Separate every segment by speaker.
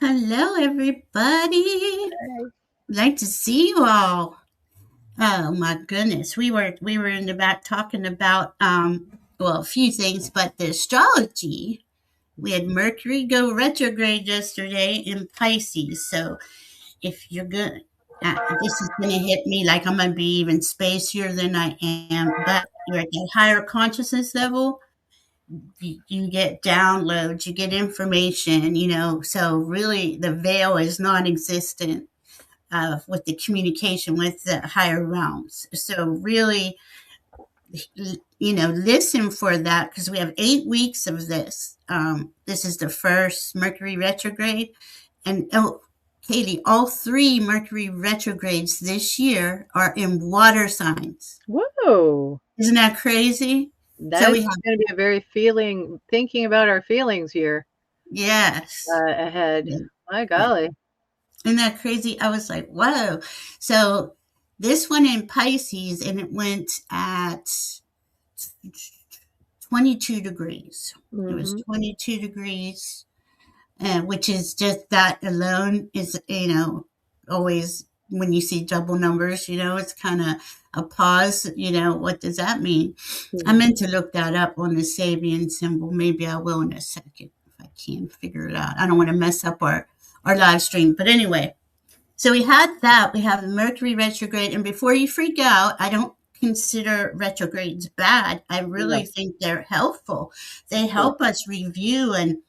Speaker 1: Hello, everybody. Like to see you all. Oh my goodness, we were in the back talking about a few things, but the astrology. We had Mercury go retrograde yesterday in Pisces. So if you're good, this is gonna hit me like I'm gonna be even spacier than I am. But you're at a higher consciousness level. You get downloads, you get information. So really the veil is non-existent with the communication with the higher realms. So really, listen for that because we have 8 weeks of this. This is the first Mercury retrograde, and Katie, all three Mercury retrogrades this year are in water signs.
Speaker 2: Whoa.
Speaker 1: Isn't that crazy? So
Speaker 2: That's
Speaker 1: we have
Speaker 2: going to be a very thinking about our feelings year
Speaker 1: yes.
Speaker 2: ahead.
Speaker 1: Yeah.
Speaker 2: My golly.
Speaker 1: Isn't that crazy? I was like, whoa. So this one in Pisces, and it went at 22 degrees. It was
Speaker 2: Hmm.
Speaker 1: 22 degrees, which is just that alone is, always when you see double numbers, it's kind of a pause. What does that mean? I
Speaker 2: Hmm.
Speaker 1: meant to look that up on the Sabian symbol. Maybe I will in a second if I can figure it out. I don't want to mess up our live stream. But anyway, so we had that. We have the Mercury retrograde. And before you freak out, I don't consider retrogrades bad. I really
Speaker 2: No.
Speaker 1: think they're helpful. They
Speaker 2: Sure.
Speaker 1: help us review and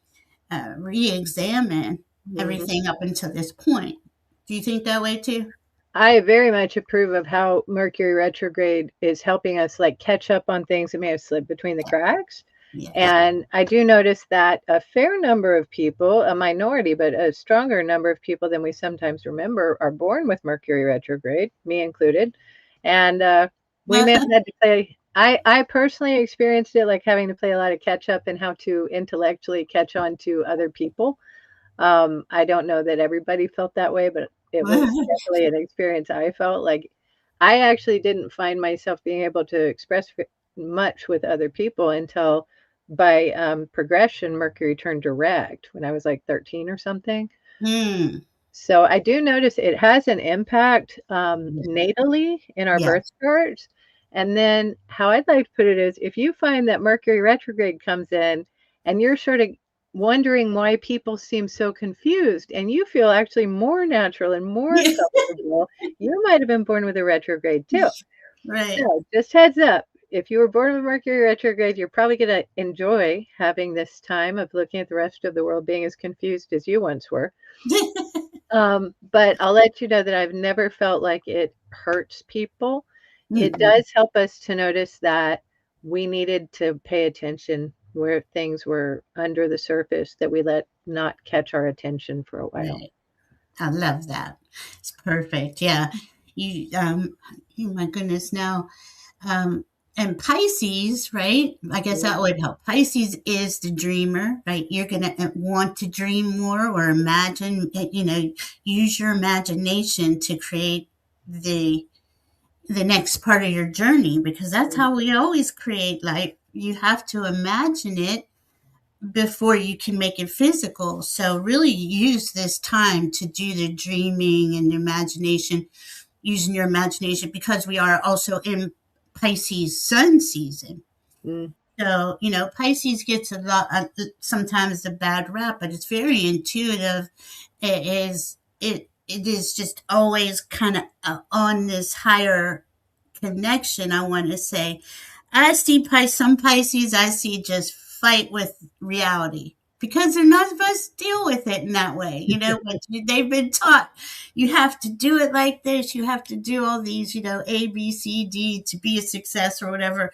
Speaker 1: re examine
Speaker 2: Hmm.
Speaker 1: everything up until this point. Do you think that way too?
Speaker 2: I very much approve of how Mercury retrograde is helping us like catch up on things that may have slipped between the cracks.
Speaker 1: Yes.
Speaker 2: And I do notice that a fair number of people, a minority, but a stronger number of people than we sometimes remember, are born with Mercury retrograde, me included. And we may have had to play. I personally experienced it like having to play a lot of catch up and how to intellectually catch on to other people. I don't know that everybody felt that way, but it was definitely an experience I felt like I actually didn't find myself being able to express much with other people until by progression, Mercury turned direct when I was like 13 or something.
Speaker 1: Hmm.
Speaker 2: So I do notice it has an impact natally in our birth
Speaker 1: Yes.
Speaker 2: charts. And then how I'd like to put it is if you find that Mercury retrograde comes in and you're sort of wondering why people seem so confused and you feel actually more natural and more
Speaker 1: Yeah.
Speaker 2: comfortable, you might have been born with a retrograde too.
Speaker 1: Right.
Speaker 2: So just heads up. If you were born with Mercury retrograde, you're probably going to enjoy having this time of looking at the rest of the world being as confused as you once were. But I'll let you know that I've never felt like it hurts people. It
Speaker 1: Mm-mm.
Speaker 2: does help us to notice that we needed to pay attention where things were under the surface that we let not catch our attention for a while.
Speaker 1: Right. I love that. It's perfect. Yeah. You oh my goodness. Now, um and Pisces, right? I guess that would help. Pisces is the dreamer, right? You're gonna want to dream more or imagine, use your imagination to create the the next part of your journey because that's how we always create life. You have to imagine it before you can make it physical. So really use this time to do the dreaming and the imagination, using your imagination because we are also in Pisces sun season.
Speaker 2: Mm.
Speaker 1: So, Pisces gets a lot, sometimes a bad rap, but it's very intuitive. It is just always kind of on this higher connection, I want to say. I see some Pisces, I see just fight with reality because they're not supposed to deal with it in that way. But they've been taught you have to do it like this, you have to do all these, A, B, C, D to be a success or whatever.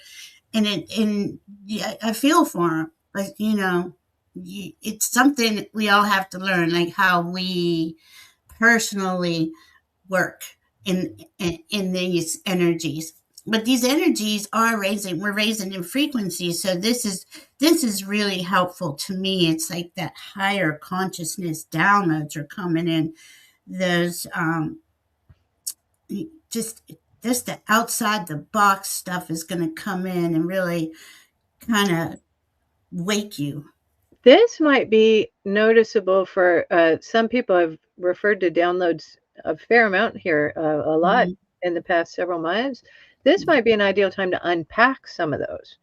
Speaker 1: And yeah, I feel for them, but it's something we all have to learn, like how we personally work in these energies. But these energies are raising. We're raising in frequency, so this is really helpful to me. It's like that higher consciousness downloads are coming in. Those just just the outside the box stuff is going to come in and really kind of wake you.
Speaker 2: This might be noticeable for some people. Have referred to downloads a fair amount here, a lot
Speaker 1: Mhm.
Speaker 2: in the past several months. This might be an ideal time to unpack some of those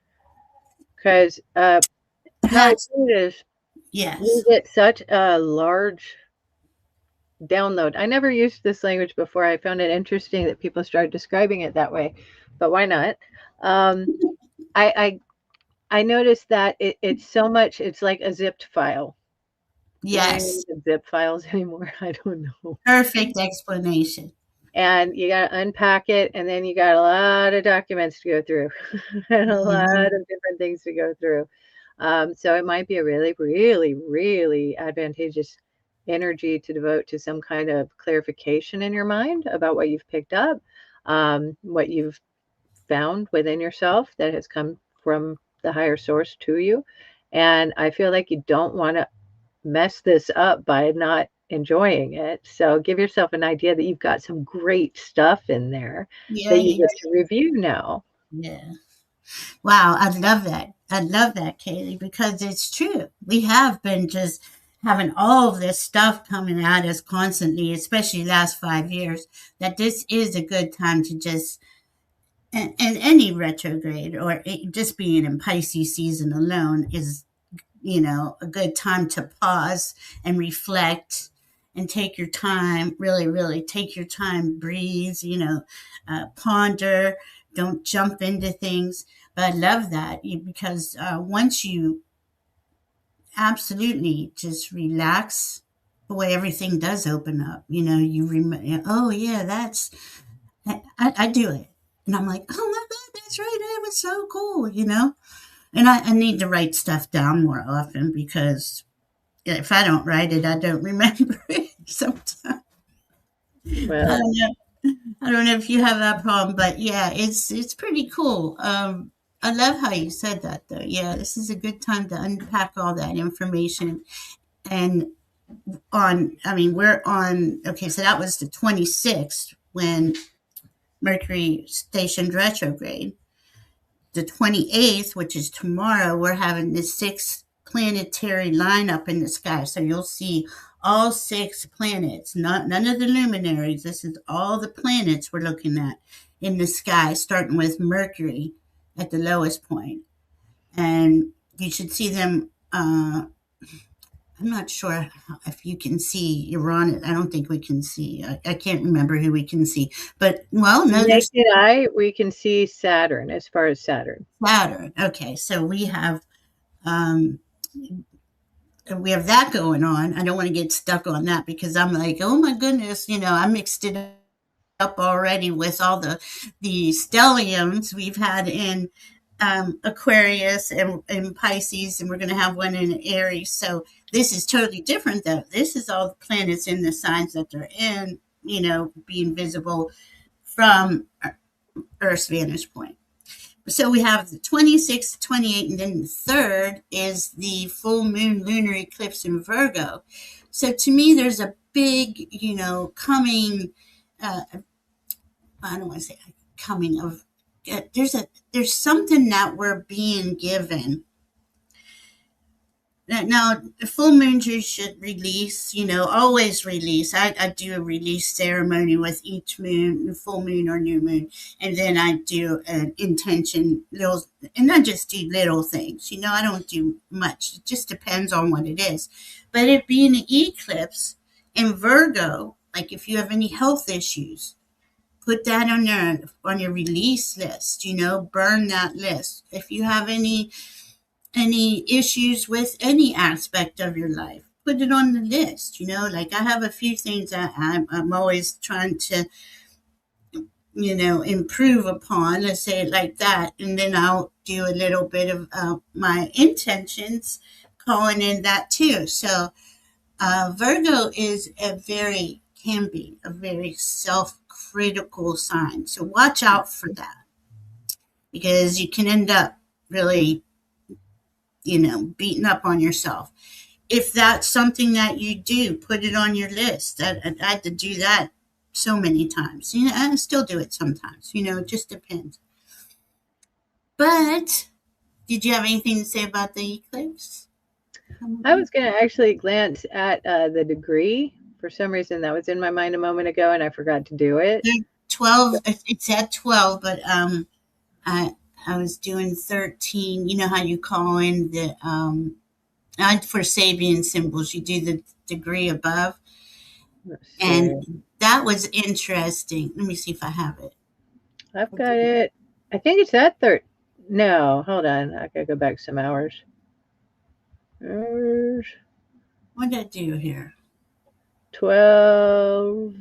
Speaker 2: because how I
Speaker 1: That's
Speaker 2: see it is we
Speaker 1: yes.
Speaker 2: get such a large download. I never used this language before. I found it interesting that people started describing it that way, but why not? Um, I, I noticed that it's so much. It's like a zipped file. Do we even
Speaker 1: Yes.
Speaker 2: get zip files anymore? I don't know.
Speaker 1: Perfect explanation.
Speaker 2: And you got to unpack it, and then you got a lot of documents to go through, and a lot
Speaker 1: Mhm.
Speaker 2: of different things to go through. So it might be a really, really, really advantageous energy to devote to some kind of clarification in your mind about what you've picked up, what you've found within yourself that has come from the higher source to you. And I feel like you don't want to mess this up by not enjoying it. So give yourself an idea that you've got some great stuff in there
Speaker 1: Yeah,
Speaker 2: that you
Speaker 1: yeah,
Speaker 2: get to review now.
Speaker 1: yeah. Wow, I love that. I love that, Kaylee, because it's true. We have been just having all of this stuff coming at us constantly, especially the last 5 years, that this is a good time to just, and any retrograde or just being in Pisces season alone is, a good time to pause and reflect and take your time, really, really take your time, breathe, ponder, don't jump into things. But I love that because once you absolutely just relax, boy, everything does open up. You remember, oh, yeah, I do it. And I'm like, oh my God, that's right. That was so cool. And I need to write stuff down more often because if I don't write it, I don't remember it sometimes. I
Speaker 2: Well,
Speaker 1: don't know. I don't know if you have that problem, but yeah, it's pretty cool. I love how you said that though. Yeah, this is a good time to unpack all that information. And I mean, we're on, okay, so that was the 26th when Mercury stationed retrograde. The 28th, which is tomorrow, we're having the sixth planetary lineup in the sky. So you'll see all six planets, none of the luminaries. This is all the planets we're looking at in the sky, starting with Mercury at the lowest point. And you should see them. I'm not sure if you can see Uranus. I don't think we can see. I can't remember who we can see. But, well, no, there's
Speaker 2: naked eye, we can see Saturn as far as Saturn.
Speaker 1: Saturn. Okay, so um, we have that going on. I don't want to get stuck on that because I'm like, oh my goodness, I mixed it up already with all the stelliums we've had in Aquarius and Pisces, and we're going to have one in Aries. So this is totally different, though. This is all the planets in the signs that they're in, being visible from Earth's vantage point. So we have the 26th, 28th, and then the 3rd is the full moon lunar eclipse in Virgo. So to me, there's a big, coming, I don't want to say coming of, there's something that we're being given. Now, the full moons you should release, always release. I do a release ceremony with each moon, full moon or new moon, and then I do an intention, little, and I just do little things. I don't do much. It just depends on what it is. But it being an eclipse in Virgo, like if you have any health issues, put that on your release list. Burn that list. If you have any issues with any aspect of your life, put it on the list. Like I have a few things that I'm always trying to improve upon, let's say it like that, and then I'll do a little bit of my intentions calling in that too. So Virgo is can be a very self-critical sign, so watch out for that because you can end up really beating up on yourself. If that's something that you do, put it on your list. I had to do that so many times. I still do it sometimes. It just depends. But did you have anything to say about the eclipse?
Speaker 2: I was going to actually glance at the degree. For some reason, that was in my mind a moment ago, and I forgot to do it.
Speaker 1: 12. It's at 12, but I I was doing 13. You know how you call in the for Sabian symbols, you do the degree above,
Speaker 2: Let's
Speaker 1: and
Speaker 2: see.
Speaker 1: that was interesting. Let me see if I have it.
Speaker 2: I've got it. I think it's at 13. No, hold on. I got to go back some hours.
Speaker 1: What did I do here?
Speaker 2: 12.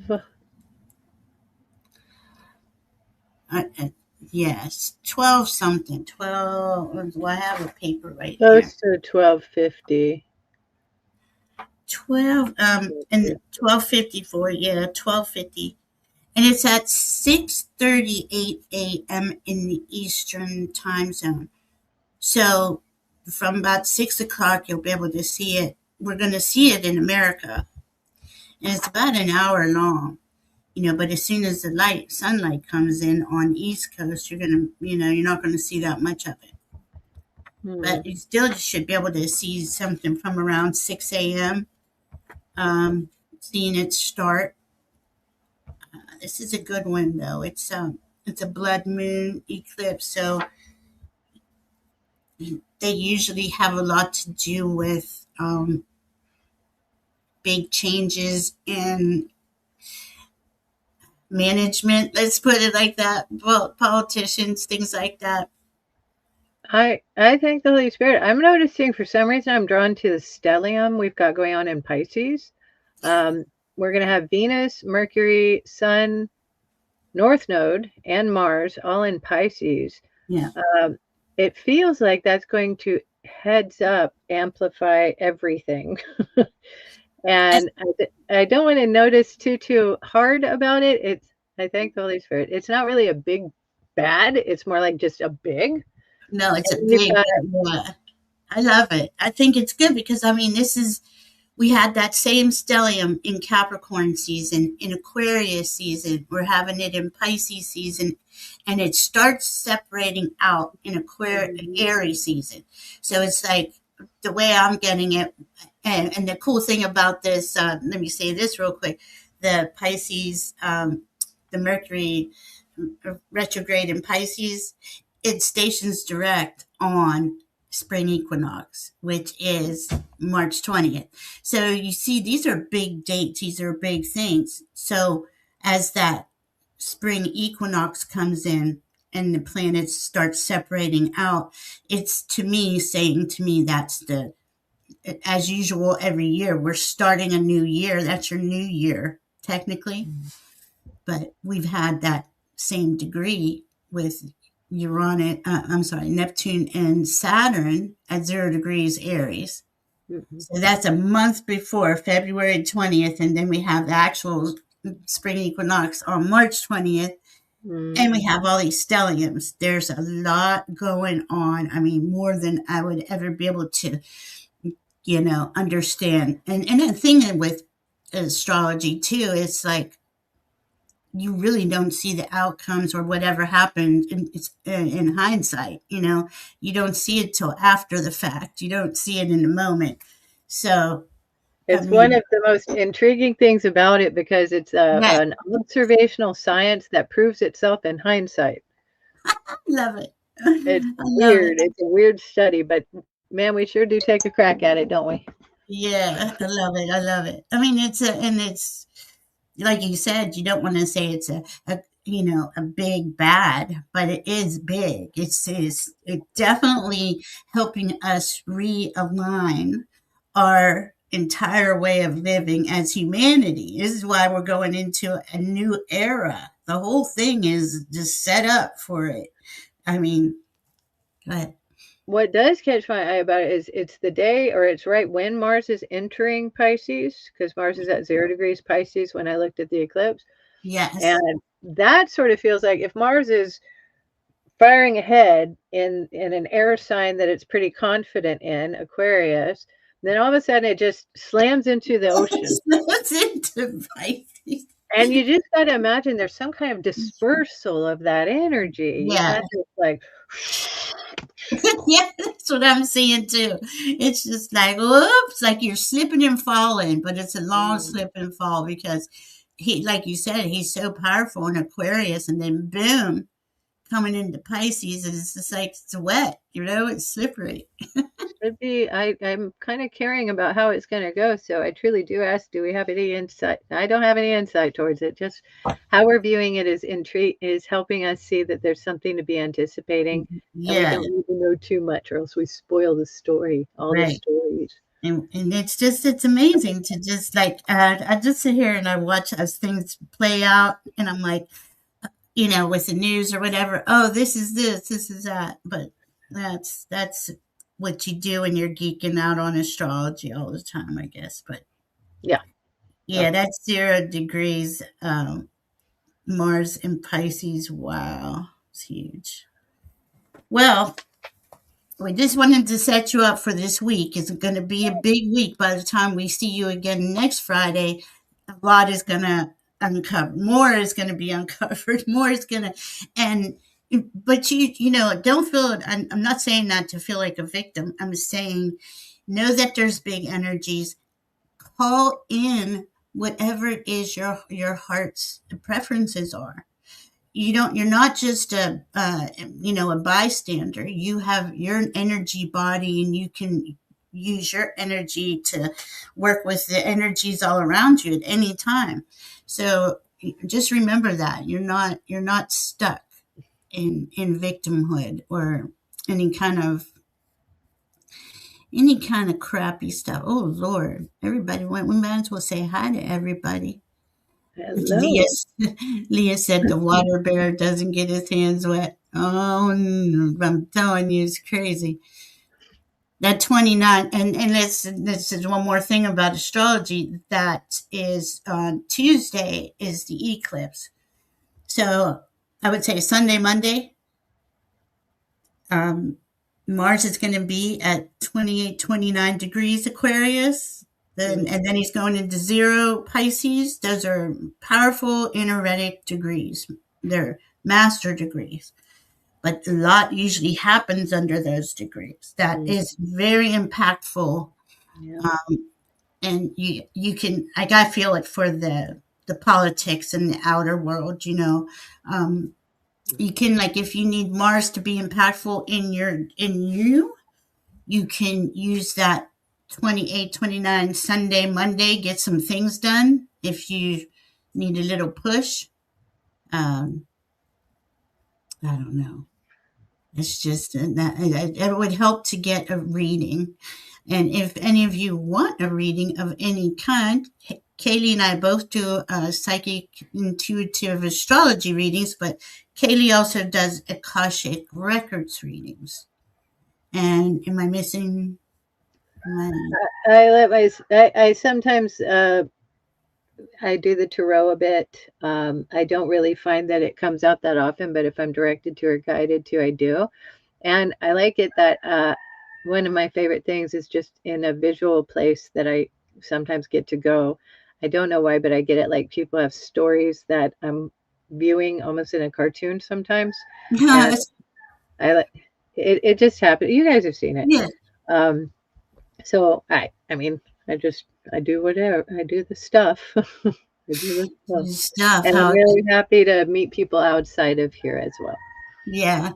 Speaker 1: Yes, 12 something. 12. Well, I have a paper right here.
Speaker 2: Close to 1250.
Speaker 1: 12. And 12:54. Yeah, 12:50. And it's at 6:38 a.m. in the Eastern time zone. So from about 6 o'clock, you'll be able to see it. We're going to see it in America, and it's about an hour long. But as soon as the sunlight comes in on the East Coast, you're not going to see that much of it. But you still should be able to see something from around 6 a.m. Seeing it start. This is a good one though. It's a blood moon eclipse, so they usually have a lot to do with big changes in management. Let's put it like that. Well, politicians, things like that.
Speaker 2: I thank the Holy Spirit. I'm noticing for some reason I'm drawn to the stellium we've got going on in Pisces. We're going to have Venus, Mercury, Sun, North Node, and Mars all in Pisces.
Speaker 1: Yeah.
Speaker 2: It feels like that's going to heads up amplify everything. And I don't want to notice too hard about it. I thank the Holy Spirit. It's not really a big bad. It's more like just a big.
Speaker 1: No, it's a big. Yeah, I love it. I think it's good because we had that same stellium in Capricorn season, in Aquarius season. We're having it in Pisces season, and it starts separating out in Aries season. So it's like the way I'm getting it. And the cool thing about this, let me say this real quick: the Pisces, the Mercury retrograde in Pisces, it stations direct on spring equinox, which is March 20th. So you see, these are big dates, these are big things. So as that spring equinox comes in and the planets start separating out, it's to me saying to me that's as usual every year, we're starting a new year. That's your new year, technically. But we've had that same degree with Neptune and Saturn at 0 degrees Aries. Mm-hmm. So that's a month before February 20th, and then we have the actual spring equinox on March 20th, and we have all these stelliums. There's a lot going on. More than I would ever be able to, understand. And the thing with astrology too, it's like, you really don't see the outcomes or whatever happened in hindsight. You don't see it till after the fact. You don't see it in the moment. So
Speaker 2: it's one of the most intriguing things about it because it's an observational science that proves itself in hindsight.
Speaker 1: I love it.
Speaker 2: It's weird. It's a weird study, but man, we sure do take a crack at it, don't we?
Speaker 1: Yeah, I love it. I love it. It's like you said, you don't want to say it's a big bad, but it is big. It's definitely helping us realign our entire way of living as humanity. This is why we're going into a new era. The whole thing is just set up for it. Go ahead.
Speaker 2: What does catch my eye about it is it's the day, or it's right when Mars is entering Pisces, because Mars is at 0 degrees Pisces when I looked at the eclipse.
Speaker 1: Yes.
Speaker 2: And that sort of feels like if Mars is firing ahead in an air sign that it's pretty confident in, Aquarius, then all of a sudden it just slams into the ocean.
Speaker 1: Slams into Pisces.
Speaker 2: And you just got to imagine there's some kind of dispersal of that energy.
Speaker 1: Yeah.
Speaker 2: You can't just like
Speaker 1: Yeah, that's what I'm seeing too. It's just like, whoops, like you're slipping and falling, but it's a long
Speaker 2: Mm.
Speaker 1: slip and fall because he, like you said, he's so powerful in Aquarius, and then boom, coming into Pisces, and it's just like it's wet, it's slippery.
Speaker 2: Should be. I'm kind of caring about how it's going to go. So I truly do ask, do we have any insight? I don't have any insight towards it. Just how we're viewing it is helping us see that there's something to be anticipating, and we
Speaker 1: Yeah,
Speaker 2: don't need to know too much, or else we spoil the story, all the
Speaker 1: right.
Speaker 2: stories.
Speaker 1: And it's amazing to just like I just sit here and I watch as things play out, and I'm like, with the news or whatever. Oh, this is this is that. But that's what you do when you're geeking out on astrology all the time, I guess. But
Speaker 2: Yeah.
Speaker 1: yeah, that's 0 degrees. Mars in Pisces. Wow, it's huge. Well, we just wanted to set you up for this week. It's going to be a big week. By the time we see you again next Friday, a lot is going to uncover. More is going to be uncovered. More is going to, and but don't feel. I'm not saying that to feel like a victim. I'm saying know that there's big energies. Call in whatever it is your heart's preferences are. You're not just a bystander. You have your energy body, and you can use your energy to work with the energies all around you at any time. So just remember that you're not stuck in victimhood or any kind of crappy stuff. Oh Lord, everybody went. We might as well say hi to everybody.
Speaker 2: Hello.
Speaker 1: Leah, Leah said the water bear doesn't get his hands wet. Oh, no, I'm telling you, it's crazy. That 29, and this is one more thing about astrology. That is Tuesday is the eclipse. So I would say Sunday, Monday, um, Mars is going to be at 28, 29 degrees Aquarius. And then he's going into 0 Pisces. Those are powerful energetic degrees. They're master degrees. But a lot usually happens under those degrees. That
Speaker 2: Mm.
Speaker 1: is very impactful.
Speaker 2: Yeah.
Speaker 1: And you can, like, I feel it for the politics and the outer world, you can, like, if you need Mars to be impactful you can use that 28, 29 Sunday, Monday, get some things done. If you need a little push, um, I don't know. It's just that it would help to get a reading. And if any of you want a reading of any kind, Kayleigh and I both do psychic intuitive astrology readings, but Kayleigh also does Akashic records readings. And am I missing my?
Speaker 2: I sometimes I do the tarot a bit. I don't really find that it comes out that often, but if I'm directed to or guided to, I do. And I like it that one of my favorite things is just in a visual place that I sometimes get to go. I don't know why, but I get it. Like people have stories that I'm viewing almost in a cartoon sometimes, and
Speaker 1: No,
Speaker 2: I like it. It just happened. You guys have seen it.
Speaker 1: yeah,
Speaker 2: Um, so I mean, I do whatever. I do the stuff. I do the stuff.
Speaker 1: stuff.
Speaker 2: And I'm
Speaker 1: How?
Speaker 2: really happy to meet people outside of here as well.
Speaker 1: Yeah.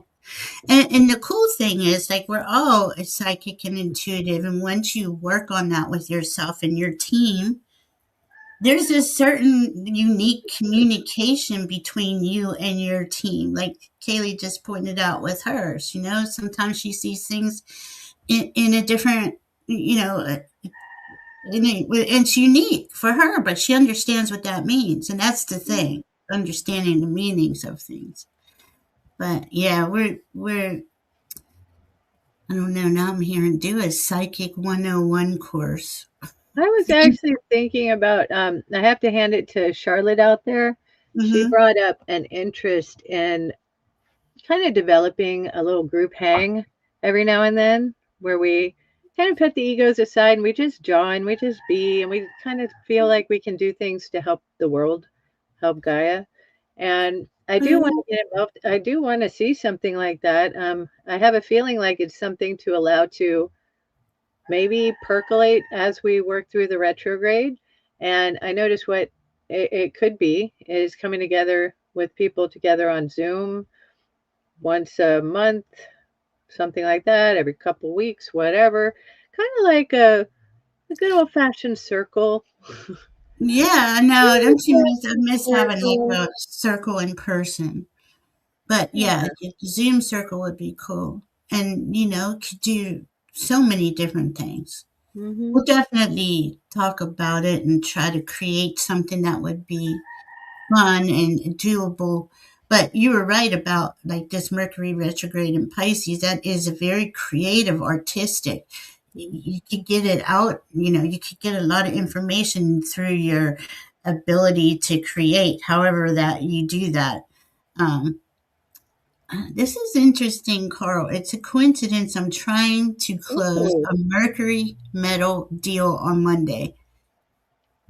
Speaker 1: And the cool thing is, like, we're all psychic and intuitive, and once you work on that with yourself and your team, there's a certain unique communication between you and your team. Like Kayleigh just pointed out with hers, sometimes she sees things in a different, and it's unique for her, but she understands what that means, and that's the thing, understanding the meanings of things. But yeah, we're I don't know. Now I'm hearing do a Psychic 101 course.
Speaker 2: I was actually thinking about, I have to hand it to Charlotte out there. She
Speaker 1: Mm-hmm.
Speaker 2: brought up an interest in kind of developing a little group hang every now and then where we kind of put the egos aside and we just join, we just be, and we kind of feel like we can do things to help the world, help Gaia. And I do want to get involved. I do want to see something like that. I have a feeling like it's something to allow to maybe percolate as we work through the retrograde. And I notice what it could be is coming together with people together on Zoom once a month, something like that, every couple weeks, whatever. Kind of like a good old fashioned circle.
Speaker 1: Yeah, no, don't you miss having
Speaker 2: Circle.
Speaker 1: like a circle in person? But yeah,
Speaker 2: Yeah.
Speaker 1: the Zoom circle would be cool, and could do so many different things.
Speaker 2: Hmm.
Speaker 1: We'll definitely talk about it and try to create something that would be fun and doable. But you were right about like this Mercury retrograde in Pisces. That is a very creative, artistic. You could get it out. You could get a lot of information through your ability to create. However, that you do that. Um, this is interesting, Carl. It's a coincidence. I'm trying to close
Speaker 2: Ooh.
Speaker 1: a Mercury metal deal on Monday.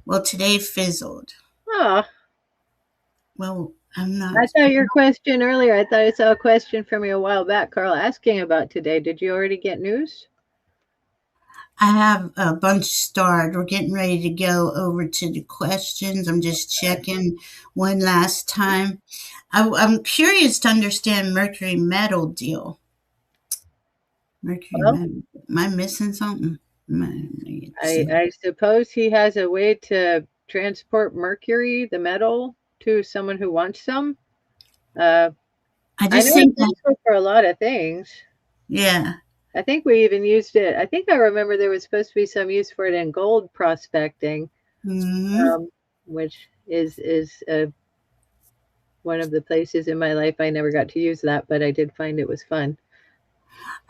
Speaker 1: Well, today fizzled.
Speaker 2: Ah,
Speaker 1: Well, I'm
Speaker 2: I
Speaker 1: not.
Speaker 2: thought your question earlier, I thought I saw a question from you a while back, Carl, asking about today. Did you already get news?
Speaker 1: I have a bunch starred. We're getting ready to go over to the questions. I'm just checking one last time. I'm curious to understand Mercury metal deal. Mercury
Speaker 2: Well,
Speaker 1: metal. Am I missing something?
Speaker 2: I suppose he has a way to transport mercury, the metal, to someone who wants some. Uh,
Speaker 1: I
Speaker 2: I
Speaker 1: just
Speaker 2: know it's
Speaker 1: think that,
Speaker 2: useful for a lot of things.
Speaker 1: yeah.
Speaker 2: I think we even used it. I think I remember there was supposed to be some use for it in gold prospecting,
Speaker 1: Hmm.
Speaker 2: which is one of the places in my life I never got to use that, but I did find it was fun.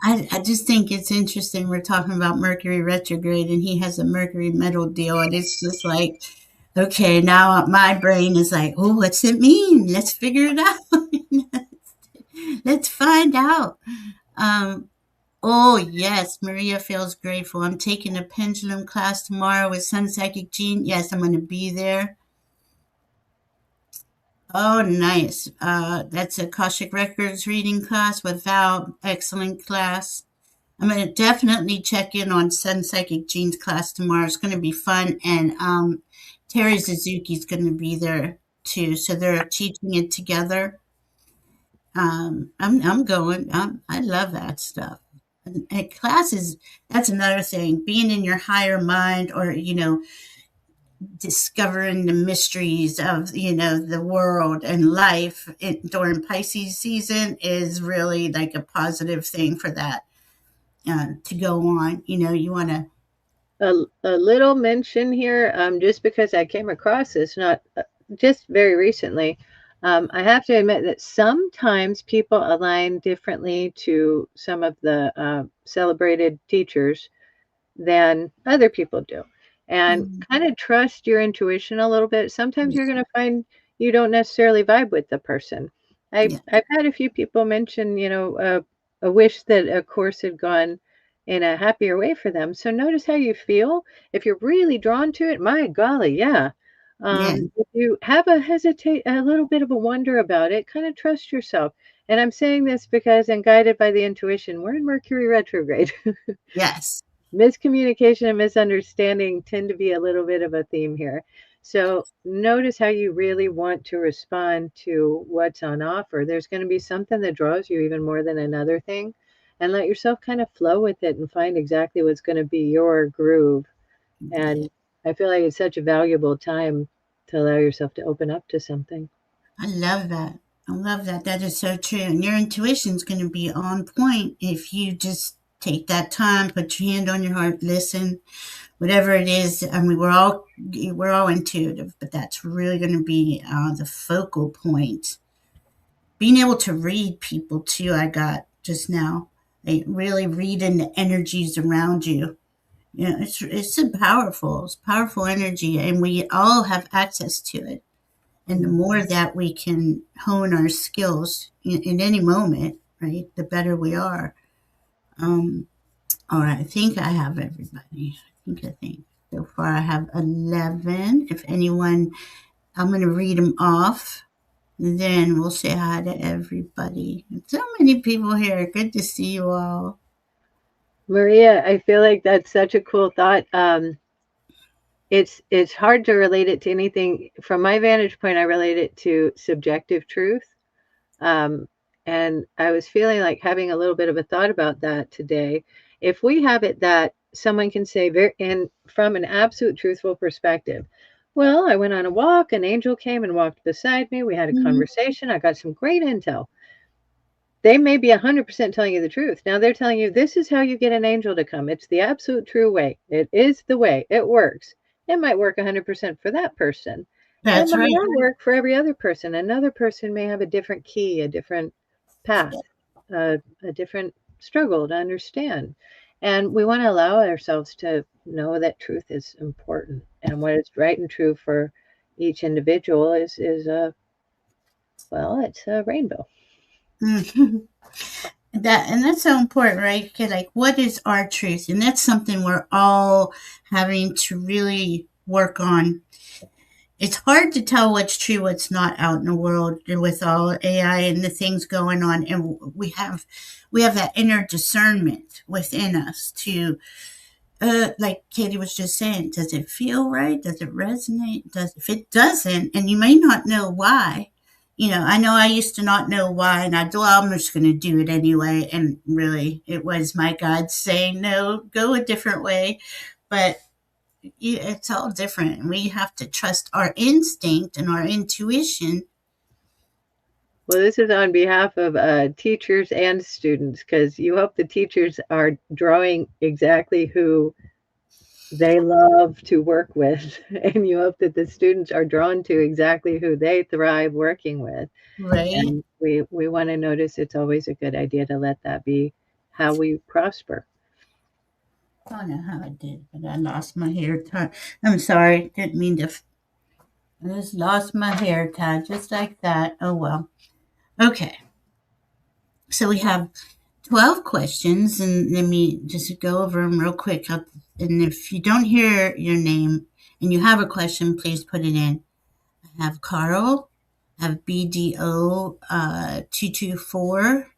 Speaker 1: I just think it's interesting. We're talking about Mercury retrograde, and he has a Mercury metal deal, and it's just like, okay, now my brain is like, oh, what's it mean? Let's figure it out. Let's find out. Um, oh yes, Maria feels grateful. I'm taking a pendulum class tomorrow with Sun Psychic Gene. Yes, I'm going to be there. Oh, nice. That's a Akashic Records reading class with Val. Excellent class. I'm going to definitely check in on Sun Psychic Gene's class tomorrow. It's going to be fun. And Terry Suzuki's going to be there too. So they're teaching it together. I'm going. I love that stuff. And classes, that's another thing. Being in your higher mind, or discovering the mysteries of the world and life during Pisces season is really like a positive thing for that to go on. You want to.
Speaker 2: A little mention here, just because I came across this not just very recently. I have to admit that sometimes people align differently to some of the celebrated teachers than other people do. And kind of trust your intuition a little bit. Sometimes you're going to find you don't necessarily vibe with the person.
Speaker 1: Yeah.
Speaker 2: I've had a few people mention, a wish that a course had gone in a happier way for them. So notice how you feel. If you're really drawn to it, my golly, yeah.
Speaker 1: Yeah.
Speaker 2: If you have a little bit of a wonder about it, kind of trust yourself. And I'm saying this because I'm guided by the intuition. We're in Mercury retrograde.
Speaker 1: Yes.
Speaker 2: Miscommunication and misunderstanding tend to be a little bit of a theme here. So notice how you really want to respond to what's on offer. There's going to be something that draws you even more than another thing. And let yourself kind of flow with it and find exactly what's going to be your groove.
Speaker 1: Yeah.
Speaker 2: And I feel like it's such a valuable time to allow yourself to open up to something.
Speaker 1: I love that. I love that. That is so true. And your intuition's going to be on point if you just take that time, put your hand on your heart, listen, whatever it is. I mean, we're all intuitive, but that's really going to be the focal point. Being able to read people too. I got just now. They really reading the energies around you. It's powerful energy, and we all have access to it. And the more that we can hone our skills in any moment, right, the better we are. Um, all right, I think I have everybody. I think. So far I have 11. If anyone, I'm going to read them off. then we'll say hi to everybody. So many people here. Good to see you all.
Speaker 2: Maria, I feel like that's such a cool thought. It's hard to relate it to anything. From my vantage point, I relate it to subjective truth. Um, and I was feeling like having a little bit of a thought about that today. If we have it that someone can say, and from an absolute truthful perspective, well, I went on a walk, an angel came and walked beside me, we had a
Speaker 1: Mhm.
Speaker 2: conversation, I got some great intel. They may be 100% telling you the truth. Now they're telling you this is how you get an angel to come. It's the absolute true way. It is the way. It works. It might work 100% for that person. It
Speaker 1: That's
Speaker 2: might
Speaker 1: right.
Speaker 2: not work for every other person. Another person may have a different key, a different path, a different struggle to understand. And we want to allow ourselves to know that truth is important, and what is right and true for each individual is a well, it's a rainbow.
Speaker 1: Mhm. That's so important, right? Okay, like what is our truth? And that's something we're all having to really work on. It's hard to tell what's true, what's not out in the world with all AI and the things going on. And we have that inner discernment within us to like Katie was just saying, does it feel right? Does it resonate? If it doesn't, and you may not know why, I know I used to not know why, and I thought, well, I'm just going to do it anyway. And really, it was my God saying, no, go a different way. But it's all different. We have to trust our instinct and our intuition.
Speaker 2: Well, this is on behalf of teachers and students because you hope the teachers are drawing exactly who they love to work with, and you hope that the students are drawn to exactly who they thrive working with.
Speaker 1: Right?
Speaker 2: And we want to notice it's always a good idea to let that be how we prosper.
Speaker 1: I don't know how I did, but I lost my hair tie. I'm sorry. Didn't mean to. I just lost my hair tie just like that. Oh well. Okay. So we have 12 questions, and let me just go over them real quick. And if you don't hear your name and you have a question, please put it in. I have Carl, I have BDO 224,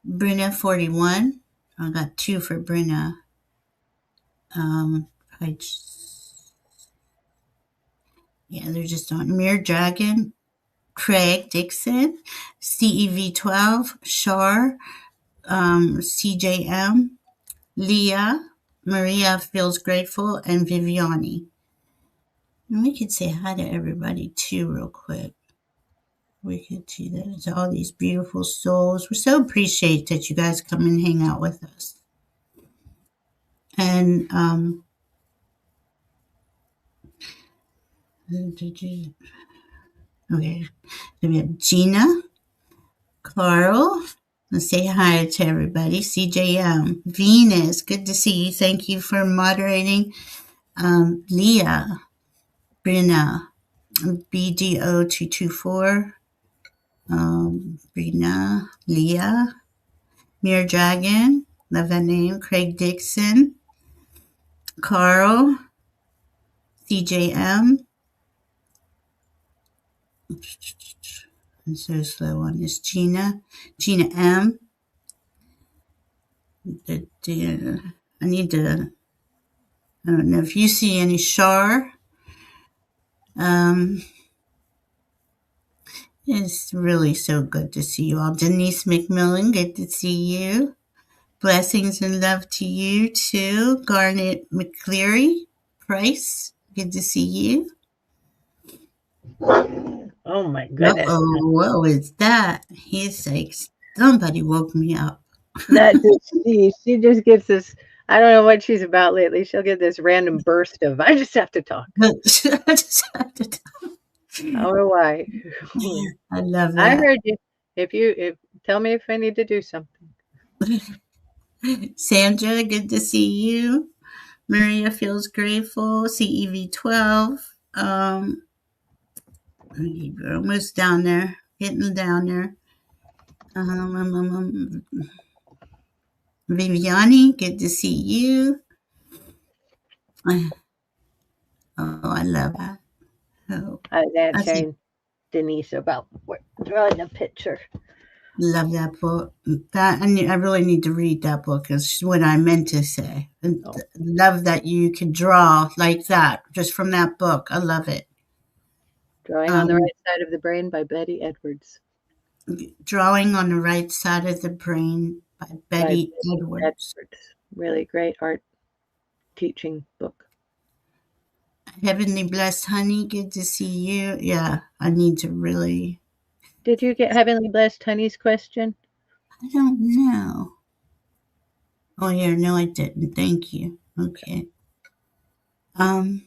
Speaker 1: Brina 41. I got two for Brina. Um, I just, yeah, they're just on Mirror Dragon, Craig Dixon, CEV 12, Shar, CJM, Leah, Maria feels grateful, and Viviani. And we could say hi to everybody too, real quick. We could do that to all these beautiful souls. We so appreciate that you guys come and hang out with us. And okay, so we have Gina, Carl. Let's say hi to everybody. CJM, Venus, good to see you. Thank you for moderating. Leah, Brina, BDO224, Brina, Leah, Mere Dragon, love that name, Craig Dixon, Carl, CJM, I'm so slow on this, Gina M. I need to, I don't know if you see any Shar. Um, it's really so good to see you all. Denise McMillan, good to see you. Blessings and love to you too. Garnet McCleary Price, good to see you.
Speaker 2: Oh my
Speaker 1: Uh
Speaker 2: goodness.
Speaker 1: oh, what was that? He's like, somebody woke me up.
Speaker 2: That just she just gets this. I don't know what she's about lately. She'll get this random burst of I just have to talk.
Speaker 1: I just have to
Speaker 2: I don't know why.
Speaker 1: I love
Speaker 2: I
Speaker 1: that.
Speaker 2: heard you. If tell me if I need to do something.
Speaker 1: Sandra, good to see you. Maria feels grateful. CEV 12. We're almost down there. Getting down there. Viviani, good to see you. Oh, I love that. Oh,
Speaker 2: That
Speaker 1: I see.
Speaker 2: chain. Denise about drawing a picture.
Speaker 1: Love that book. I really need to read that book. Is what I meant to say. Love that you can draw like that just from that book. I love it.
Speaker 2: Drawing on the Right Side of the Brain by Betty Edwards.
Speaker 1: Drawing on the Right Side of the Brain by Betty Edwards.
Speaker 2: Really great art teaching book.
Speaker 1: Heavenly Blessed Honey, good to see you. Yeah, I need to really.
Speaker 2: Did you get Heavenly Blessed Honey's question?
Speaker 1: I don't know. Oh, yeah, no, I didn't. Thank you. Okay. Almost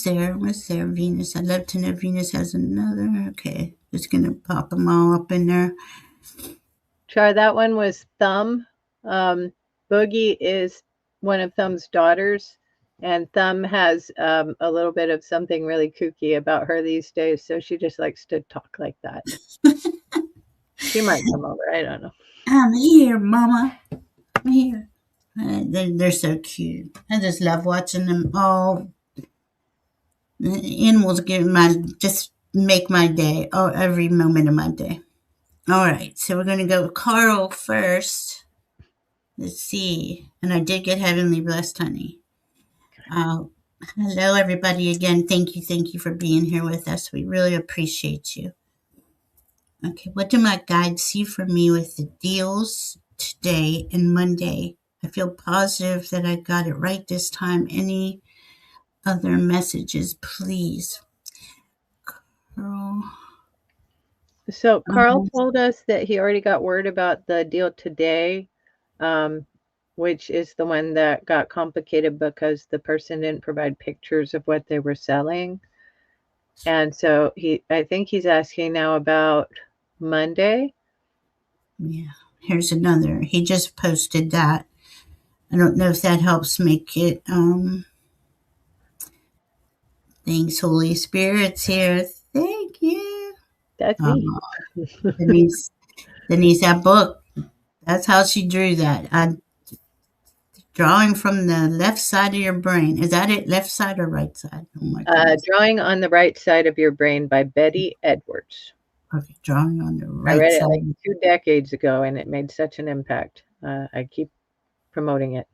Speaker 1: there, Venus. I'd love to know if Venus has another. Okay, just gonna pop them all up in there.
Speaker 2: Char, that one was Thumb. Boogie is one of Thumb's daughters, and Thumb has a little bit of something really kooky about her these days, so she just likes to talk like that. She might come over. I don't know.
Speaker 1: I'm here, Mama. I'm here. They're so cute. I just love watching them all. The animals just make my day. Oh, every moment of my day. All right, so we're gonna go with Carl first. Let's see. And I did get Heavenly Blessed Honey. Hello, everybody. Again, thank you for being here with us. We really appreciate you. Okay, what do my guides see for me with the deals today and Monday? I feel positive that I got it right this time. Any other messages, please? Carl.
Speaker 2: So Carl told us that he already got word about the deal today, which is the one that got complicated because the person didn't provide pictures of what they were selling. And so I think he's asking now about Monday.
Speaker 1: Yeah, here's another. He just posted that. I don't know if that helps make it. Thanks, Holy Spirit's here. Thank you.
Speaker 2: That's me.
Speaker 1: Denise, that book. That's how she drew that. Drawing from the left side of your brain. Is that it? Left side or right side? Oh my goodness.
Speaker 2: Drawing on the Right Side of Your Brain by Betty Edwards.
Speaker 1: Okay, drawing on the right side.
Speaker 2: I read it like 2 decades ago, and it made such an impact. I keep promoting it.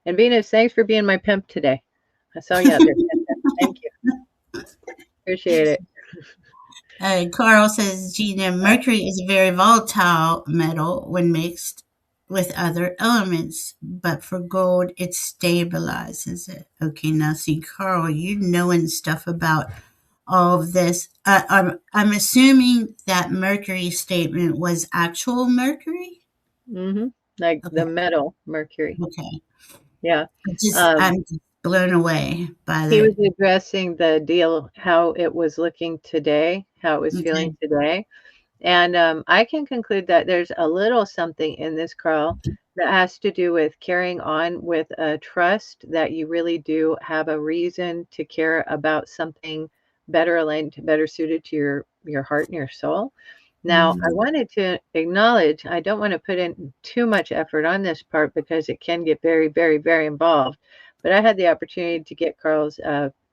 Speaker 2: And Venus, thanks for being my pimp today. I saw you out there. Thank you. Appreciate it.
Speaker 1: Carl says, Gina, Mercury is a very volatile metal when mixed with other elements, but for gold, it stabilizes it. Okay, now see, Carl, you knowing stuff about all of this. I'm assuming that Mercury statement was actual Mercury?
Speaker 2: Mm-hmm. Like the metal Mercury.
Speaker 1: Okay.
Speaker 2: Yeah.
Speaker 1: I'm just blown away by that.
Speaker 2: He was addressing the deal, how it was looking today, how it was feeling today. And I can conclude that there's a little something in this, Carl, that has to do with carrying on with a trust that you really do have a reason to care about something better aligned, better suited to your heart and your soul. Now, I wanted to acknowledge, I don't want to put in too much effort on this part because it can get very, very, very involved. But I had the opportunity to get Carl's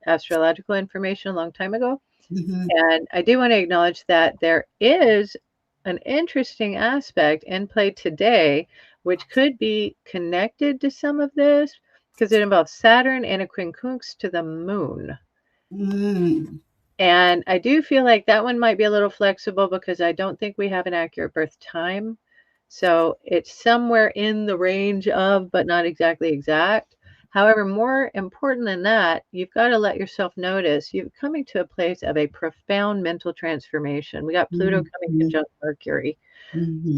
Speaker 2: astrological information a long time ago. And I do want to acknowledge that there is an interesting aspect in play today, which could be connected to some of this because it involves Saturn and a quincunx to the moon. And I do feel like that one might be a little flexible because I don't think we have an accurate birth time. So it's somewhere in the range of, but not exactly exact. However, more important than that, you've got to let yourself notice you're coming to a place of a profound mental transformation. We got Pluto coming conjunct Mercury.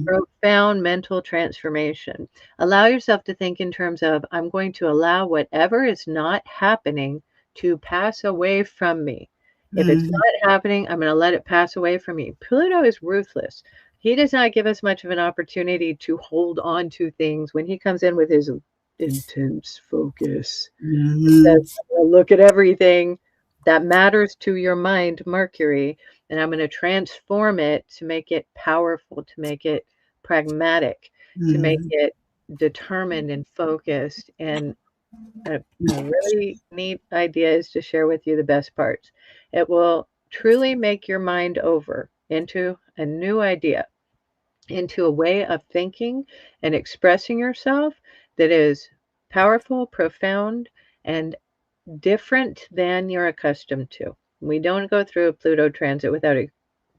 Speaker 2: Profound mental transformation. Allow yourself to think in terms of, I'm going to allow whatever is not happening to pass away from me. If it's not happening, I'm going to let it pass away from me. Pluto is ruthless. He does not give us much of an opportunity to hold on to things when he comes in with his intense focus. Says, look at everything that matters to your mind, Mercury, and I'm going to transform it to make it powerful, to make it pragmatic, to make it determined and focused. And a really neat idea is to share with you the best parts. It will truly make your mind over into a new idea, into a way of thinking and expressing yourself that is powerful, profound, and different than you're accustomed to. We don't go through a Pluto transit without it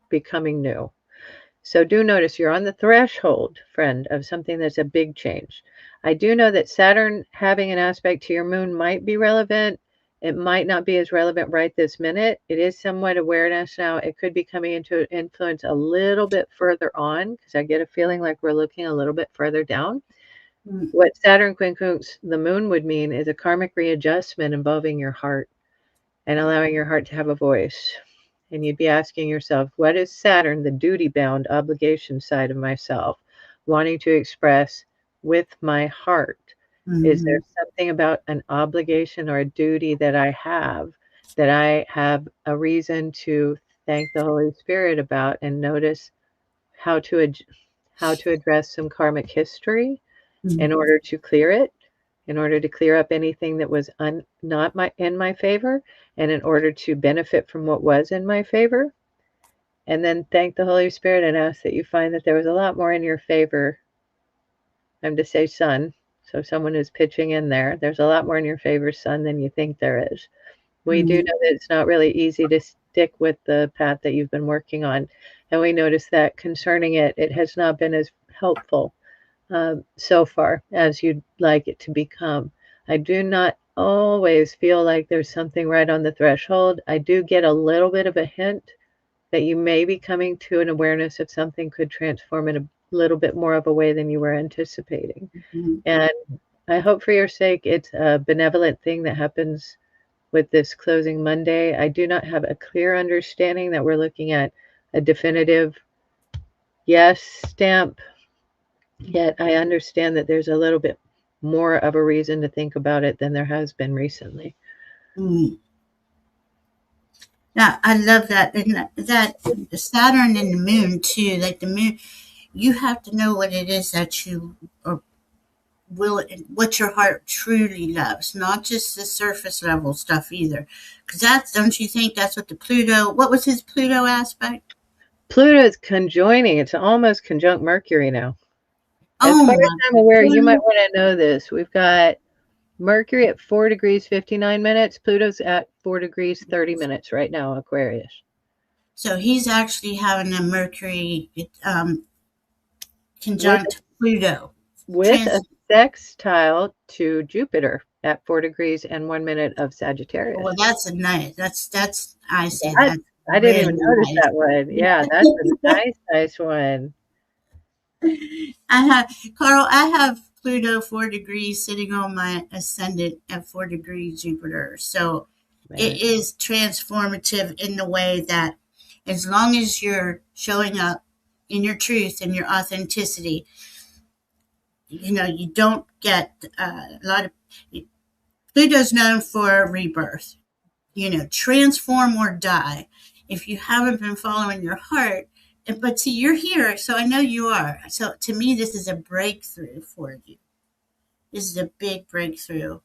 Speaker 2: becoming new. So do notice you're on the threshold, friend, of something that's a big change. I do know that Saturn having an aspect to your moon might be relevant. It might not be as relevant right this minute. It is somewhat awareness now. It could be coming into influence a little bit further on, because I get a feeling like we're looking a little bit further down. What Saturn quincunx the moon would mean is a karmic readjustment involving your heart and allowing your heart to have a voice. And you'd be asking yourself, what is Saturn, the duty-bound obligation side of myself, wanting to express with my heart? Is there something about an obligation or a duty that I have a reason to thank the Holy Spirit about and notice how to address some karmic history in order to clear it, in order to clear up anything that was not in my favor, and in order to benefit from what was in my favor. And then thank the Holy Spirit and ask that you find that there was a lot more in your favor. I'm to say sun, so someone is pitching in there. There's a lot more in your favor, sun, than you think there is. We do know that it's not really easy to stick with the path that you've been working on. And we notice that concerning it, it has not been as helpful so far as you'd like it to become. I do not always feel like there's something right on the threshold. I do get a little bit of a hint that you may be coming to an awareness of something could transform in a little bit more of a way than you were anticipating. And I hope for your sake it's a benevolent thing that happens with this closing Monday. I do not have a clear understanding that we're looking at a definitive yes stamp. Yet I understand that there's a little bit more of a reason to think about it than there has been recently.
Speaker 1: Yeah, I love that. And that Saturn and the moon too, like the moon, you have to know what it is that you are what your heart truly loves, not just the surface level stuff either. Because don't you think that's what what was his Pluto aspect?
Speaker 2: Pluto's conjoining. It's almost conjunct Mercury now. As
Speaker 1: Oh
Speaker 2: far as
Speaker 1: my
Speaker 2: I'm aware, you might
Speaker 1: goodness.
Speaker 2: want to know this. We've got Mercury at 4 degrees 59 minutes. Pluto's at 4 degrees 30 minutes right now, Aquarius.
Speaker 1: So he's actually having a Mercury
Speaker 2: With
Speaker 1: conjunct Pluto.
Speaker 2: a sextile to Jupiter at 4 degrees and 1 minute of Sagittarius.
Speaker 1: Well, that's a nice. That's I say
Speaker 2: That,
Speaker 1: that's
Speaker 2: I didn't even
Speaker 1: really
Speaker 2: notice
Speaker 1: nice.
Speaker 2: that one. Yeah, that's a nice one.
Speaker 1: Carl, I have Pluto 4 degrees sitting on my ascendant at 4 degrees Jupiter. So it is transformative in the way that as long as you're showing up in your truth and your authenticity, you don't get a lot of Pluto's known for rebirth, transform or die. If you haven't been following your heart, but see, you're here, so I know you are. So to me, this is a breakthrough for you. This is a big breakthrough.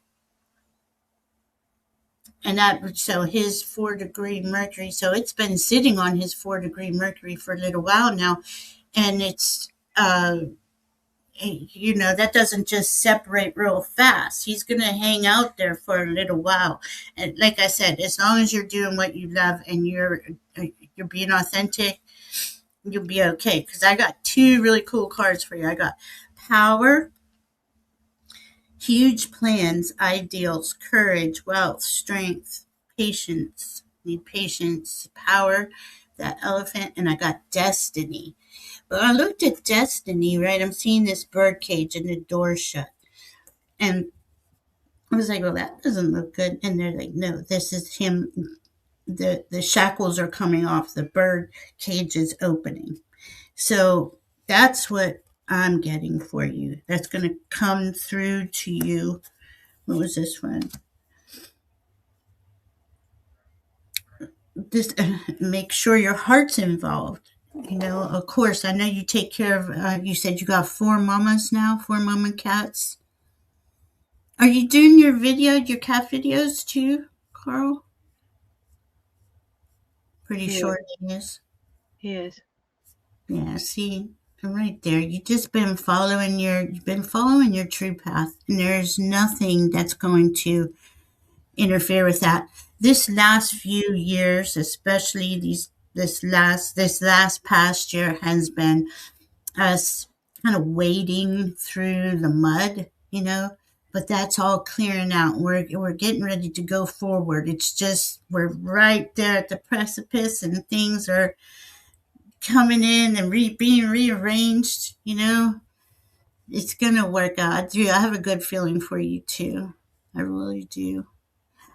Speaker 1: And so his 4 degree Mercury, so it's been sitting on his 4 degree Mercury for a little while now. And it's, that doesn't just separate real fast. He's going to hang out there for a little while. And like I said, as long as you're doing what you love and you're being authentic, you'll be okay. Because I got two really cool cards for you. I got power, huge plans, ideals, courage, wealth, strength, patience. Need patience, power, that elephant, and I got destiny. But I looked at destiny, right? I'm seeing this bird cage and the door shut. And I was like, well, that doesn't look good. And they're like, no, this is him. The shackles are coming off. The bird cage is opening. So that's what I'm getting for you. That's going to come through to you. What was this one? Just make sure your heart's involved. Of course, I know you take care of, you said you got 4 mamas now, 4 mama cats. Are you doing your cat videos too, Carl? Pretty
Speaker 2: He
Speaker 1: sure
Speaker 2: is.
Speaker 1: he is.
Speaker 2: He is.
Speaker 1: Yeah, see, right there. You've been following your true path, and there's nothing that's going to interfere with that. This last few years, especially this last past year, has been us kind of wading through the mud. But that's all clearing out. We're getting ready to go forward. It's just we're right there at the precipice, and things are coming in and being rearranged. It's gonna work out. I have a good feeling for you too. I really do.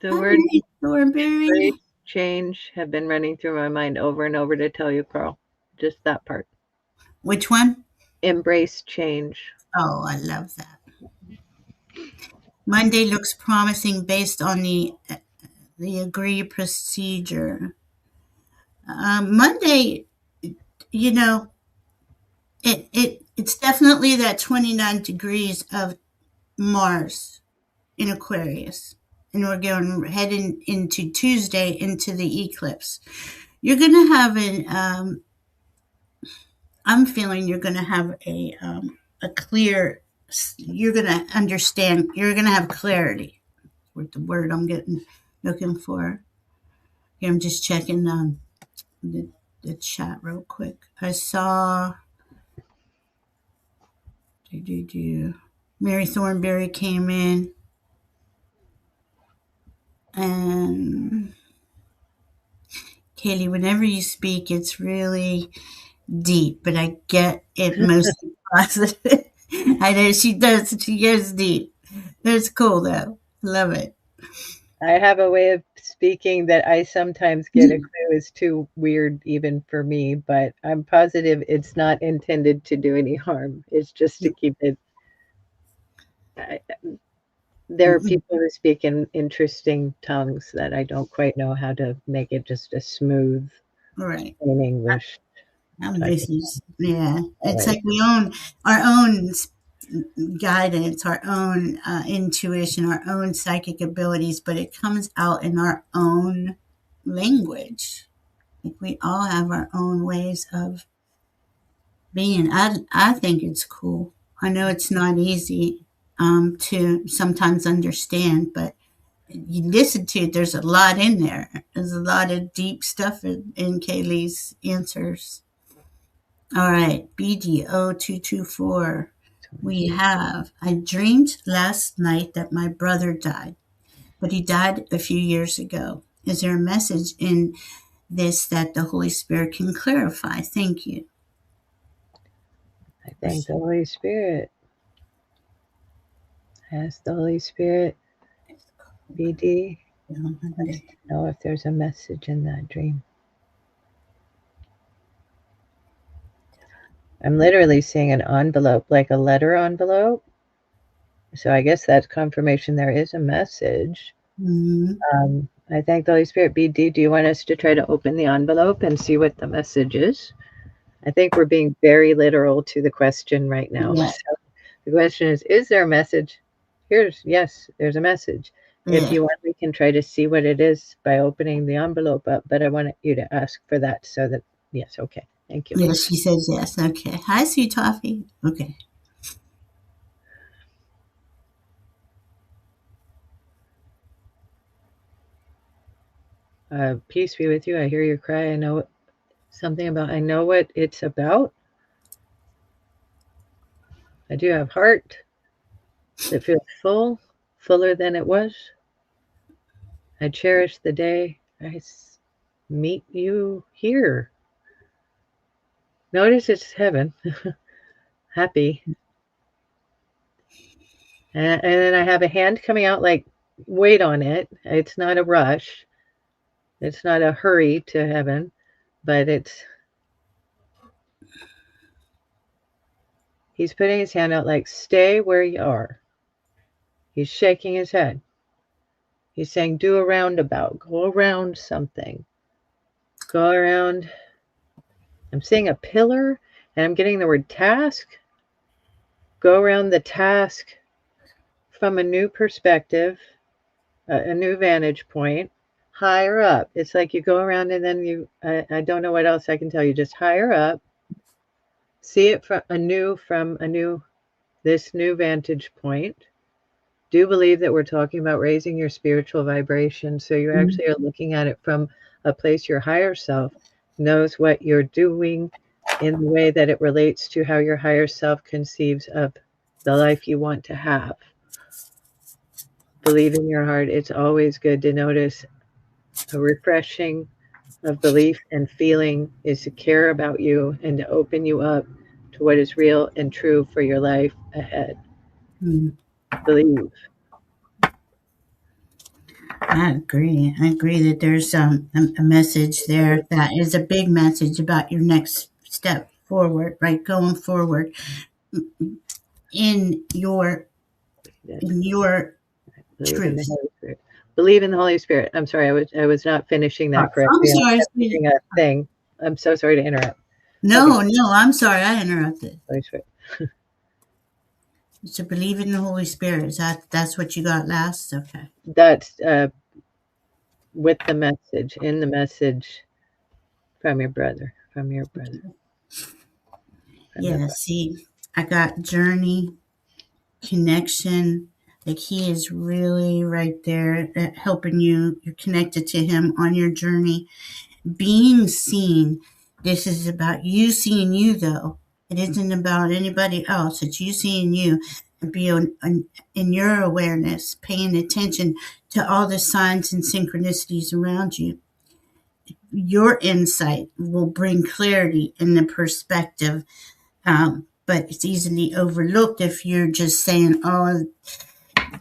Speaker 2: The
Speaker 1: Hi,
Speaker 2: word
Speaker 1: Thornberry.
Speaker 2: embrace change have been running through my mind over and over to tell you, Carl. Just that part.
Speaker 1: Which one?
Speaker 2: Embrace change.
Speaker 1: Oh, I love that. Monday looks promising based on the agreed procedure. Monday, you know, it's definitely that 29 degrees of Mars in Aquarius, and we're going heading into Tuesday into the eclipse. You're gonna have an. I'm feeling you're gonna have a clear. You're gonna understand. You're gonna have clarity. With the word I'm looking for. Here, I'm just checking the, the chat real quick. I saw Mary Thornberry came in, and Kayleigh, whenever you speak, it's really deep, but I get it mostly positive. I know she does. She gets deep. It's cool though. Love it.
Speaker 2: I have a way of speaking that I sometimes get a clue is too weird even for me, but I'm positive it's not intended to do any harm. It's just to keep it. I, there are people who speak in interesting tongues that I don't quite know how to make it just a smooth,
Speaker 1: Right.
Speaker 2: plain English type of
Speaker 1: Yeah. It's
Speaker 2: way.
Speaker 1: like we own our own guidance, our own intuition, our own psychic abilities, but it comes out in our own language. Like we all have our own ways of being. I think it's cool. I know it's not easy to sometimes understand, but you listen to it, there's a lot in there. There's a lot of deep stuff in Kayleigh's answers. All right, BDO224. We have, I dreamed last night that my brother died, but he died a few years ago. Is there a message in this that the Holy Spirit can clarify? Thank you.
Speaker 2: I thank the Holy Spirit. Ask the Holy Spirit, BD, know if there's a message in that dream. I'm literally seeing an envelope, like a letter envelope. So I guess that's confirmation there is a message. I thank the Holy Spirit. BD, do you want us to try to open the envelope and see what the message is? I think we're being very literal to the question right now.
Speaker 1: Yeah.
Speaker 2: So the question is there a message? Yes, there's a message. If you want, we can try to see what it is by opening the envelope up, but I want you to ask for that so that, yes, okay. Thank you.
Speaker 1: Yes, she says yes. Okay. Hi, Sweet Toffee. Okay.
Speaker 2: Peace be with you. I hear your cry. I know I know what it's about. I do have heart that feels full, fuller than it was. I cherish the day I meet you here. Notice it's heaven. Happy. And then I have a hand coming out like, wait on it. It's not a rush. It's not a hurry to heaven, but he's putting his hand out like, stay where you are. He's shaking his head. He's saying, do a roundabout. Go around something. Go around. I'm seeing a pillar, and I'm getting the word task. Go around the task from a new perspective, a new vantage point. higher up. It's like you go around and then I don't know what else I can tell you. Just higher up. See it this new vantage point. Do believe that we're talking about raising your spiritual vibration. So you actually are looking at it from a place your higher self knows what you're doing in the way that it relates to how your higher self conceives of the life you want to have. Believe in your heart. It's always good to notice a refreshing of belief and feeling is to care about you and to open you up to what is real and true for your life ahead. Believe.
Speaker 1: I agree. I agree that there's a message there that is a big message about your next step forward, right? Going forward in your
Speaker 2: Believe in the
Speaker 1: truth.
Speaker 2: Holy Spirit. Believe in the Holy Spirit. I'm sorry, I was not finishing that
Speaker 1: I'm
Speaker 2: correctly.
Speaker 1: sorry.
Speaker 2: Finishing a thing. I'm so sorry to interrupt.
Speaker 1: No,
Speaker 2: Okay.
Speaker 1: no, I'm sorry. I interrupted.
Speaker 2: Holy Spirit.
Speaker 1: To believe in the Holy Spirit. That's what you got last? Okay.
Speaker 2: That's with the message, in the message from your brother.
Speaker 1: Yeah, see, I got journey, connection. Like he is really right there helping you. You're connected to him on your journey. Being seen. This is about you seeing you, though. It isn't about anybody else. It's you seeing you and be in your awareness, paying attention to all the signs and synchronicities around you. Your insight will bring clarity in the perspective, but it's easily overlooked if you're just saying, oh,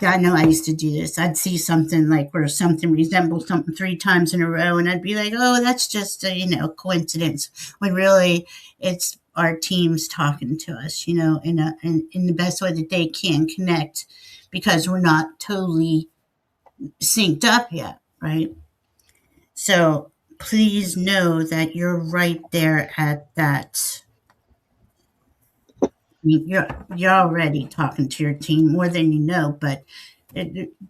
Speaker 1: I know I used to do this. I'd see something like where something resembles something three times in a row, and I'd be like, "Oh, that's just a coincidence." When really, it's our teams talking to us, in the best way that they can connect, because we're not totally synced up yet, right? So please know that you're right there at that. You're already talking to your team more than you know, but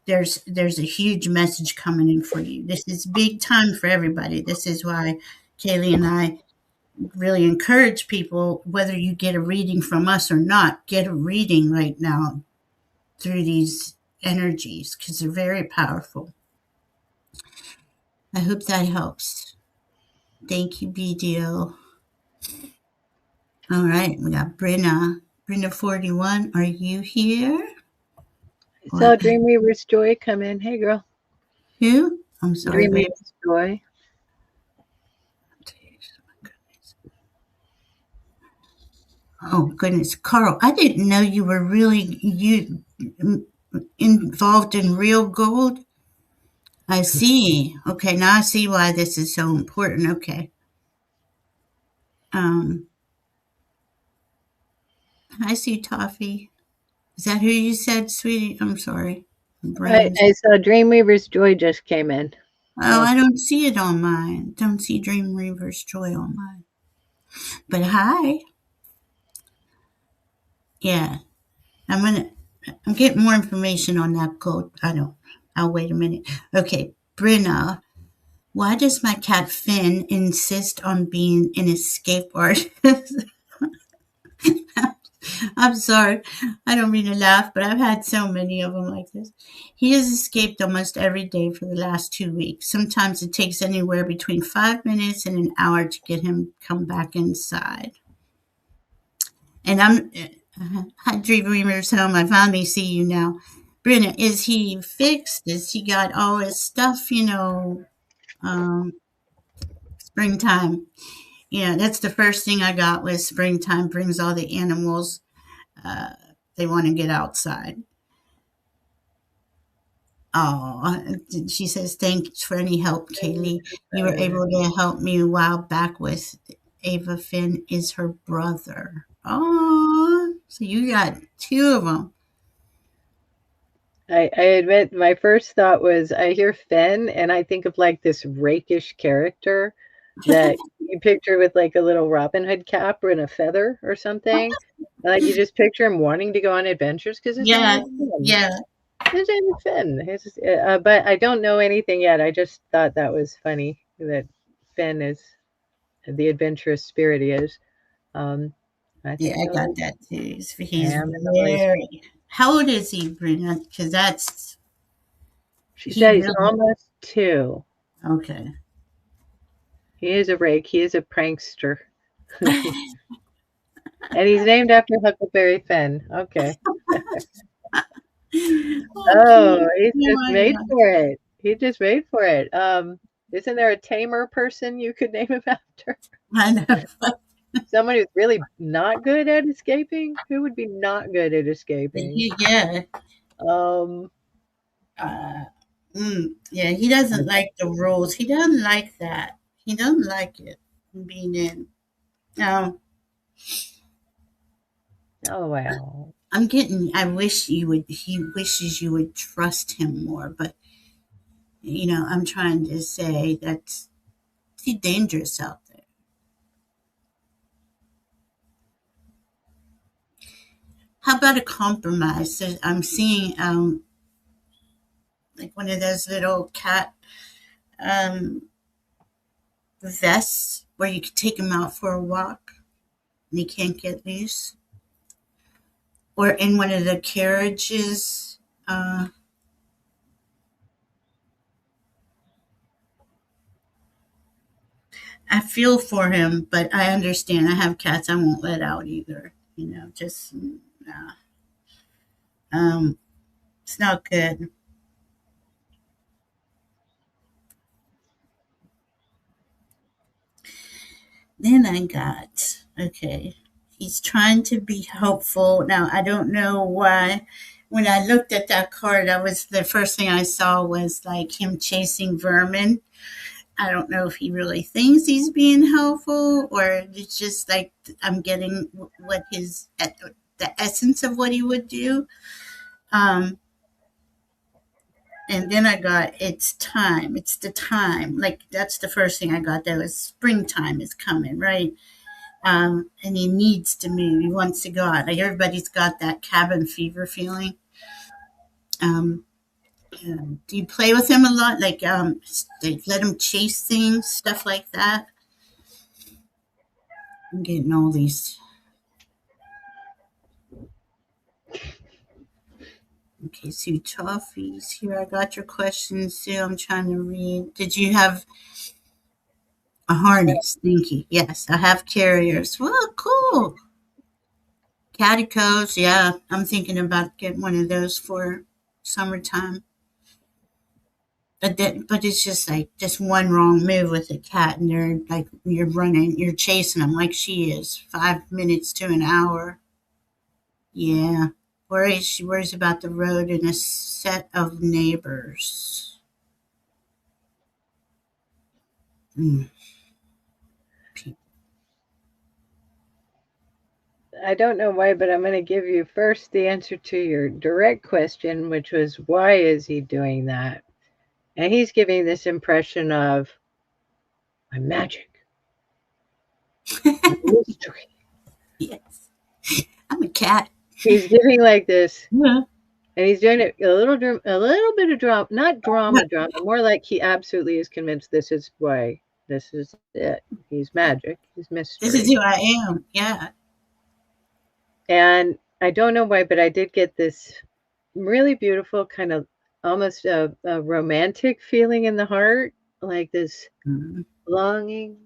Speaker 1: there's a huge message coming in for you. This is big time for everybody. This is why KAYLEIGH and I really encourage people, whether you get a reading from us or not, get a reading right now through these energies because they're very powerful. I hope that helps. Thank you, BDO. All right, we got Brenna. Brenna 41, are you here?
Speaker 2: I saw Dreamweaver's Joy come in. Hey, girl.
Speaker 1: Who? I'm sorry, babe.
Speaker 2: Dreamweaver's Joy.
Speaker 1: Oh goodness, Carl! I didn't know you were really involved in real gold. I see. Okay, now I see why this is so important. Okay. Um, I see Toffee. Is that who you said, sweetie? I'm sorry.
Speaker 2: I saw Dreamweaver's Joy just came in.
Speaker 1: Oh, I don't see it on mine. Don't see Dreamweaver's Joy on mine. But hi. Yeah, I'm getting more information on that gold. I'll wait a minute. Okay, Brenna. Why does my cat Finn insist on being an escape artist? I'm sorry. I don't mean to laugh, but I've had so many of them like this. He has escaped almost every day for the last 2 weeks. Sometimes it takes anywhere between 5 minutes and an hour to get him come back inside. And Hi, Dreamers Home. I finally see you now. Brenna, is he fixed? Has he got all his stuff, springtime? Yeah, that's the first thing I got was springtime brings all the animals. Uh, they want to get outside. Oh, she says, thanks for any help, KAYLEIGH. You were able to help me a while back with Ava. Finn is her brother. Oh, so you got two of them.
Speaker 2: I admit my first thought was I hear Finn and I think of like this rakish character that you picture with like a little Robin Hood cap and a feather or something. Like you just picture him wanting to go on adventures because his name is Finn.
Speaker 1: Yeah.
Speaker 2: His name is Finn. But I don't know anything yet. I just thought that was funny that Finn is the adventurous spirit he is. Um, I
Speaker 1: Yeah,
Speaker 2: think
Speaker 1: I
Speaker 2: you'll
Speaker 1: got
Speaker 2: like
Speaker 1: that too. He's
Speaker 2: Sam and the boys.
Speaker 1: very. How old is he, Brina? Because
Speaker 2: She
Speaker 1: he
Speaker 2: said he's
Speaker 1: really
Speaker 2: almost 2.
Speaker 1: okay.
Speaker 2: He is a rake. He is a prankster. And he's named after Huckleberry Finn. Okay.
Speaker 1: Okay.
Speaker 2: Oh, he's
Speaker 1: Oh
Speaker 2: just
Speaker 1: my
Speaker 2: made
Speaker 1: god.
Speaker 2: for it. He just made for it. Isn't there a tamer person you could name him after?
Speaker 1: I know.
Speaker 2: Someone who's really not good at escaping? Who would be not good at escaping?
Speaker 1: Yeah.
Speaker 2: Um,
Speaker 1: Uh, yeah, he doesn't like the rules. He doesn't like that. He doesn't like it being in. No,
Speaker 2: oh well.
Speaker 1: I'm getting. I wish you would. He wishes you would trust him more, but I'm trying to say that's too dangerous out there. How about a compromise? I'm seeing like one of those little cat um vests where you could take him out for a walk and he can't get loose, or in one of the carriages. Uh, I feel for him, but I understand. I have cats I won't let out either. Just nah. um, it's not good. Then I got okay. He's trying to be helpful. Now I don't know why. When I looked at that card, I was the first thing I saw was like him chasing vermin. I don't know if he really thinks he's being helpful or it's just like I'm getting what the essence of what he would do. Um, and then I got it's time. It's the time. Like that's the first thing I got. That was springtime is coming, right? And he needs to move. He wants to go out. Like everybody's got that cabin fever feeling. Um, do you play with him a lot? Like let him chase things, stuff like that. I'm getting all these. Okay, Sue Toffee's here. I got your questions, Sue. I'm trying to read. Did you have a harness? Thank you. Yes, I have carriers. Well, cool. Caticos, yeah. I'm thinking about getting one of those for summertime. But it's just like just one wrong move with a cat, and they're like you're chasing them like she is. 5 minutes to an hour. Yeah. She worries about the road and a set of neighbors. Mm.
Speaker 2: I don't know why, but I'm going to give you first the answer to your direct question, which was why is he doing that? And he's giving this impression of I'm magic, I'm mystery.
Speaker 1: Yes. I'm a cat.
Speaker 2: He's giving like this,
Speaker 1: Yeah.
Speaker 2: and he's doing it a little bit of drama, not drama, more like he absolutely is convinced this is why, this is it. He's magic, he's
Speaker 1: This is
Speaker 2: mystery.
Speaker 1: who I am. Yeah.
Speaker 2: And I don't know why, but I did get this really beautiful kind of almost a romantic feeling in the heart, like this
Speaker 1: Mhm.
Speaker 2: longing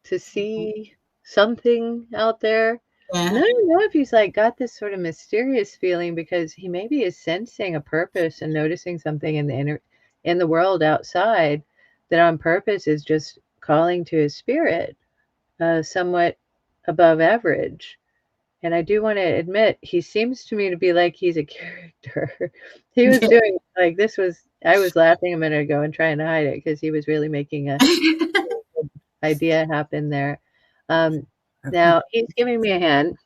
Speaker 2: to see something out there. And I
Speaker 1: Yeah.
Speaker 2: don't know if he's like got this sort of mysterious feeling because he maybe is sensing a purpose and noticing something in the world outside that on purpose is just calling to his spirit, somewhat above average. And I do want to admit, he seems to me to be like he's a character. He was doing like this was I was laughing a minute ago and trying to hide it because he was really making a idea happen there. Um, now he's giving me a hand.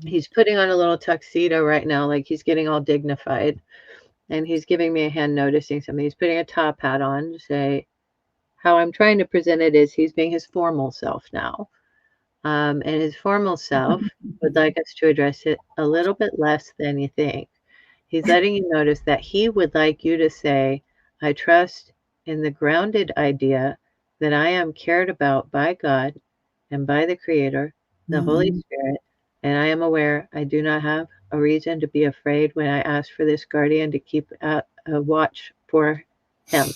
Speaker 2: He's putting on a little tuxedo right now, like he's getting all dignified, and he's giving me a hand noticing something. He's putting a top hat on to say how I'm trying to present it is he's being his formal self now. And his formal self would like us to address it a little bit less than you think. He's letting you notice that he would like you to say, I trust in the grounded idea that I am cared about by God and by the Creator, the Holy
Speaker 1: Mhm.
Speaker 2: Spirit, and I am aware I do not have a reason to be afraid when I ask for this guardian to keep a watch for him,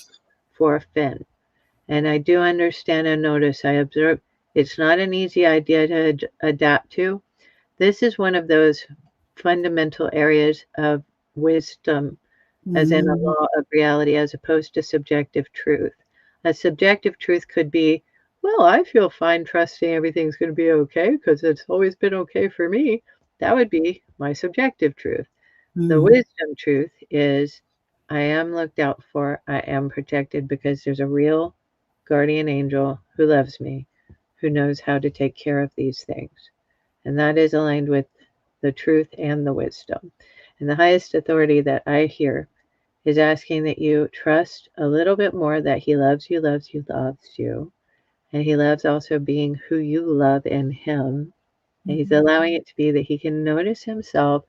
Speaker 2: for Finn. And I do understand and notice, I observe it's not an easy idea to adapt to. This is one of those fundamental areas of wisdom, as in a
Speaker 1: Mhm.
Speaker 2: law of reality, as opposed to subjective truth. A subjective truth could be, well, I feel fine trusting everything's going to be okay because it's always been okay for me. That would be my subjective truth. The
Speaker 1: Mhm.
Speaker 2: wisdom truth is, I am looked out for, I am protected because there's a real guardian angel who loves me, who knows how to take care of these things. And that is aligned with the truth and the wisdom. And the highest authority that I hear is asking that you trust a little bit more that he loves you, loves you, loves you. And he loves also being who you love in him. And he's
Speaker 1: Mhm.
Speaker 2: allowing it to be that he can notice himself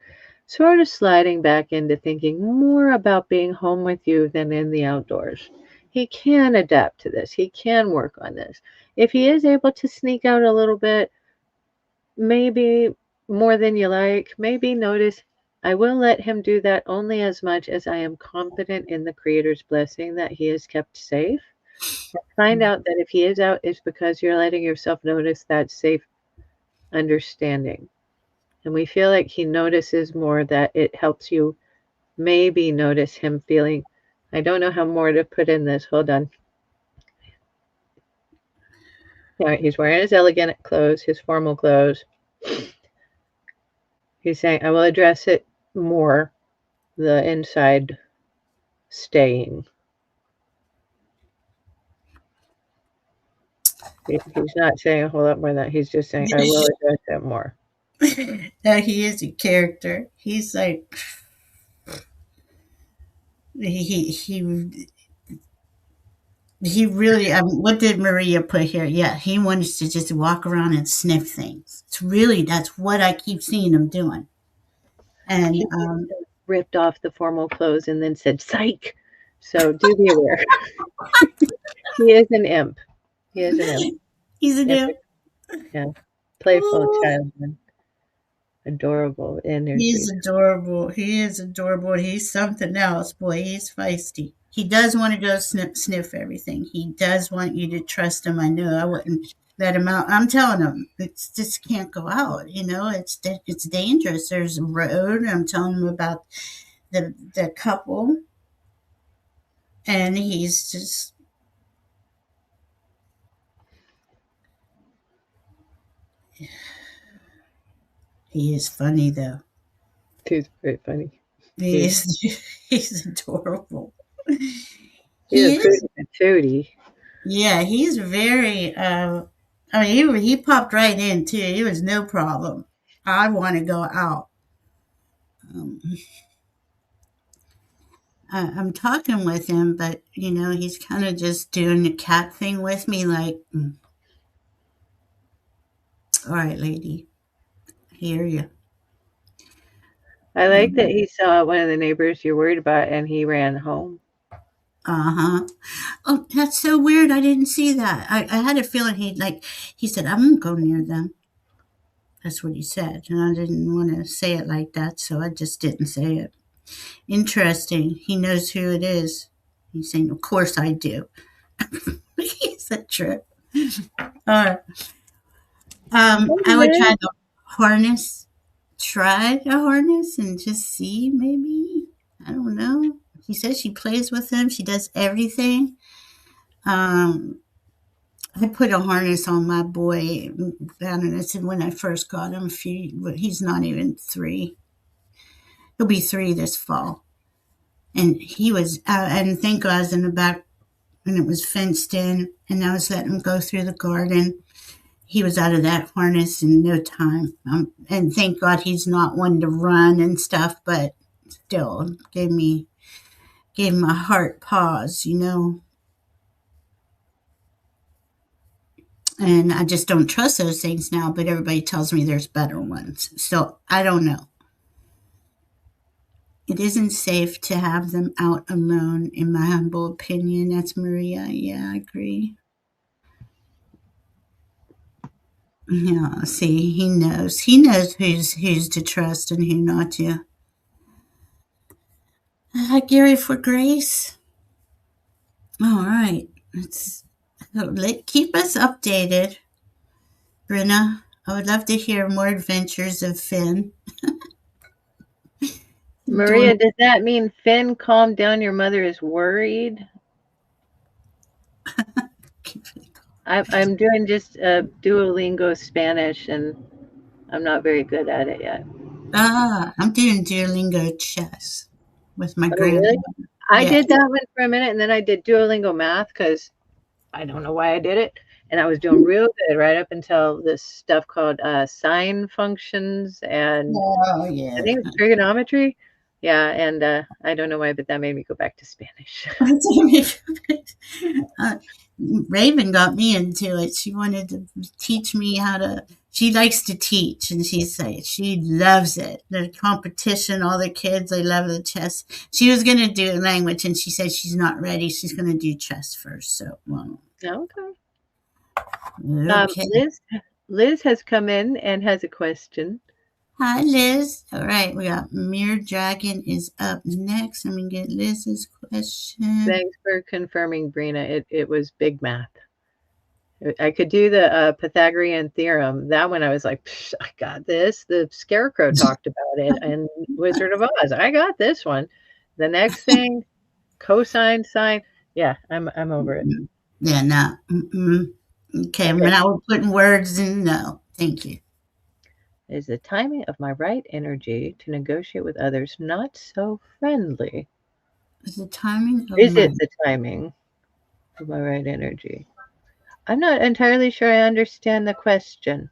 Speaker 2: sort of sliding back into thinking more about being home with you than in the outdoors. He can adapt to this. He can work on this. If he is able to sneak out a little bit, maybe more than you like, maybe notice I will let him do that only as much as I am confident in the Creator's blessing that he is kept safe. Find out that if he is out, it's because you're letting yourself notice that safe understanding. And we feel like he notices more, that it helps you maybe notice him feeling. I don't know how more to put in this. Hold on. All right, he's wearing his elegant clothes, his formal clothes. He's saying, I will address it more, the inside staying. He's not saying a whole lot more than that. He's just saying, I will address it more.
Speaker 1: That he is a character. He's like he he really. What did Maria put here? Yeah, he wants to just walk around and sniff things. It's really that's what I keep seeing him doing. And
Speaker 2: He ripped off the formal clothes and then said, psych. So do be aware. He is an imp. He is an imp.
Speaker 1: he's a
Speaker 2: Imp,
Speaker 1: damn.
Speaker 2: yeah. Playful
Speaker 1: Oh,
Speaker 2: child, adorable
Speaker 1: he is
Speaker 2: energy.
Speaker 1: adorable. He is adorable. He's something else. Boy, he's feisty. He does want to go sniff everything. He does want you to trust him. I know I wouldn't let him out. I'm telling him it's just can't go out. You know, it's dangerous. There's a road. I'm telling him about the couple, and he's just he is funny though.
Speaker 2: He's very funny.
Speaker 1: He
Speaker 2: He,
Speaker 1: is he's adorable.
Speaker 2: he
Speaker 1: He
Speaker 2: is
Speaker 1: is.
Speaker 2: pretty tooty.
Speaker 1: Yeah, he's very. I mean, he popped right in too. It was no problem. I want to go out. Um, I'm talking with him, but he's kind of just doing the cat thing with me, like, "All right, lady, I hear you."
Speaker 2: I like that
Speaker 1: Um,
Speaker 2: he saw one of the neighbors you're worried about and he ran home.
Speaker 1: uh-huh. Oh, that's so weird. I didn't see that. I had a feeling he said, "I won't go near them." That's what he said, and I didn't want to say it like that, so I just didn't say it. Interesting. He knows who it is. He's saying, "Of course I do." He's a trip. All right. I would
Speaker 2: Anyway,
Speaker 1: try the harness. Try the harness and just see, maybe. I don't know. He says she plays with him. She does everything. Um, I put a harness on my boy. I don't know. It's when I first got him. He's not even 3. He'll be 3 this fall. And he was, and thank God I was in the back and it was fenced in, and I was letting him go through the garden. He was out of that harness in no time. And thank God he's not one to run and stuff, but still gave my heart pause. And I just don't trust those things now, but everybody tells me there's better ones. So I don't know. It isn't safe to have them out alone, in my humble opinion. That's Maria. Yeah, I agree. Yeah, see, he knows. He knows who's to trust and who not to. Gary for Grace. All right. Keep us updated, Brenna. I would love to hear more adventures of Finn.
Speaker 2: Maria,
Speaker 1: Doing
Speaker 2: does that mean Finn, calm down? Your mother is worried. I'm doing just Duolingo Spanish, and I'm not very good at it yet.
Speaker 1: I'm doing Duolingo chess with my
Speaker 2: Oh, really?
Speaker 1: grandmother.
Speaker 2: I
Speaker 1: Yeah.
Speaker 2: did that one for a minute, and then I did Duolingo Math because I don't know why I did it. And I was doing real good right up until this stuff called sine functions and
Speaker 1: Oh
Speaker 2: I
Speaker 1: yeah.
Speaker 2: think it's trigonometry. Yeah, and I don't know why, but that made me go back to Spanish.
Speaker 1: Raven got me into it. She wanted to teach me how to. She likes to teach, and she loves it. The competition, all the kids, they love the chess. She was going to do language, and she said she's not ready. She's going to do chess first. So, well,
Speaker 2: Okay.
Speaker 1: okay.
Speaker 2: Liz has come in and has a question.
Speaker 1: Hi, Liz. All right, we got Mirror Dragon is up next. Let me get Liz's question.
Speaker 2: Thanks for confirming, Brina. It was big math. I could do the Pythagorean theorem. That one I was like, I got this. The Scarecrow talked about it and Wizard of Oz. I got this one. The next thing, cosine, sine. Yeah, I'm over it.
Speaker 1: Yeah, no. Mm-mm. Okay,
Speaker 2: Okay.
Speaker 1: now we're putting words in. No, thank you.
Speaker 2: Is the timing of my right energy to negotiate with others not so friendly?
Speaker 1: Is the timing of
Speaker 2: Is
Speaker 1: my
Speaker 2: it the timing of my right energy? I'm not entirely sure I understand the question.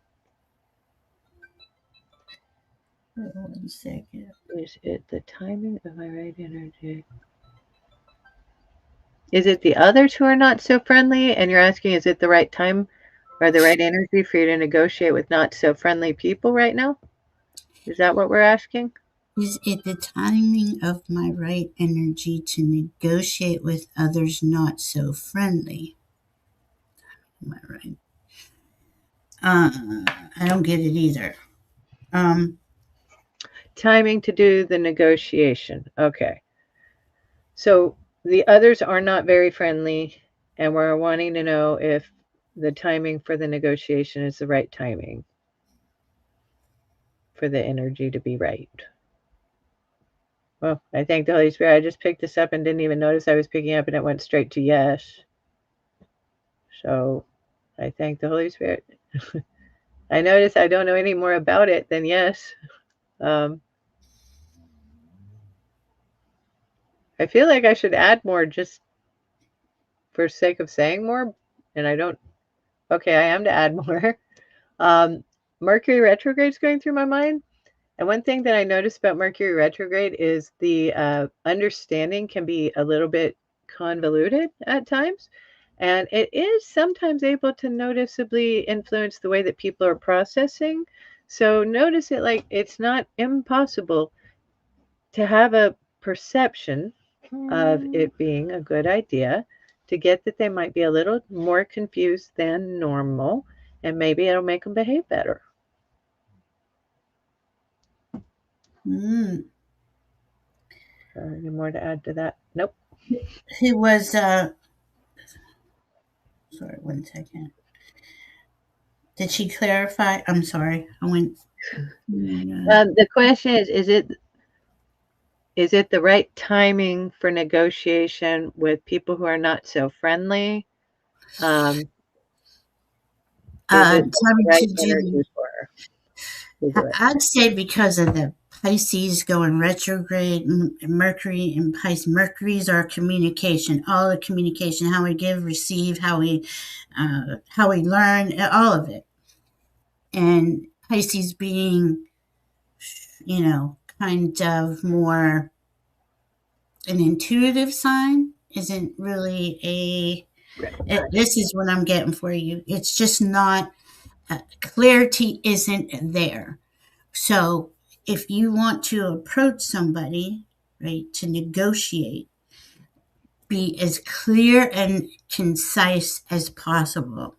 Speaker 1: 1 second.
Speaker 2: Is it the timing of my right energy? Is it the others who are not so friendly? And you're asking, is it the right time or the right energy for you to negotiate with not so friendly people right now? Is that what we're asking?
Speaker 1: Is it the timing of my right energy to negotiate with others not so friendly? Am I right? I don't get it either.
Speaker 2: Timing to do the negotiation. Okay. So the others are not very friendly, and we're wanting to know if the timing for the negotiation is the right timing for the energy to be right. Well, I thank the Holy Spirit. I just picked this up and didn't even notice I was picking up, and it went straight to yes. So I thank the Holy Spirit. I notice I don't know any more about it than yes. I feel like I should add more just for sake of saying more, and I don't. Okay, I am to add more. Mercury retrograde is going through my mind. And one thing that I noticed about Mercury retrograde is the understanding can be a little bit convoluted at times. And it is sometimes able to noticeably influence the way that people are processing. So notice it like it's not impossible to have a perception of it being a good idea to get that they might be a little more confused than normal. And maybe it'll make them behave better.
Speaker 1: Mm.
Speaker 2: Any more to add to that? Nope.
Speaker 1: Who was, sorry, 1 second. Did she clarify? I'm sorry. I went.
Speaker 2: The question is it the right timing for negotiation with people who are not so friendly? Is it the
Speaker 1: Timing
Speaker 2: right
Speaker 1: to do.
Speaker 2: energy for her to do it?
Speaker 1: I'd say because of the Pisces going retrograde, Mercury and Pisces. Mercury's our communication, all the communication, how we give, receive, how we learn, all of it. And Pisces being, kind of more an intuitive sign isn't really this is what I'm getting for you. It's just not, clarity isn't there. So if you want to approach somebody right? To negotiate. Be as clear and concise as possible.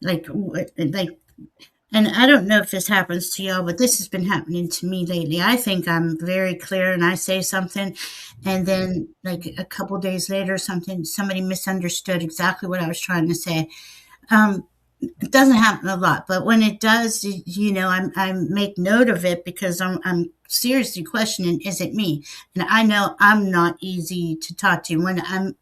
Speaker 1: Like, and I don't know if this happens to y'all, but this has been happening to me lately. I think I'm very clear and I say something, and then like a couple days later, somebody misunderstood exactly what I was trying to say. It doesn't happen a lot, but when it does, I make note of it because I'm seriously questioning, is it me? And I know I'm not easy to talk to. When I'm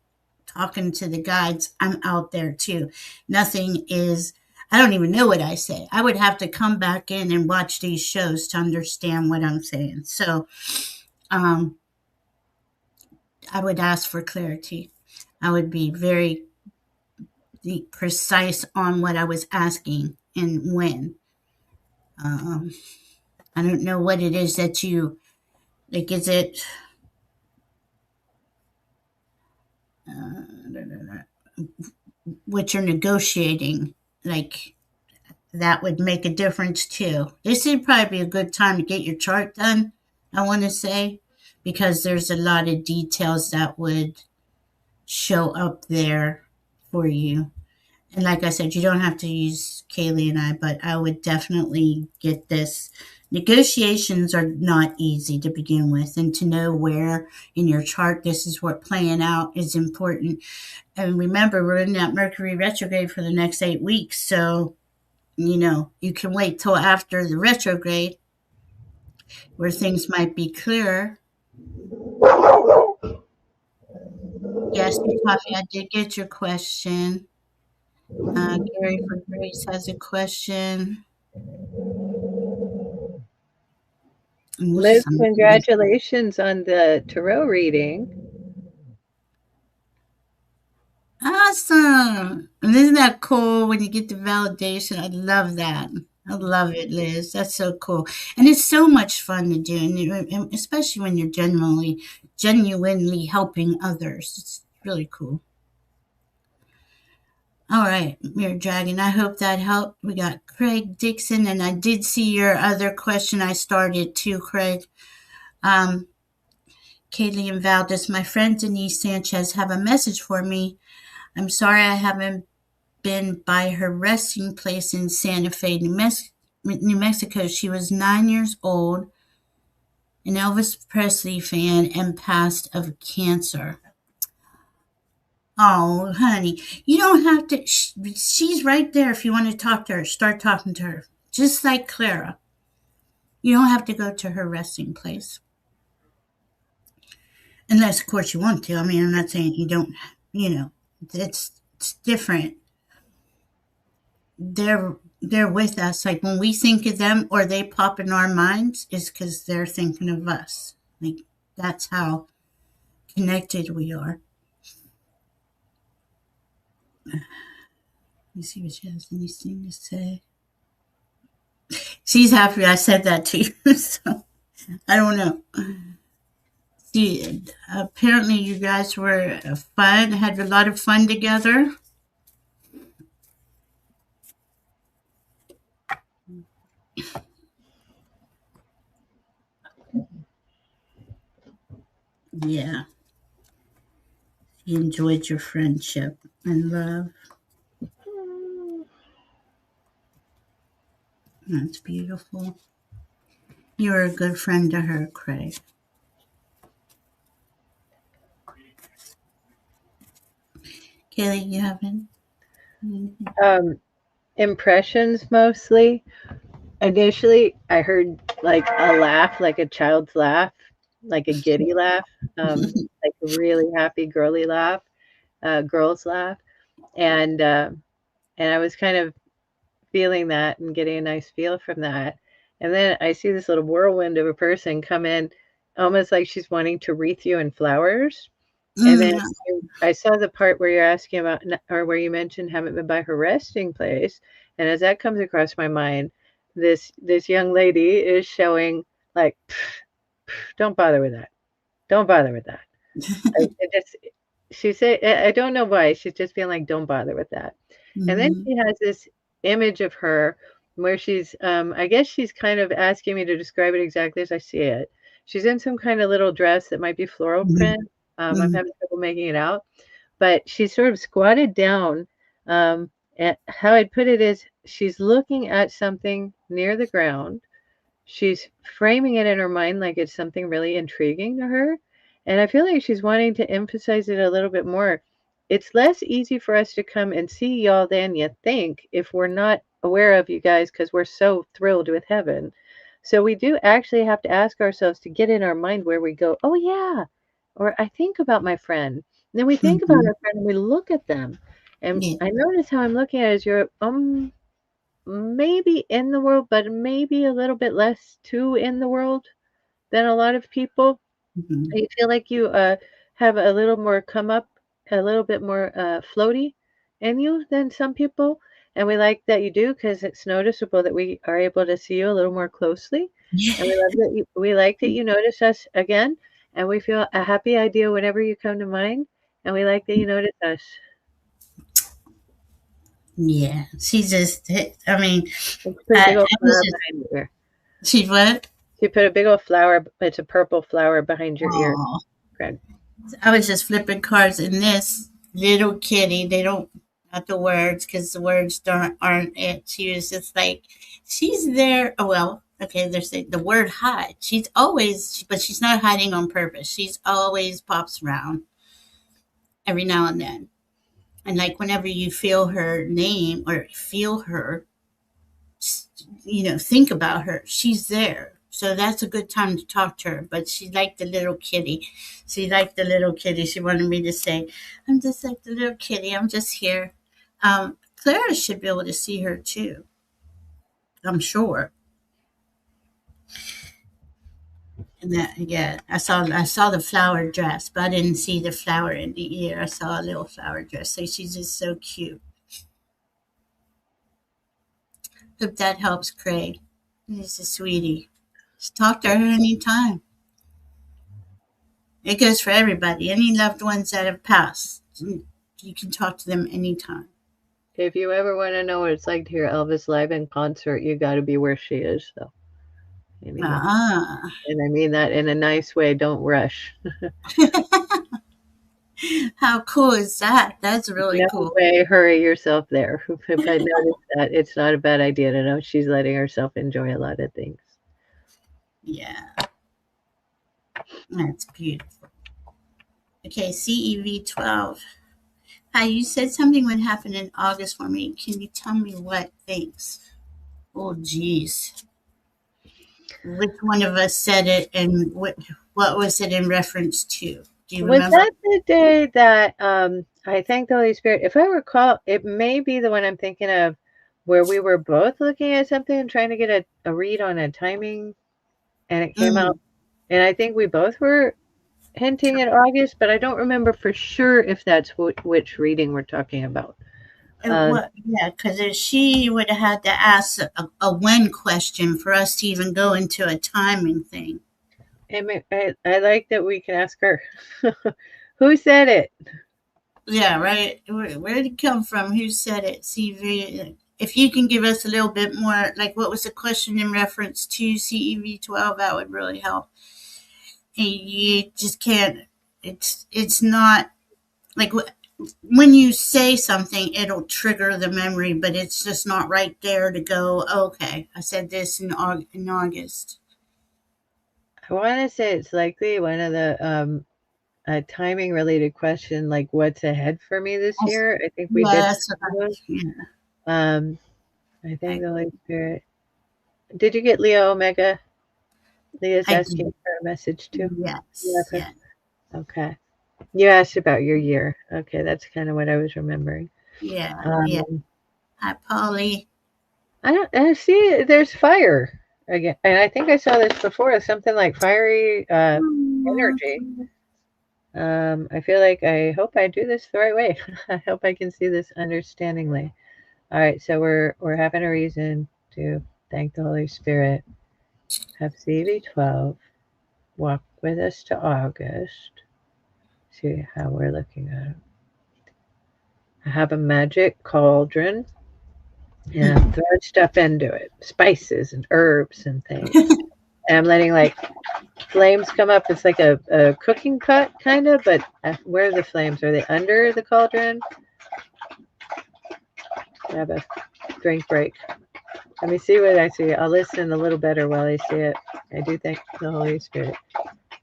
Speaker 1: talking to the guides, I'm out there too. Nothing is, I don't even know what I say. I would have to come back in and watch these shows to understand what I'm saying. So um, I would ask for clarity. I would be very precise on what I was asking and when. Um, I don't know what it is that you like. Is it what you're negotiating? Like that would make a difference too. This would probably be a good time to get your chart done. I want to say because there's a lot of details that would show up there for you. And like I said, you don't have to use Kayleigh and I, but I would definitely get this. Negotiations are not easy to begin with, and to know where in your chart this is what playing out is important. And remember, we're in that Mercury retrograde for the next 8 weeks, so you can wait till after the retrograde where things might be clearer. Yes, Coffee, I did get your question. Gary for Grace has a question.
Speaker 2: Liz, congratulations on the tarot reading.
Speaker 1: Awesome. And isn't that cool when you get the validation? I love that. I love it, Liz. That's so cool. And it's so much fun to do, and especially when you're genuinely helping others. It's really cool. All right, Mirror Dragon. I hope that helped. We got Craig Dixon, and I did see your other question I started too, Craig. Kayleigh and Valdez, my friend Denise Sanchez, have a message for me. I'm sorry I haven't been by her resting place in Santa Fe, New Mexico. She was 9 years old, an Elvis Presley fan, and passed of cancer. Oh, honey, you don't have to. She's right there if you want to talk to her. Start talking to her. Just like Clara. You don't have to go to her resting place. Unless, of course, you want to. I mean, I'm not saying you don't, it's different. They're with us. Like when we think of them or they pop in our minds, is because they're thinking of us. Like that's how connected we are. Let me see if she has anything to say. She's happy I said that to you, so I don't know. See, apparently you guys were fun, had a lot of fun together. Yeah, you enjoyed your friendship and love. That's beautiful. You're a good friend to her, Craig. Kayleigh, you haven't?
Speaker 2: Impressions mostly. Initially, I heard like a laugh, like a child's laugh, like a giddy laugh, like a really happy girly laugh, girl's laugh, and I was kind of feeling that and getting a nice feel from that. And then I see this little whirlwind of a person come in, almost like she's wanting to wreath you in flowers. And then I saw the part where you're asking about, or where you mentioned haven't been by her resting place. And as that comes across my mind, this young lady is showing like, don't bother with that. Don't bother with that. She said, I don't know why. She's just feeling like, don't bother with that.
Speaker 1: Mm-hmm.
Speaker 2: And then she has this image of her where she's, I guess she's kind of asking me to describe it exactly as I see it. She's in some kind of little dress that might be floral print. I'm having trouble making it out, but she's sort of squatted down. And how I'd put it is she's looking at something near the ground. She's framing it in her mind like it's something really intriguing to her. And I feel like she's wanting to emphasize it a little bit more. It's less easy for us to come and see y'all than you think if we're not aware of you guys because we're so thrilled with heaven. So we do actually have to ask ourselves to get in our mind where we go, oh, yeah, or I think about my friend. And then we think about our friend and we look at them. And
Speaker 1: Yeah.
Speaker 2: I notice how I'm looking at it as you're maybe in the world, but maybe a little bit less too in the world than a lot of people. You feel like you have a little more come up, a little bit more floaty in you than some people. And we like that you do because it's noticeable that we are able to see you a little more closely. And we love that we like that you notice us again. And we feel a happy idea whenever you come to mind. And we like that you notice us.
Speaker 1: Yeah. She just, I mean,
Speaker 2: Let's put a
Speaker 1: I
Speaker 2: big old
Speaker 1: was
Speaker 2: flower
Speaker 1: just,
Speaker 2: behind your ear.
Speaker 1: she what?
Speaker 2: She put a big old flower, it's a purple flower behind your ear.
Speaker 1: Oh,
Speaker 2: Greg.
Speaker 1: I was just flipping cards in this little kitty. They don't, not the words, because the words aren't it. She was just like, she's there. Oh, well, okay, there's the word hide. She's always, but she's not hiding on purpose. She's always pops around every now and then. And like whenever you feel her name or feel her, think about her. She's there. So that's a good time to talk to her. But she's like the little kitty. She liked the little kitty. She wanted me to say, I'm just like the little kitty. I'm just here. Clara should be able to see her too. I'm sure. And that, yeah, I saw the flower dress, but I didn't see the flower in the ear. I saw a little flower dress. So she's just so cute. Hope that helps, Craig. He's a sweetie. Just talk to her anytime. It goes for everybody. Any loved ones that have passed, you can talk to them anytime.
Speaker 2: If you ever want to know what it's like to hear Elvis live in concert, you got to be where she is, though. Anyway,
Speaker 1: Ah,
Speaker 2: and I mean that in a nice way. Don't rush.
Speaker 1: how cool is that? That's really
Speaker 2: No
Speaker 1: cool.
Speaker 2: way, hurry yourself there. But notice that it's not a bad idea to know she's letting herself enjoy a lot of things.
Speaker 1: Yeah, that's beautiful. Okay, CEV 12. Hi, you said something would happen in August for me. Can you tell me what? Thanks. Oh, geez. Which one of us said it, and what was it in reference to? Do you
Speaker 2: Was
Speaker 1: remember?
Speaker 2: that the day that I thank the Holy Spirit? If I recall, it may be the one I'm thinking of where we were both looking at something and trying to get a read on a timing, and it came out.
Speaker 1: Mm.
Speaker 2: And I think we both were hinting at August, but I don't remember for sure if that's which reading we're talking about.
Speaker 1: What? Yeah, because she would have had to ask a when question for us to even go into a timing thing.
Speaker 2: I like that we can ask her. Who said it?
Speaker 1: Yeah, right. Where did it come from? Who said it? CV. If you can give us a little bit more, like what was the question in reference to CEV 12, that would really help. And you just can't. It's not like when you say something, it'll trigger the memory, but it's just not right there to go. Okay, I said this in August.
Speaker 2: I want to say it's likely one of the a timing related question, like what's ahead for me this year. I think we did.
Speaker 1: Yes. Yeah.
Speaker 2: I thank the Holy Spirit. Did you get Leo Omega? Leah's
Speaker 1: I
Speaker 2: asking
Speaker 1: did.
Speaker 2: for a message too.
Speaker 1: Yes.
Speaker 2: Yeah.
Speaker 1: Yes.
Speaker 2: Okay. You asked about your year. Okay, that's kind of what I was remembering.
Speaker 1: Yeah. Yeah.
Speaker 2: Um,
Speaker 1: Hi, Polly.
Speaker 2: I see there's fire again, and I think I saw this before. Something like fiery energy. I feel like I hope I do this the right way. I hope I can see this understandingly. All right, so we're having a reason to thank the Holy Spirit. Have CV12 walk with us to August. See how we're looking at it. I have a magic cauldron and I'm throwing stuff into it, spices and herbs and things. And I'm letting like flames come up. It's like a cooking pot kind of, but where are the flames? Are they under the cauldron? I have a drink break. Let me see what I see. I'll listen a little better while I see it. I do thank the Holy Spirit.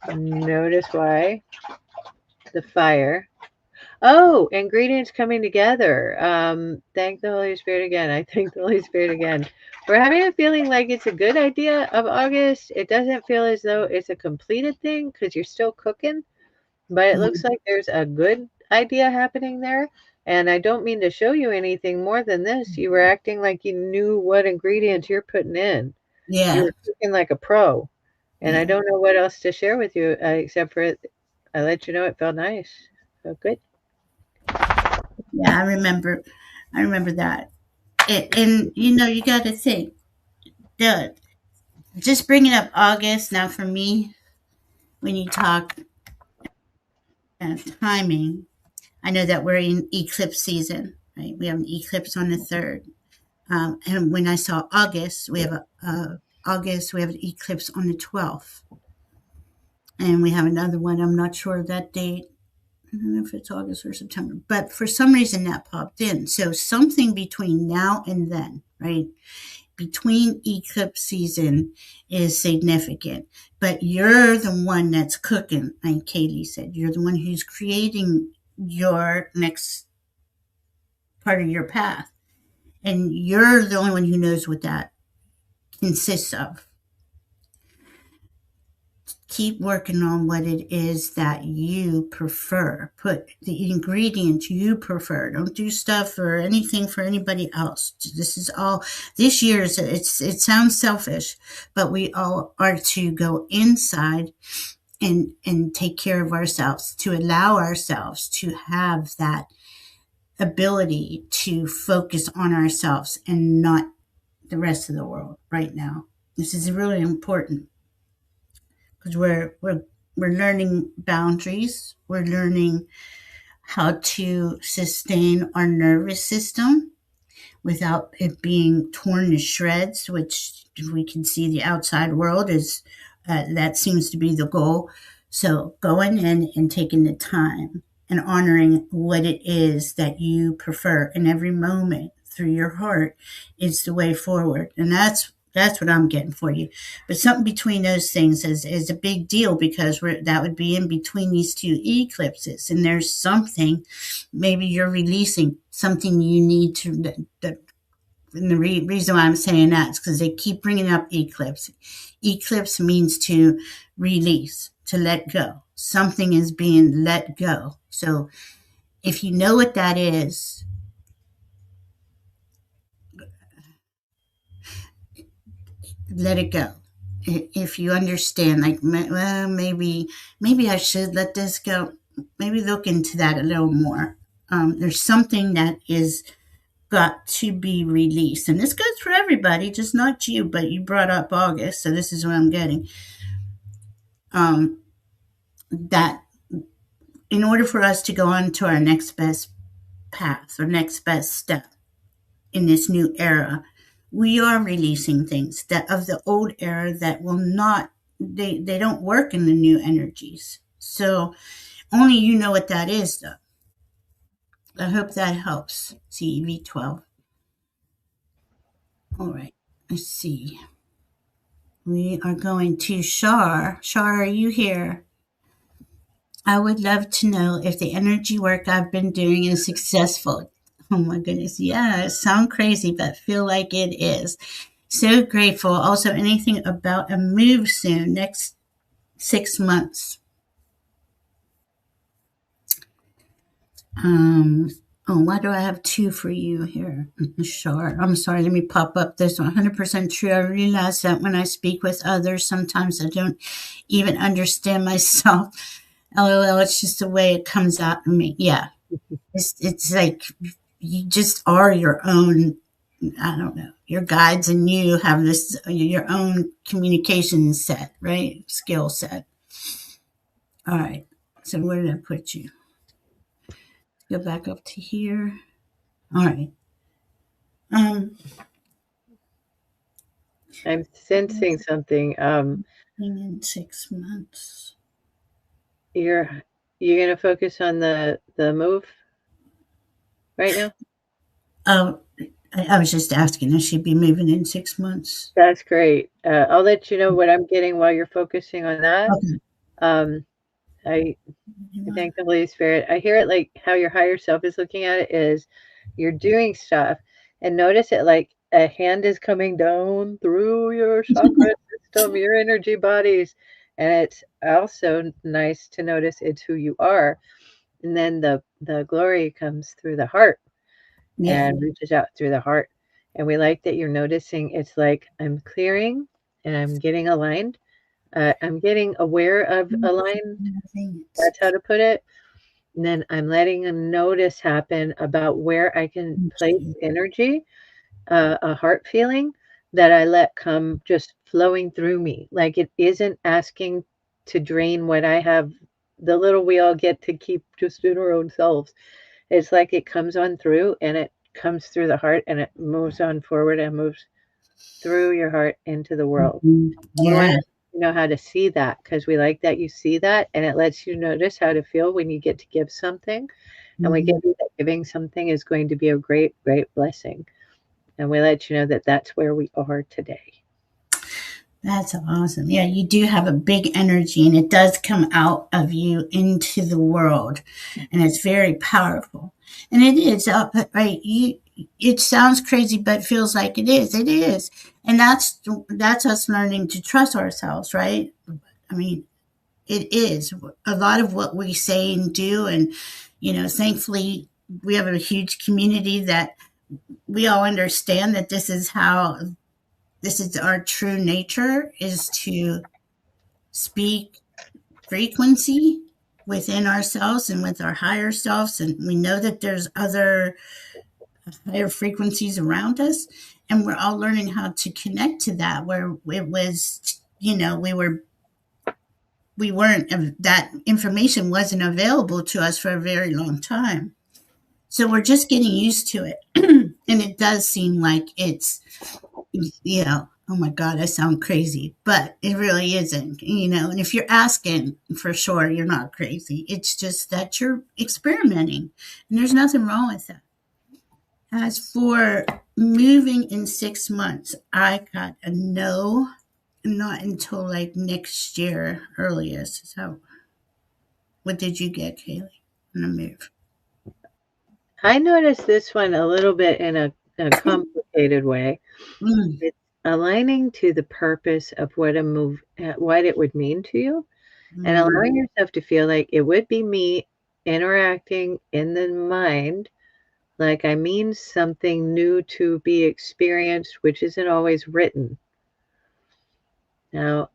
Speaker 2: Notice why the fire. Oh, ingredients coming together. Thank the Holy Spirit again. I thank the Holy Spirit again. We're having a feeling like it's a good idea of August. It doesn't feel as though it's a completed thing because you're still cooking, but it looks like there's a good idea happening there. And I don't mean to show you anything more than this. You were acting like you knew what ingredients you're putting in. You
Speaker 1: Yeah,
Speaker 2: were cooking like a pro. And I
Speaker 1: yeah,
Speaker 2: don't know what else to share with you except for I let you know it felt nice. Felt good.
Speaker 1: yeah. I remember that. And you know, you got to think. The just bringing up August now for me. When you talk timing, I know that we're in eclipse season, right? We have an eclipse on the third, and when I saw August, we have August. We have an eclipse on the 12th, and we have another one. I'm not sure of that date. I don't know if it's August or September, but for some reason that popped in. So something between now and then, right? Between eclipse season is significant. But you're the one that's cooking, like Kayleigh said. You're the one who's creating your next part of your path. And you're the only one who knows what that consists of. Keep working on what it is that you prefer. Put the ingredients you prefer. Don't do stuff or anything for anybody else. This is all this year's. It sounds selfish, but we all are to go inside and take care of ourselves, to allow ourselves to have that ability to focus on ourselves and not the rest of the world right now. This is really important because we're learning boundaries. We're learning how to sustain our nervous system without it being torn to shreds, which we can see the outside world is that seems to be the goal. So going in and taking the time and honoring what it is that you prefer in every moment through your heart is the way forward. And that's what I'm getting for you. But something between those things is a big deal because that would be in between these two eclipses. And there's something, maybe you're releasing something you need to, and the reason why I'm saying that is because they keep bringing up eclipse. Eclipse means to release, to let go. Something is being let go. So if you know what that is, let it go. If you understand, like, well, maybe I should let this go. Maybe look into that a little more. There's something that is got to be released, and this goes for everybody, just not you. But you brought up August, so this is what I'm getting. That in order for us to go on to our next best path or next best step in this new era, we are releasing things that of the old era that will not they don't work in the new energies. So only you know what that is though. I hope that helps. CEV12. All right. Let's see. We are going to Shar. Shar, are you here? I would love to know if the energy work I've been doing is successful. Oh my goodness. Yeah, it sounds crazy, but feel like it is. So grateful. Also, anything about a move soon, next 6 months. Um, oh, why do I have two for you here? Sure. I'm sorry. Let me pop up this 100% true. I realize that when I speak with others, sometimes I don't even understand myself. LOL, it's just the way it comes out of me. Yeah. It's like you just are your own. I don't know. Your guides and you have this your own communication set, right? Skill set. All right. So where did I put you? Go back up to here. All right. Um,
Speaker 2: I'm sensing something.
Speaker 1: In 6 months.
Speaker 2: You're gonna focus on the move right now?
Speaker 1: Oh, I was just asking if she'd be moving in 6 months.
Speaker 2: That's great. I'll let you know what I'm getting while you're focusing on that.
Speaker 1: Okay.
Speaker 2: Um, I thank the Holy Spirit. I hear it like how your higher self is looking at it is you're doing stuff and notice it like a hand is coming down through your chakra system, your energy bodies. And it's also nice to notice it's who you are. And then the glory comes through the heart
Speaker 1: Yeah.
Speaker 2: and reaches out through the heart. And we like that you're noticing it's like I'm clearing and I'm getting aligned. I'm getting aware of aligned. That's how to put it. And then I'm letting a notice happen about where I can place energy, a heart feeling that I let come just flowing through me. Like it isn't asking to drain what I have, the little we all get to keep just in our own selves. It's like it comes on through and it comes through the heart and it moves on forward and moves through your heart into the world. We want
Speaker 1: Yeah.
Speaker 2: to know how to see that because we like that you see that and it lets you notice how to feel when you get to give something. And we give you that giving something is going to be a great, great blessing. And we let you know that that's where we are today.
Speaker 1: That's awesome. Yeah, you do have a big energy and it does come out of you into the world. And it's very powerful. And it is, right? It sounds crazy, but feels like it is. It is. And that's us learning to trust ourselves, right? I mean, it is a lot of what we say and do. And, thankfully, we have a huge community that we all understand that this is our true nature, is to speak frequency within ourselves and with our higher selves, and we know that there's other higher frequencies around us, and we're all learning how to connect to that, where it was, we weren't, that information wasn't available to us for a very long time, so we're just getting used to it. And it does seem like it's, oh my God, I sound crazy, but it really isn't, and if you're asking, for sure, you're not crazy. It's just that you're experimenting, and there's nothing wrong with that. As for moving in 6 months, I got a no, not until like next year earliest. So, what did you get, KAYLEIGH, on the move?
Speaker 2: I noticed this one a little bit in a complicated way.
Speaker 1: Mm,
Speaker 2: It's aligning to the purpose of what a move, what it would mean to you, and
Speaker 1: mm,
Speaker 2: allowing yourself to feel like it would be me interacting in the mind, like I mean something new to be experienced, which isn't always written. Now,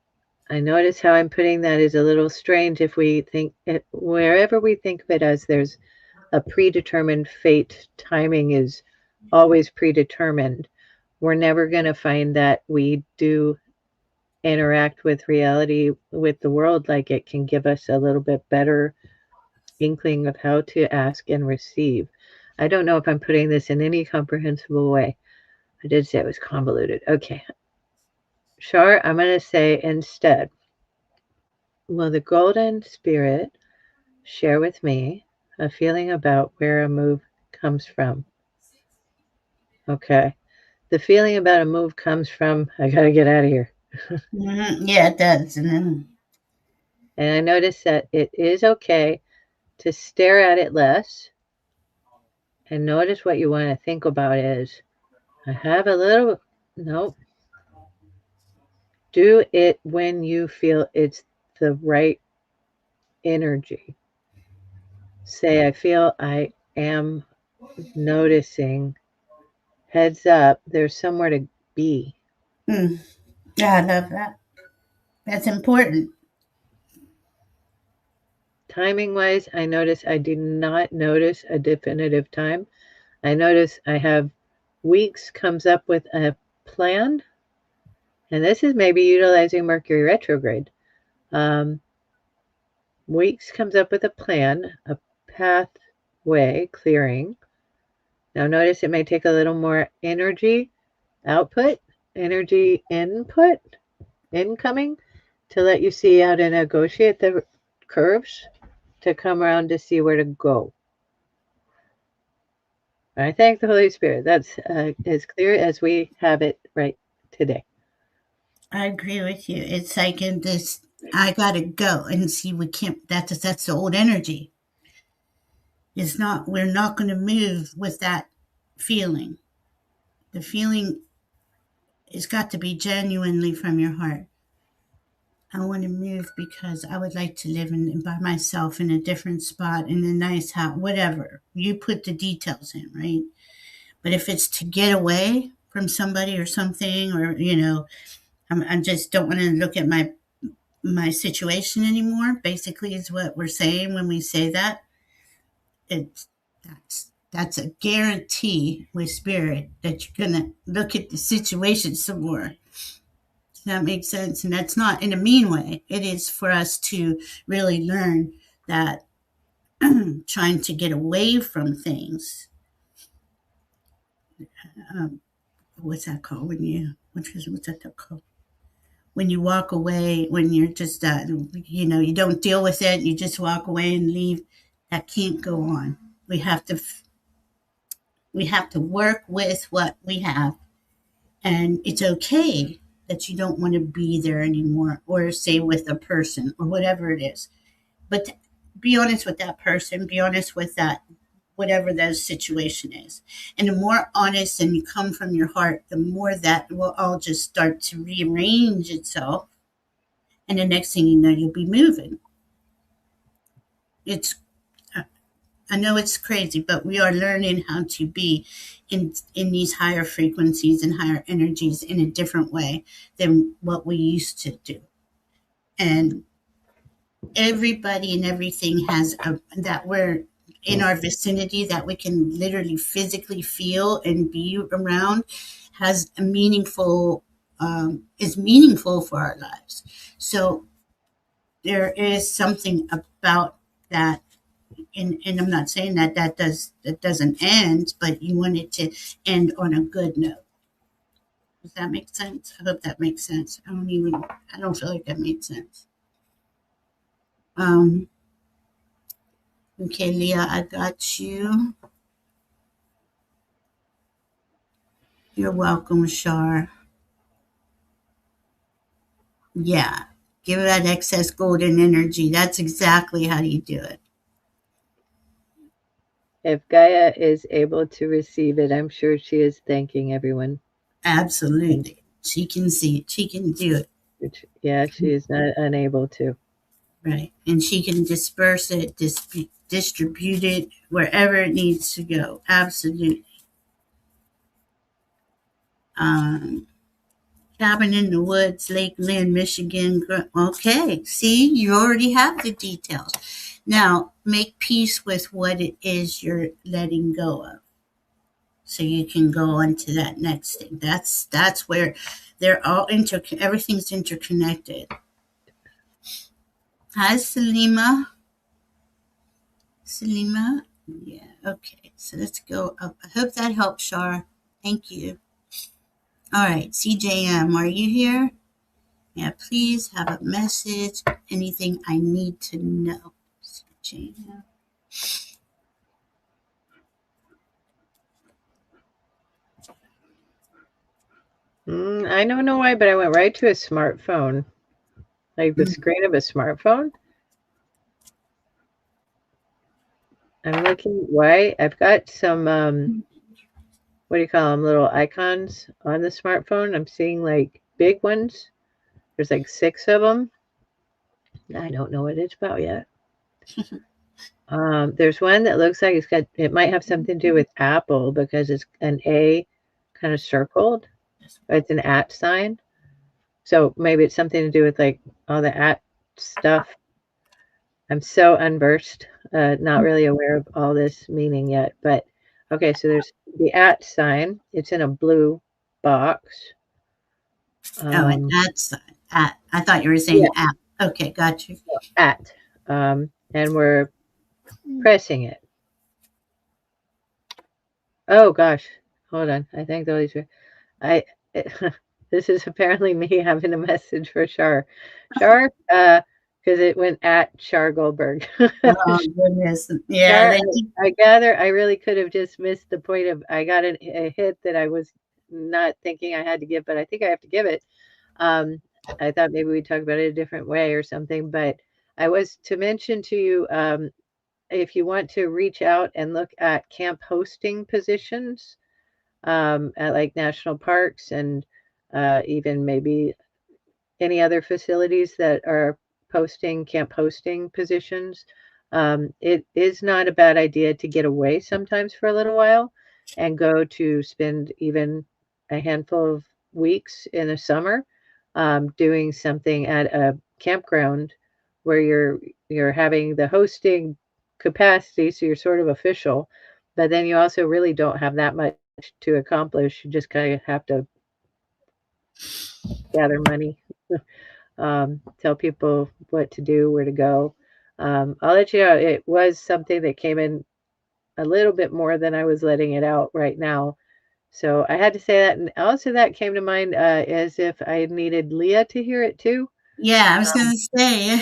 Speaker 2: I notice how I'm putting that is a little strange if we think it, wherever we think of it as there's a predetermined fate, timing is always predetermined. We're never going to find that we do interact with reality, with the world, like it can give us a little bit better inkling of how to ask and receive. I don't know if I'm putting this in any comprehensible way. I did say it was convoluted. Okay. Sure, I'm going to say instead, will the golden spirit share with me a feeling about where a move comes from? Okay. The feeling about a move comes from, I got to get out of here.
Speaker 1: yeah, it does. And then,
Speaker 2: And I notice that it is okay to stare at it less and notice what you want to think about is, I have a little, no, do it when you feel it's the right energy. Say, I feel I am noticing, heads up, there's somewhere to be.
Speaker 1: yeah, I love that. That's important.
Speaker 2: Timing wise, I notice I do not notice a definitive time. I notice I have weeks comes up with a plan, and this is maybe utilizing Mercury retrograde. Weeks comes up with a plan, a pathway clearing. Now, notice it may take a little more energy output, energy incoming, to let you see how to negotiate the curves, to come around to see where to go. I thank the Holy Spirit. That's as clear as we have it right today.
Speaker 1: I agree with you. It's like in this, I gotta go and see. We can't. That's the old energy. It's not. We're not going to move with that feeling. The feeling has got to be genuinely from your heart. I want to move because I would like to live by myself in a different spot in a nice house, whatever. You put the details in, right? But if it's to get away from somebody or something, or I just don't want to look at my situation anymore. Basically, is what we're saying when we say that. It's that's a guarantee with spirit that you're gonna look at the situation some more. Does that make sense? And that's not in a mean way. It is for us to really learn that trying to get away from things. What's that called when what's that called? When you walk away, when you're just you don't deal with it, you just walk away and leave. That can't go on. We have to work with what we have, and it's okay that you don't want to be there anymore, or say with a person or whatever it is. But be honest with that person. Be honest with that, whatever that situation is. And the more honest and you come from your heart, the more that will all just start to rearrange itself. And the next thing you know, you'll be moving. It's I know it's crazy, but we are learning how to be in these higher frequencies and higher energies in a different way than what we used to do. And everybody and everything has that we're in our vicinity, that we can literally physically feel and be around, has a meaningful is meaningful for our lives. So there is something about that. And I'm not saying that doesn't end, but you want it to end on a good note. Does that make sense? I hope that makes sense. I don't feel like that made sense. Um, okay, Leah, I got you. You're welcome, Shar. Yeah, give that excess golden energy. That's exactly how you do it.
Speaker 2: If Gaia is able to receive it, I'm sure she is thanking everyone.
Speaker 1: Absolutely. She can see it. She can do it.
Speaker 2: Yeah, she is not unable to.
Speaker 1: Right. And she can disperse it, distribute it wherever it needs to go. Absolutely. Um, Cabin in the Woods, Lake Lynn, Michigan. Okay. See, you already have the details. Now, make peace with what it is you're letting go of, so you can go on to that next thing. That's where they're all everything's interconnected. Hi, Salima. Salima? Yeah, okay. So let's go up. I hope that helps, Shar. Thank you. All right, CJM, are you here? Yeah, please have a message. Anything I need to know. CJM.
Speaker 2: I don't know why, but I went right to a smartphone, like the screen of a smartphone. I'm looking why. I've got some, what do you call them, little icons on the smartphone. I'm seeing like big ones. There's like 6 of them. I don't know what it's about yet. There's one that looks like it might have something to do with Apple, because it's an A kind of circled. It's an at sign. So maybe it's something to do with like all the at stuff. I'm so unversed, not really aware of all this meaning yet. But okay, so there's the at sign. It's in a blue box.
Speaker 1: An at sign. At. I thought you were saying
Speaker 2: Yeah.
Speaker 1: at. Okay, got you.
Speaker 2: At. And we're pressing it. Oh gosh, hold on. I think the Holy Spirit. This is apparently me having a message for Char. Char, because it went at Char Goldberg.
Speaker 1: Oh goodness, yeah.
Speaker 2: Char, I gather I really could have just missed the point of I got a hit that I was not thinking I had to give, but I think I have to give it. I thought maybe we'd talk about it a different way or something, but I was to mention to you, if you want to reach out and look at camp hosting positions, at like national parks and even maybe any other facilities that are posting camp hosting positions. It is not a bad idea to get away sometimes for a little while and go to spend even a handful of weeks in the summer doing something at a campground where you're having the hosting capacity, so you're sort of official, but then you also really don't have that much to accomplish. You just kind of have to gather money, tell people what to do, where to go. I'll let you know, it was something that came in a little bit more than I was letting it out right now. So I had to say that. And also, that came to mind as if I needed Leah to hear it too.
Speaker 1: Yeah, I was gonna say,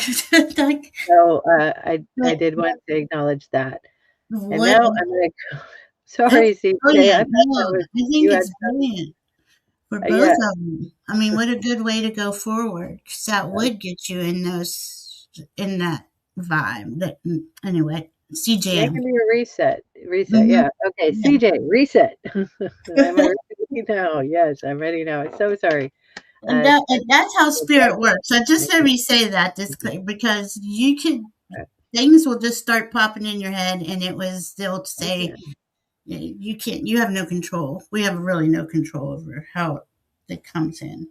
Speaker 1: like,
Speaker 2: So I
Speaker 1: what,
Speaker 2: did want to acknowledge that. And
Speaker 1: what?
Speaker 2: now I'm going to go. Sorry,
Speaker 1: That's
Speaker 2: CJ. I
Speaker 1: brilliant.
Speaker 2: thought
Speaker 1: No,
Speaker 2: that was,
Speaker 1: I think
Speaker 2: you had,
Speaker 1: it's brilliant for both
Speaker 2: yeah.
Speaker 1: of them. I mean, what a good way to go forward, 'cause that would get you in that vibe. Anyway, CJM.
Speaker 2: Making me a reset. Reset.
Speaker 1: Mhm.
Speaker 2: Yeah. Okay.
Speaker 1: Yeah.
Speaker 2: CJ, reset. Am I ready now? Yes, I'm ready now. I'm so sorry.
Speaker 1: And
Speaker 2: Uh,
Speaker 1: that's how spirit works. So just let me say that because you can things will just start popping in your head, and they'll say you have no control. We have really no control over how it comes in.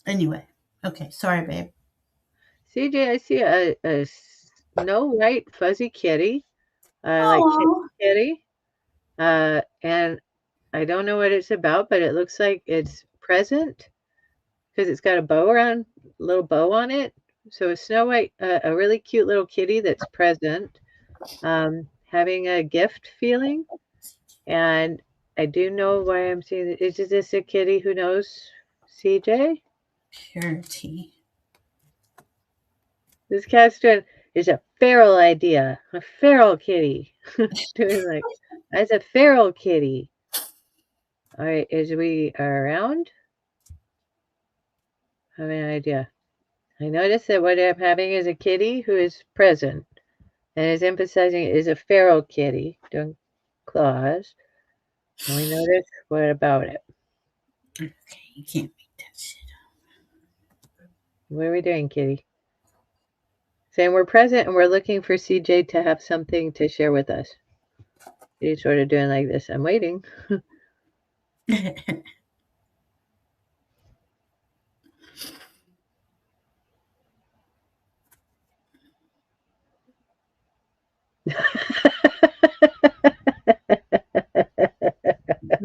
Speaker 1: Anyway, okay, sorry, babe.
Speaker 2: CJ, I see a snow white fuzzy kitty, like kitty
Speaker 1: Oh,
Speaker 2: kitty. And I don't know what it's about, but it looks like it's present because it's got little bow on it. So a Snow White, a really cute little kitty that's present, having a gift feeling. And I do know why I'm seeing it. Is this a kitty who knows CJ?
Speaker 1: purity.
Speaker 2: This cat's doing is a feral idea, a feral kitty. Doing like, that's a feral kitty. All right, is we around? I have an idea. I notice that what I'm having is a kitty who is present and is emphasizing it is a feral kitty doing claws. And we notice what about it?
Speaker 1: Okay, you can't make that shit
Speaker 2: What are we doing, kitty? Saying we're present and we're looking for CJ to have something to share with us. He's sort of doing like this. I'm waiting.
Speaker 1: up.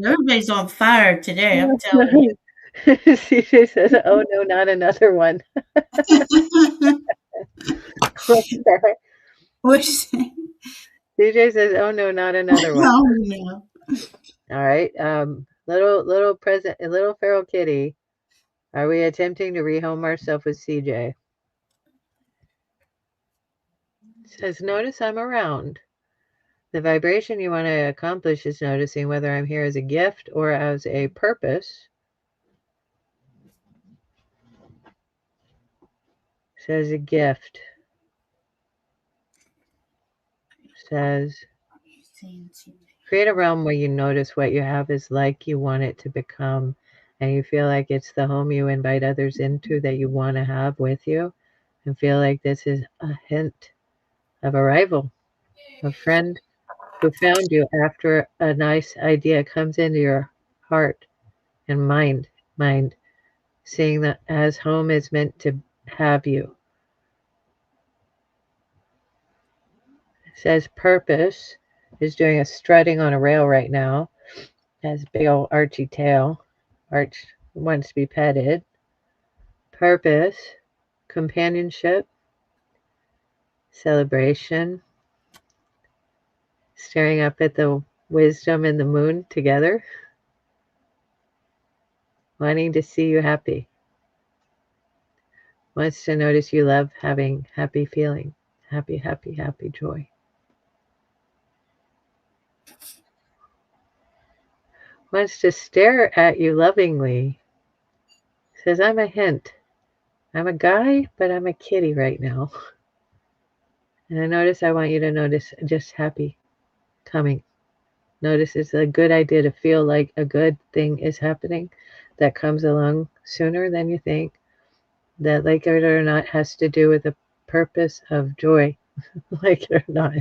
Speaker 1: Everybody's on fire today. I'm telling you.
Speaker 2: CJ says, "Oh no, not another one."
Speaker 1: What's
Speaker 2: CJ says, "Oh no, not another one."
Speaker 1: oh no.
Speaker 2: All right. Little present, a little feral kitty. Are we attempting to rehome ourselves with CJ? Says, notice I'm around. The vibration you want to accomplish is noticing whether I'm here as a gift or as a purpose. Says a gift. Says, create a realm where you notice what you have is like you want it to become, and you feel like it's the home you invite others into that you want to have with you, and feel like this is a hint of arrival, a friend who found you after a nice idea comes into your heart and mind, seeing that as home is meant to have you. It says purpose is doing a strutting on a rail right now, has a big old archy tail, arch wants to be petted. Purpose, companionship, celebration, staring up at the wisdom and the moon together. wanting to see you happy, wants to notice you love having happy feeling, happy, happy, happy joy. Wants to stare at you lovingly. Says, I'm a hint. I'm a guy, but I'm a kitty right now. And I want you to notice just happy coming. Notice it's a good idea to feel like a good thing is happening that comes along sooner than you think. That, like it or not, has to do with the purpose of joy. Like it or not,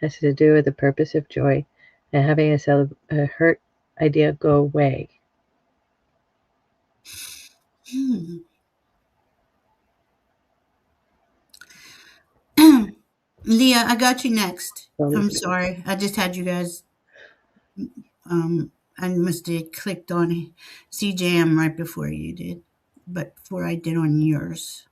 Speaker 2: has to do with the purpose of joy and having a hurt idea go away.
Speaker 1: Leah, I got you next. I'm sorry. I just had you guys. I must have clicked on CJM right before you did, but before I did on yours.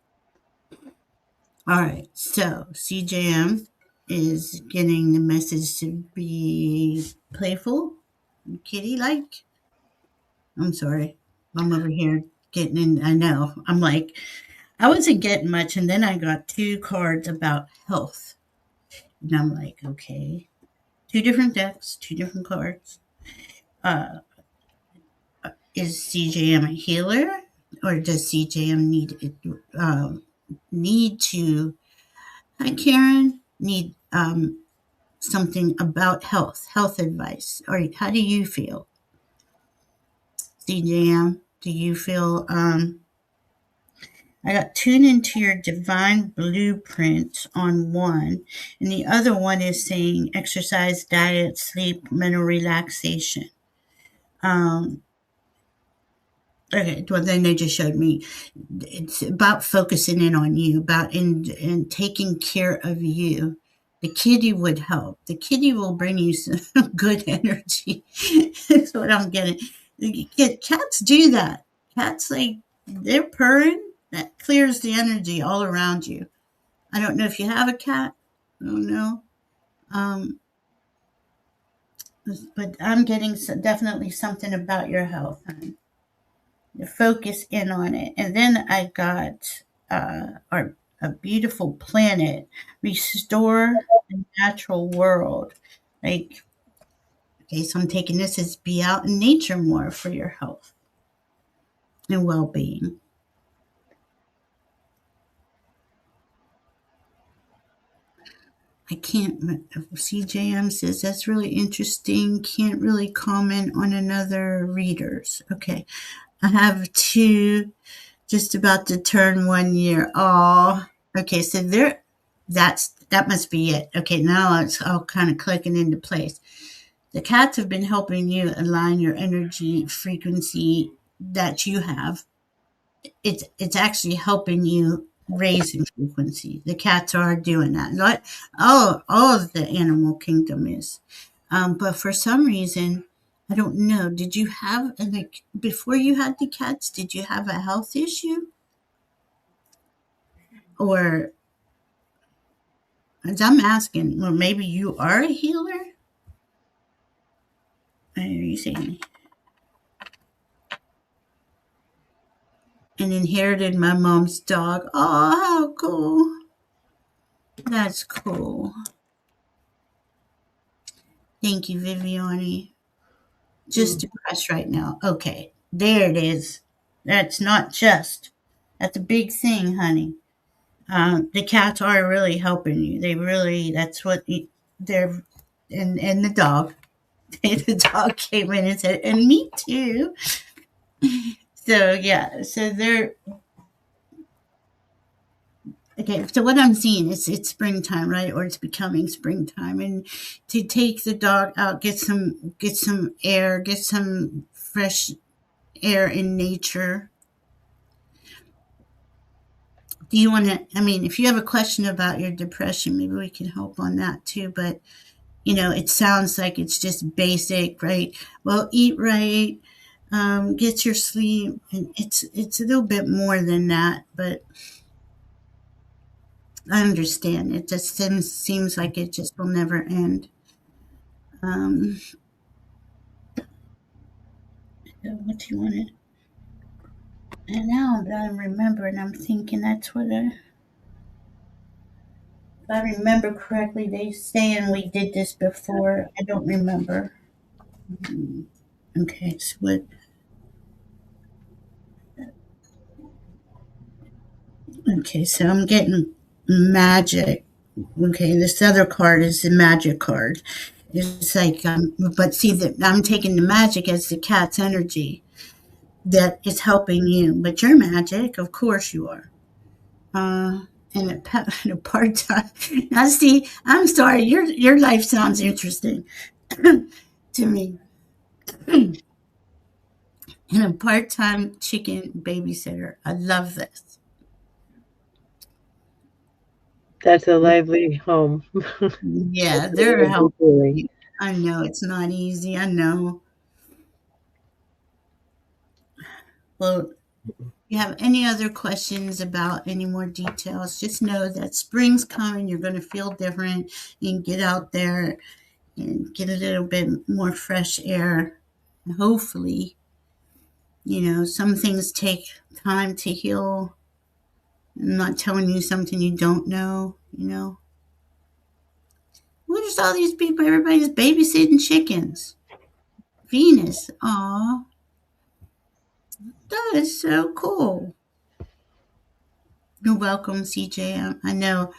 Speaker 1: All right. So CJM is getting the message to be playful, kitty like. I'm sorry. I'm over here getting in. I know. I'm like, I wasn't getting much, and then I got two cards about health. And I'm like, okay, two different decks, two different cards. Uh, is CJM a healer, or does CJM need to? Hi, Karen. Need something about health advice, or how do you feel, CJM? Do you feel I got tune into your divine blueprint on one, and the other one is saying exercise, diet, sleep, mental relaxation. Um, okay, well then they just showed me it's about focusing in on you, about in taking care of you. The kitty would help. The kitty will bring you some good energy. That's what I'm getting. Cats do that. Cats like they're purring. That clears the energy all around you. I don't know if you have a cat. I don't know. Um, but I'm getting definitely something about your health. Honey. To focus in on it. And then I got our a beautiful planet, restore the natural world. Like, okay, so I'm taking this as be out in nature more for your health and well being. I can't, CJM says that's really interesting. Can't really comment on another readers. Okay. I have two just about to turn 1 year. Oh, okay. So that must be it. Okay. Now it's all kind of clicking into place. The cats have been helping you align your energy frequency that you have. It's actually helping you raise in frequency. The cats are doing that. Not all of the animal kingdom is, but for some reason, I don't know. Did you have like before you had the cats? Did you have a health issue, or as I'm asking, well, maybe you are a healer? Are you saying and inherited my mom's dog? Oh, how cool! That's cool. Thank you, Viviani. Just depressed right now. Okay, there it is. That's not just. That's a big thing, honey. The cats are really helping you. They really. That's what they're. And the dog. The dog came in and said, "And me too." So yeah. So they're okay. So what I'm seeing is it's springtime, right? Or it's becoming springtime, and to take the dog out, get some air, get some fresh air in nature. Do you want to? I mean, if you have a question about your depression, maybe we can help on that too. But it sounds like it's just basic, right? Well, eat right, get your sleep, and it's a little bit more than that. But I understand. It just seems like it just will never end. Um, what do you want? And now that I'm remembering, I'm thinking that's what if I remember correctly, they saying we did this before. I don't remember. Okay, so what? Okay, so I'm getting magic. Okay, this other card is the magic card. It's like, but see that I'm taking the magic as the cat's energy that is helping you. But you're magic, of course you are. Uh, and a part time. Now, see, I'm sorry. Your life sounds interesting to me. And a part time chicken babysitter. I love this.
Speaker 2: That's a lively home.
Speaker 1: Yeah,
Speaker 2: That's a
Speaker 1: they're
Speaker 2: lively feeling.
Speaker 1: helping. I know it's not easy. I know. Well, if you have any other questions about any more details, just know that spring's coming. You're going to feel different and get out there and get a little bit more fresh air. And hopefully, some things take time to heal. I'm not telling you something you don't know. What is all these people? Everybody's babysitting chickens. Venus. Aw, that is so cool. You're welcome, CJ. I know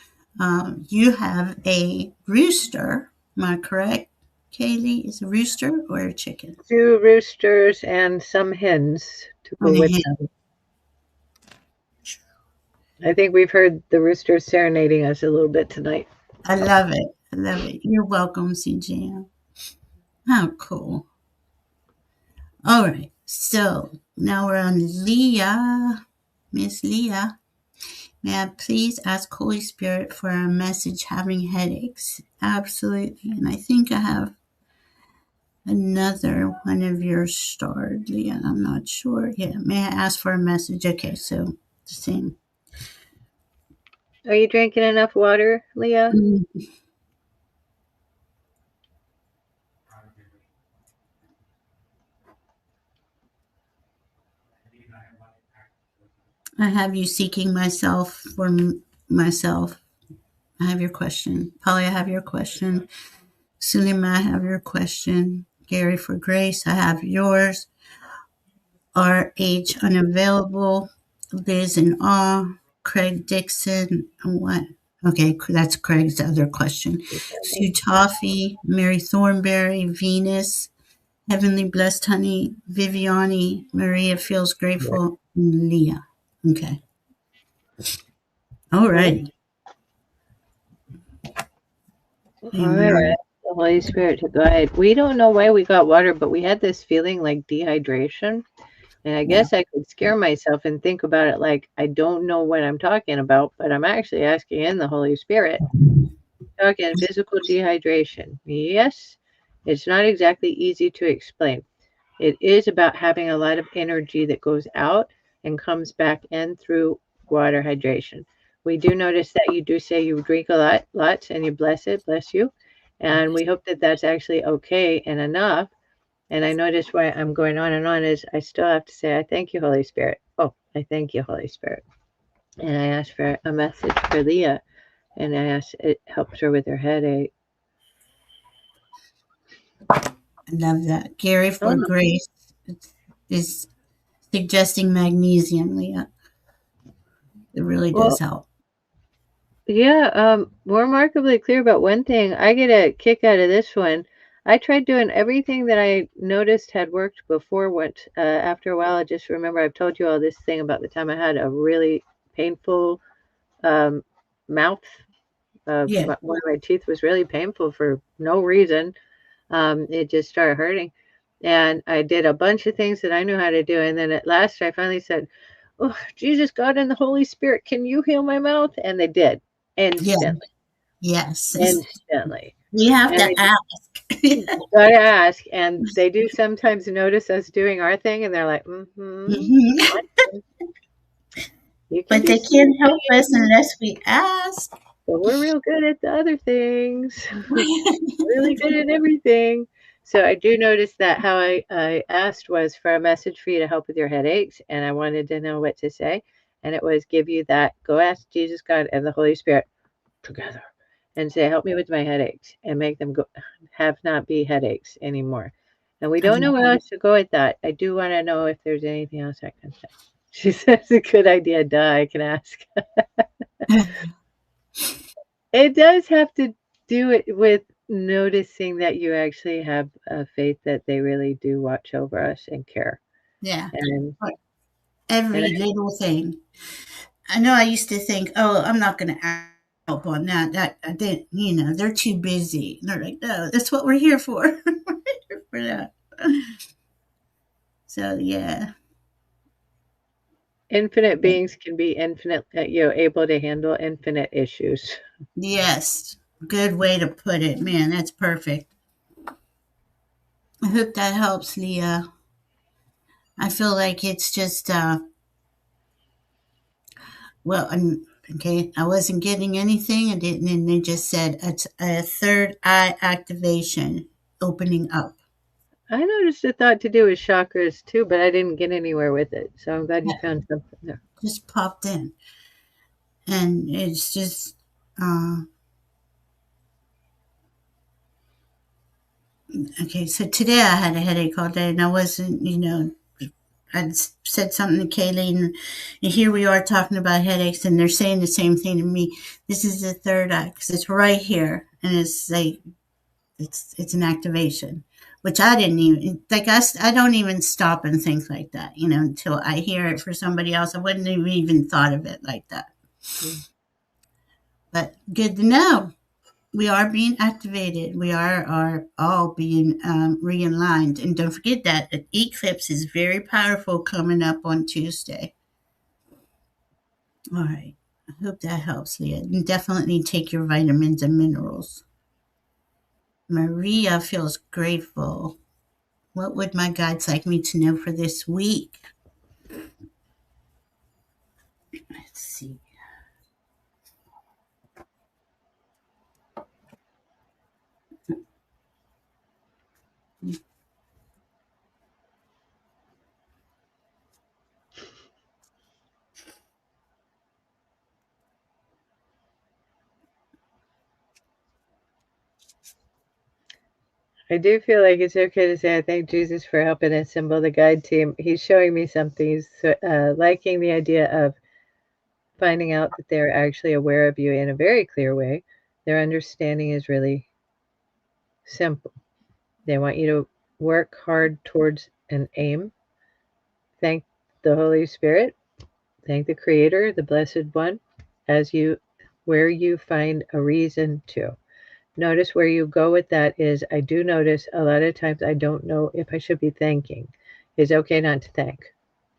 Speaker 1: you have a rooster. Am I correct? KAYLEIGH, is a rooster or a chicken?
Speaker 2: 2 roosters and some hens to
Speaker 1: On
Speaker 2: go
Speaker 1: a
Speaker 2: with
Speaker 1: hen.
Speaker 2: them. I think we've heard the roosters serenading us a little bit tonight.
Speaker 1: I love it. I love it. You're welcome, CJ. How cool. All right. So now we're on Leah. Miss Leah. May I please ask Holy Spirit for a message having headaches? Absolutely. And I think I have another one of yours starred, Leah. I'm not sure. Yeah. May I ask for a message? Okay. So the same.
Speaker 2: Are you drinking enough water, Leah?
Speaker 1: I have you seeking myself for myself. I have your question. Polly, I have your question. Sulima, I have your question. Gary for Grace, I have yours. RH unavailable. Liz in awe. Craig Dixon. What? Okay, that's Craig's other question. Sue Toffee, Mary Thornberry, Venus, Heavenly Blessed Honey, Viviani, Maria Feels Grateful, and Leah. Okay. All
Speaker 2: Okay.
Speaker 1: righty.
Speaker 2: All right.
Speaker 1: Amen.
Speaker 2: The Holy Spirit to guide. We don't know why we got water, but we had this feeling like dehydration. And I
Speaker 1: Yeah.
Speaker 2: guess I could scare myself and think about it like I don't know what I'm talking about, but I'm actually asking in the Holy Spirit. Talking physical dehydration. Yes, it's not exactly easy to explain. It is about having a lot of energy that goes out and comes back in through water hydration. We do notice that you do say you drink a lot, lots, and you bless it, bless you. And we hope that that's actually okay and enough. And I notice why I'm going on and on is I still have to say, I thank you, Holy Spirit. Oh, I thank you, Holy Spirit. And I ask for a message for Leah, and I ask it helps her with her headache.
Speaker 1: I love that. Gary for
Speaker 2: Oh,
Speaker 1: Grace is suggesting magnesium, Leah. It really does
Speaker 2: well,
Speaker 1: help.
Speaker 2: yeah, we're remarkably clear about one thing. I get a kick out of this one. I tried doing everything that I noticed had worked before. After a while, I just remember I've told you all this thing about the time I had a really painful um, mouth.
Speaker 1: Yeah.
Speaker 2: One of my teeth was really painful for no reason. It just started hurting, and I did a bunch of things that I knew how to do. And then at last, I finally said, "Oh, Jesus, God, and the Holy Spirit, can you heal my mouth?" And they did
Speaker 1: Yeah.
Speaker 2: instantly.
Speaker 1: Yes.
Speaker 2: Instantly.
Speaker 1: We have
Speaker 2: And
Speaker 1: to
Speaker 2: I
Speaker 1: ask.
Speaker 2: gotta ask, and they do sometimes notice us doing our thing, and they're like, "Mm-hmm,
Speaker 1: Mhm.
Speaker 2: you can
Speaker 1: But
Speaker 2: be
Speaker 1: they can't
Speaker 2: sneaky,
Speaker 1: help us unless we ask.
Speaker 2: but we're real good at the other things, really good at everything." So I do notice that how I asked was for a message for you to help with your headaches, and I wanted to know what to say. And it was give you that, go ask Jesus, God, and the Holy Spirit together and say, help me with my headaches and make them go have not be headaches anymore. And we don't know where else to go with that. I do want to know if there's anything else I can say. She says, a good idea, duh, I can ask. It does have to do it with noticing that you actually have a faith that they really do watch over us and care.
Speaker 1: Yeah.
Speaker 2: And and
Speaker 1: Every little thing. I know I used to think, oh, I'm not going to help on that. That I didn't, they're too busy. And they're like, no, that's what we're here for. We're here for that. So yeah,
Speaker 2: infinite beings can be infinite, able to handle infinite issues.
Speaker 1: yes, good way to put it, man. That's perfect. I hope that helps, Leah. I feel like it's just, well, okay, I wasn't getting anything, and they just said it's a third eye activation opening up.
Speaker 2: I noticed a thought to do with chakras too, but I didn't get anywhere with it. So I'm glad you found something there.
Speaker 1: Just popped in, and it's just, okay. So today I had a headache all day, and I wasn't, I said something to KAYLEIGH, and here we are talking about headaches, and they're saying the same thing to me. This is the third eye because it's right here, and it's like it's an activation, which I didn't even like. I don't even stop and think like that, until I hear it for somebody else. I wouldn't have even thought of it like that.
Speaker 2: Mm.
Speaker 1: But good to know. We are being activated. We are all being realigned. And don't forget that an eclipse is very powerful coming up on Tuesday. All right. I hope that helps, Leah. And definitely take your vitamins and minerals. Maria feels grateful. What would my guides like me to know for this week? Let's see.
Speaker 2: I do feel like it's okay to say I thank Jesus for helping assemble the guide team. He's showing me something. He's liking the idea of finding out that they're actually aware of you in a very clear way. Their understanding is really simple. They want you to work hard towards an aim. Thank the Holy Spirit. Thank the Creator, the Blessed One, as you where you find a reason to. Notice where you go with that is I do notice a lot of times I don't know if I should be thanking. It's okay not to thank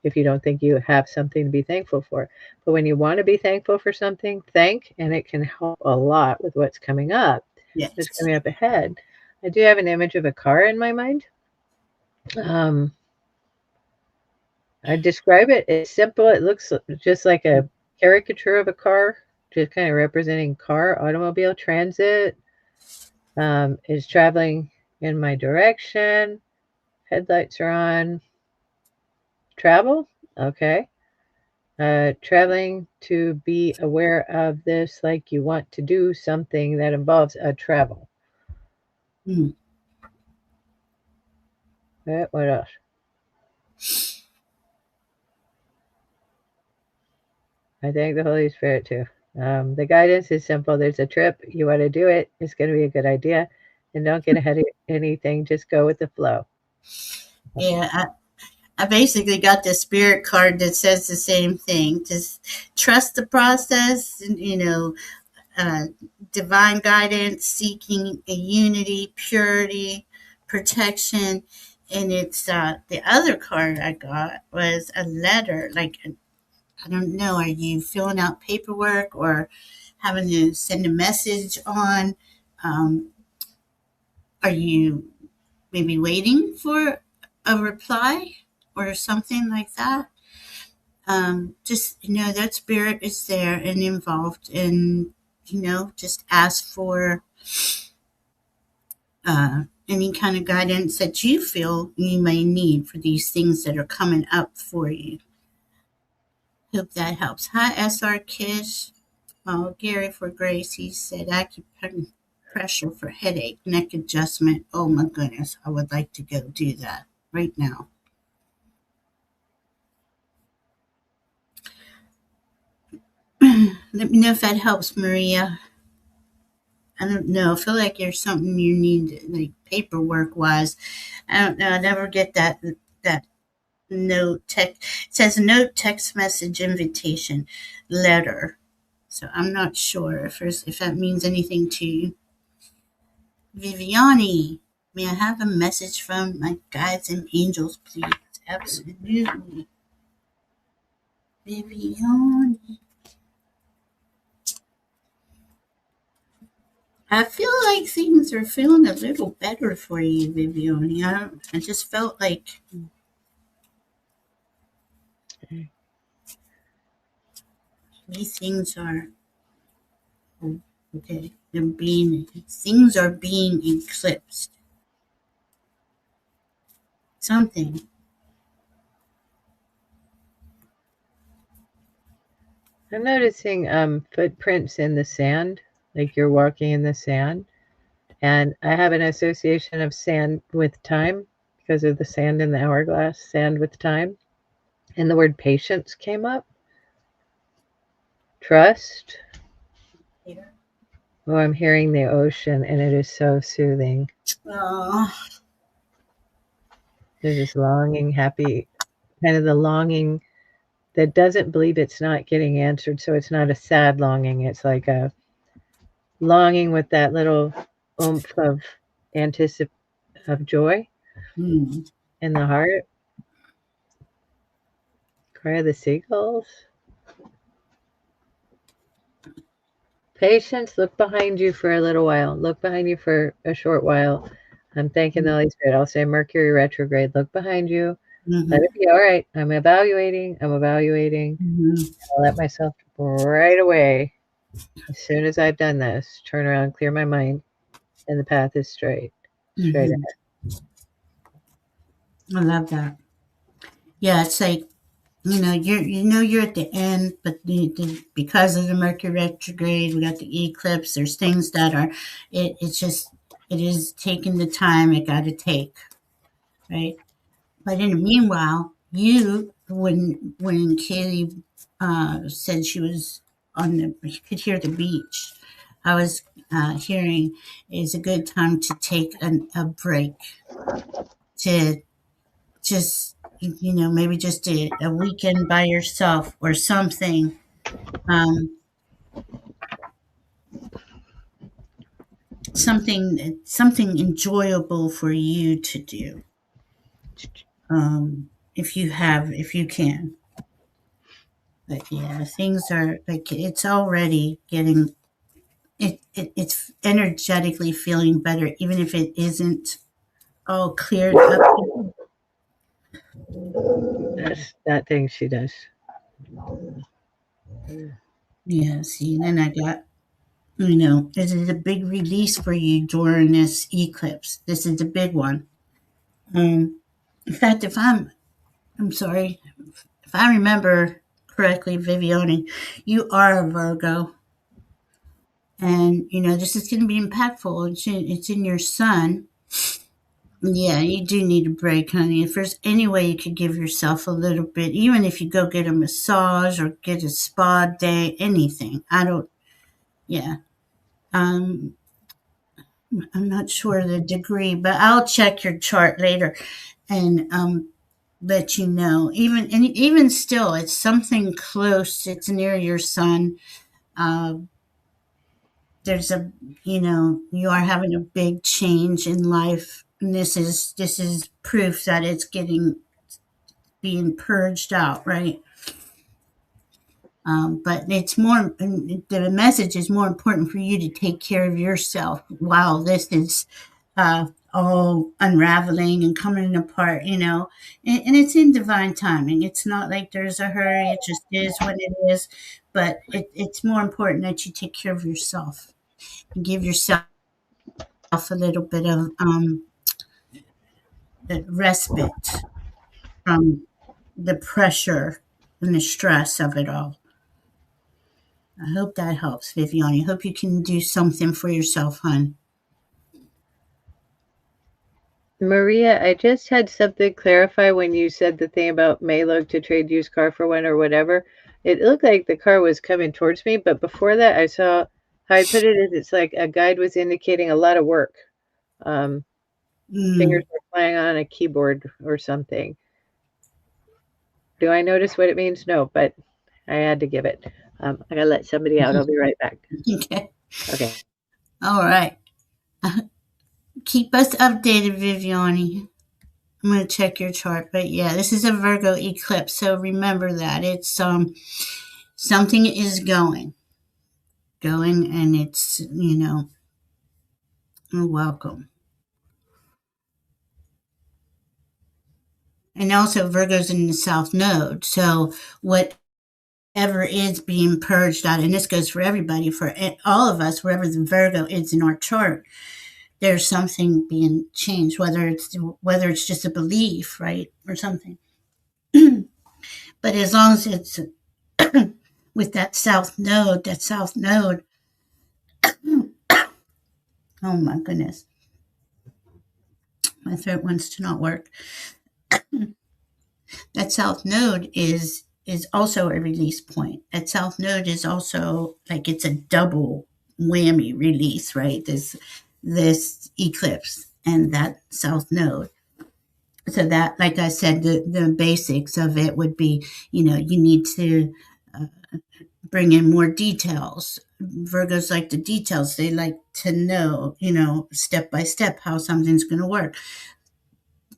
Speaker 2: if you don't think you have something to be thankful for. But when you want to be thankful for something, thank, and it can help a lot with what's coming up. What's
Speaker 1: Yes.
Speaker 2: coming up ahead. I do have an image of a car in my mind. I describe it as simple. It looks just like a caricature of a car, just kind of representing car, automobile, transit. Is traveling in my direction. Headlights are on. Travel, okay. Traveling to be aware of this, like you want to do something that involves a travel.
Speaker 1: Mm.
Speaker 2: What else? I thank the Holy Spirit too. The guidance is simple. There's a trip. You want to do it. It's going to be a good idea. And don't get ahead of anything. Just go with the flow.
Speaker 1: Yeah, I basically got the spirit card that says the same thing. Just trust the process, and, uh, divine guidance, seeking a unity, purity, protection. And it's the other card I got was a letter. Like, I don't know, are you filling out paperwork or having to send a message on? Um, are you maybe waiting for a reply or something like that? Just that spirit is there and involved, and just ask for any kind of guidance that you feel you may need for these things that are coming up for you. Hope that helps. Hi, SR Kish. Oh, Gary for Grace, he said acupressure for headache, neck adjustment. Oh my goodness, I would like to go do that right now. Let me know if that helps, Maria. I don't know. I feel like there's something you need, like paperwork wise. I don't know. I never get that note text. It says note text message invitation letter. So I'm not sure if that means anything to you. Viviani, may I have a message from my guides and angels, please? Absolutely. Viviani. I feel like things are feeling a little better for you, Viviani. I just felt like these things are okay. Things are being eclipsed. Something.
Speaker 2: I'm noticing footprints in the sand, like you're walking in the sand. And I have an association of sand with time because of the sand in the hourglass, sand with time. And the word patience came up. Trust.
Speaker 1: Here.
Speaker 2: Oh, I'm hearing the ocean, and it is so soothing.
Speaker 1: Oh.
Speaker 2: There's this longing, happy, kind of the longing that doesn't believe it's not getting answered. So it's not a sad longing. It's like a longing with that little oomph of of joy
Speaker 1: Hmm.
Speaker 2: in the heart. Cry of the seagulls. Patience, look behind you for a little while. Look behind you for a short while. I'm thanking the Holy Spirit. I'll say Mercury retrograde. Look behind you.
Speaker 1: Mm-hmm.
Speaker 2: Let it be all right. I'm evaluating. I'm evaluating.
Speaker 1: Mm-hmm.
Speaker 2: I'll let myself right away. As soon as I've done this, turn around, clear my mind, and the path is straight. Straight
Speaker 1: Mm-hmm.
Speaker 2: ahead.
Speaker 1: I love that. Yeah, it's like you're at the end, but because of the Mercury retrograde, we got the eclipse. There's things that are it's just it is taking the time it got to take, right? But in the meanwhile, when Kayleigh said she was you could hear the beach. I was hearing is a good time to take a break to just maybe just a weekend by yourself or something, um, something enjoyable for you to do, if you can. But yeah, things are like it's already getting it's energetically feeling better, even if it isn't all cleared up.
Speaker 2: That's that thing she does.
Speaker 1: Yeah, see, then I got this is a big release for you during this eclipse. This is a big one. In fact, I'm sorry, if I remember correctly, Viviani, you are a Virgo, and this is going to be impactful. It's in your sun. Yeah, you do need a break, honey. If there's any way you could give yourself a little bit, even if you go get a massage or get a spa day, anything. I don't. Yeah. Um, I'm not sure the degree, but I'll check your chart later and let you know. Even still, it's something close. It's near your sun. Uh, there's you are having a big change in life, and this is proof that it's being purged out, right? But the message is more important for you to take care of yourself while this is all unraveling and coming apart, and it's in divine timing. It's not like there's a hurry, it just is what it is. But it's more important that you take care of yourself and give yourself a little bit of respite from the pressure and the stress of it all. I hope that helps, Viviane. I hope you can do something for yourself, hon.
Speaker 2: Maria, I just had something clarify when you said the thing about may look to trade used car for one or whatever. It looked like the car was coming towards me, but before that, I saw how I put it is it's like a guide was indicating a lot of work. Fingers were playing on a keyboard or something. Do I notice what it means? No, but I had to give it. I gotta let somebody out. I'll be right back.
Speaker 1: Okay.
Speaker 2: Okay.
Speaker 1: All right. Keep us updated, Viviane. I'm going to check your chart, but yeah, this is a Virgo eclipse, so remember that it's something is going, and it's welcome. And also Virgo's in the South Node, so whatever is being purged out, and this goes for everybody, for all of us, wherever the Virgo is in our chart, there's something being changed, whether it's just a belief, right, or something. But as long as it's with that South Node, oh my goodness, my throat wants to not work. That South Node is also a release point. That South Node is also like it's a double whammy release, right? This eclipse and that South Node. So that, like I said, the basics of it would be, you need to bring in more details. Virgos like the details. They like to know, step by step how something's going to work.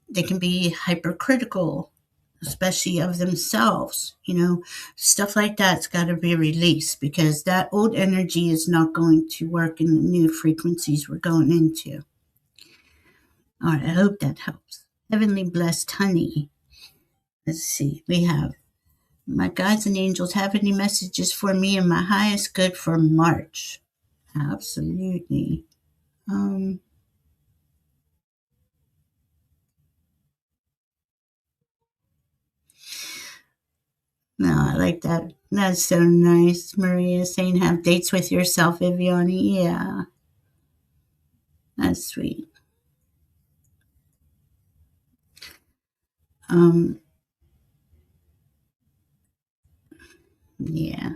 Speaker 1: They can be hypercritical, especially of themselves. Stuff like that's got to be released because that old energy is not going to work in the new frequencies we're going into. All right, I hope that helps. Heavenly blessed honey. Let's see. We have my guides and angels have any messages for me and my highest good for March. Absolutely. No, I like that. That's so nice. Maria saying have dates with yourself, Viviane. Yeah. That's sweet. Yeah.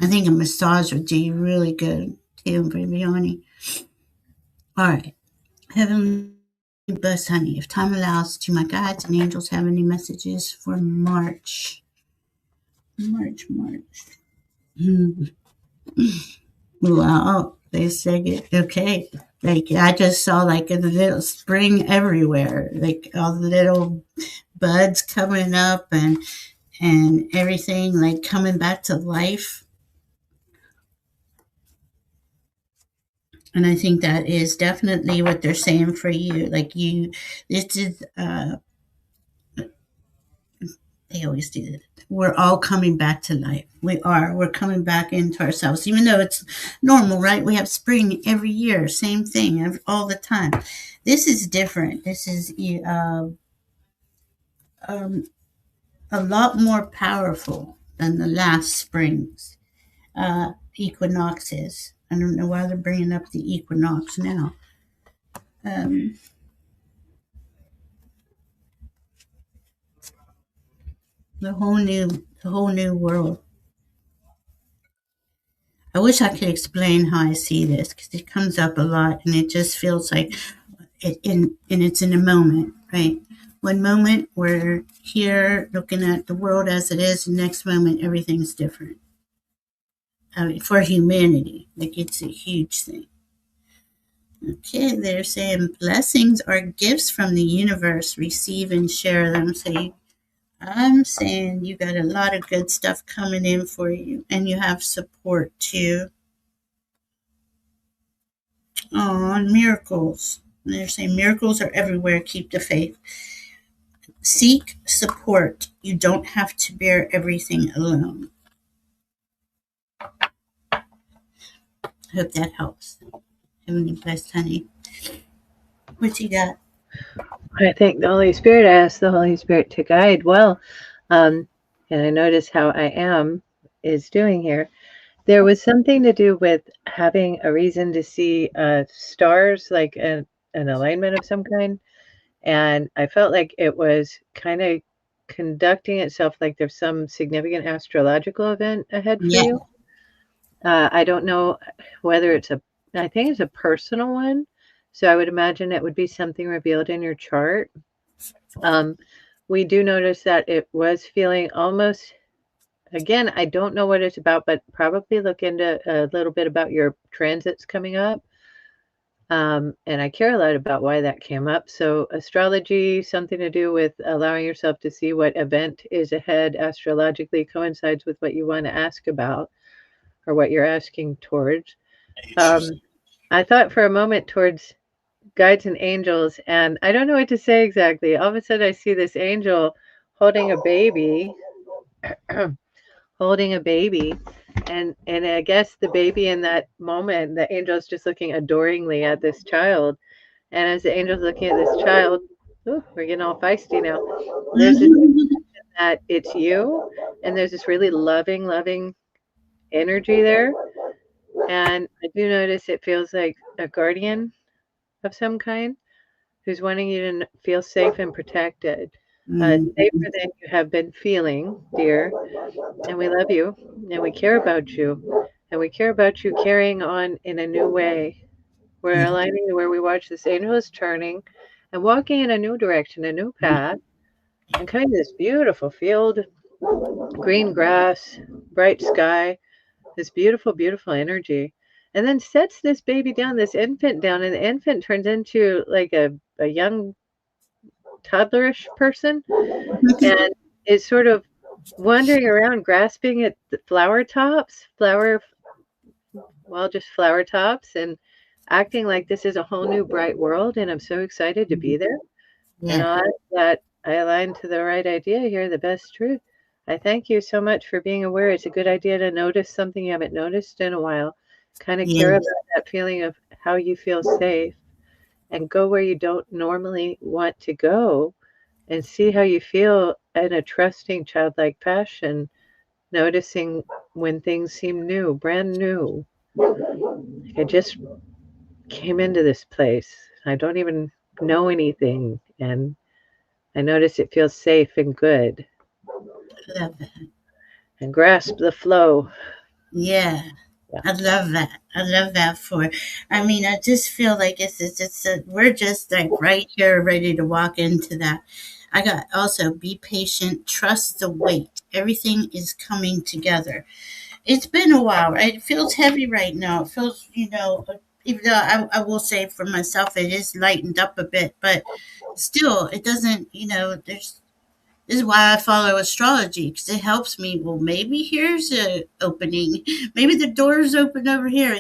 Speaker 1: I think a massage would do you really good too, Viviane. All right. Heavenly blessed honey, if time allows, do my guides and angels have any messages for March? March. Wow, they said it. Okay. Like I just saw like a little spring everywhere, like all the little buds coming up and everything like coming back to life. And I think that is definitely what they're saying for you. Like this is they always do that. We're all coming back to life. We're coming back into ourselves, even though it's normal, right? We have spring every year, same thing all the time. This is different. This is a lot more powerful than the last spring's equinoxes. I don't know why they're bringing up the equinox now. Um, the whole new world. I wish I could explain how I see this because it comes up a lot and it just feels like and it's in a moment, right? One moment we're here looking at the world as it is, the next moment everything's different. I mean, for humanity, like it's a huge thing. Okay, they're saying blessings are gifts from the universe. Receive and share them. So I'm saying you got a lot of good stuff coming in for you, and you have support too. Oh, miracles. They're saying miracles are everywhere. Keep the faith. Seek support. You don't have to bear everything alone. I hope that helps. Heavenly blessed honey. What you got?
Speaker 2: I thank the Holy Spirit. I ask the Holy Spirit to guide. Well, and I notice how I am is doing here. There was something to do with having a reason to see stars, like an alignment of some kind. And I felt like it was kind of conducting itself like there's some significant astrological event ahead for
Speaker 1: Yeah.
Speaker 2: you. I don't know whether I think it's a personal one. So I would imagine it would be something revealed in your chart. Um, we do notice that it was feeling almost, again, I don't know what it's about, but probably look into a little bit about your transits coming up. And I care a lot about why that came up. So astrology, something to do with allowing yourself to see what event is ahead astrologically coincides with what you want to ask about or what you're asking towards. I thought for a moment towards guides and angels, and I don't know what to say exactly. All of a sudden I see this angel holding a baby, holding a baby. And I guess the baby in that moment, the angel's just looking adoringly at this child. And as the angel's looking at this child, ooh, we're getting all feisty now. There's this that it's you, and there's this really loving energy there. And I do notice it feels like a guardian of some kind who's wanting you to feel safe and protected, safer than you have been feeling, dear. And we love you, and we care about you, and we care about you carrying on in a new way. We're aligning to where we watch this angel is turning and walking in a new direction, a new path, and coming to this beautiful field, green grass, bright sky, this beautiful energy. And then sets this baby down, this infant down, and the infant turns into like a young toddlerish person and is sort of wandering around grasping at the flower tops, just flower tops, and acting like this is a whole new bright world. And I'm so excited to be there. And
Speaker 1: Yeah.
Speaker 2: all that I aligned to the right idea here, the best truth. I thank you so much for being aware. It's a good idea to notice something you haven't noticed in a while. Kind of care
Speaker 1: Yeah.
Speaker 2: about that feeling of how you feel safe and go where you don't normally want to go and see how you feel in a trusting, childlike fashion, noticing when things seem new, brand new. Like I just came into this place. I don't even know anything. And I notice it feels safe and good.
Speaker 1: Love it.
Speaker 2: And grasp the flow.
Speaker 1: Yeah.
Speaker 2: Yeah.
Speaker 1: I love that. I love that for. I mean, I just feel like we're just like right here, ready to walk into that. I got also be patient, trust the wait. Everything is coming together. It's been a while, right? It feels heavy right now. It feels, even though I will say for myself, it is lightened up a bit, but still, it doesn't, this is why I follow astrology because it helps me. Well, maybe here's a opening. Maybe the door's open over here,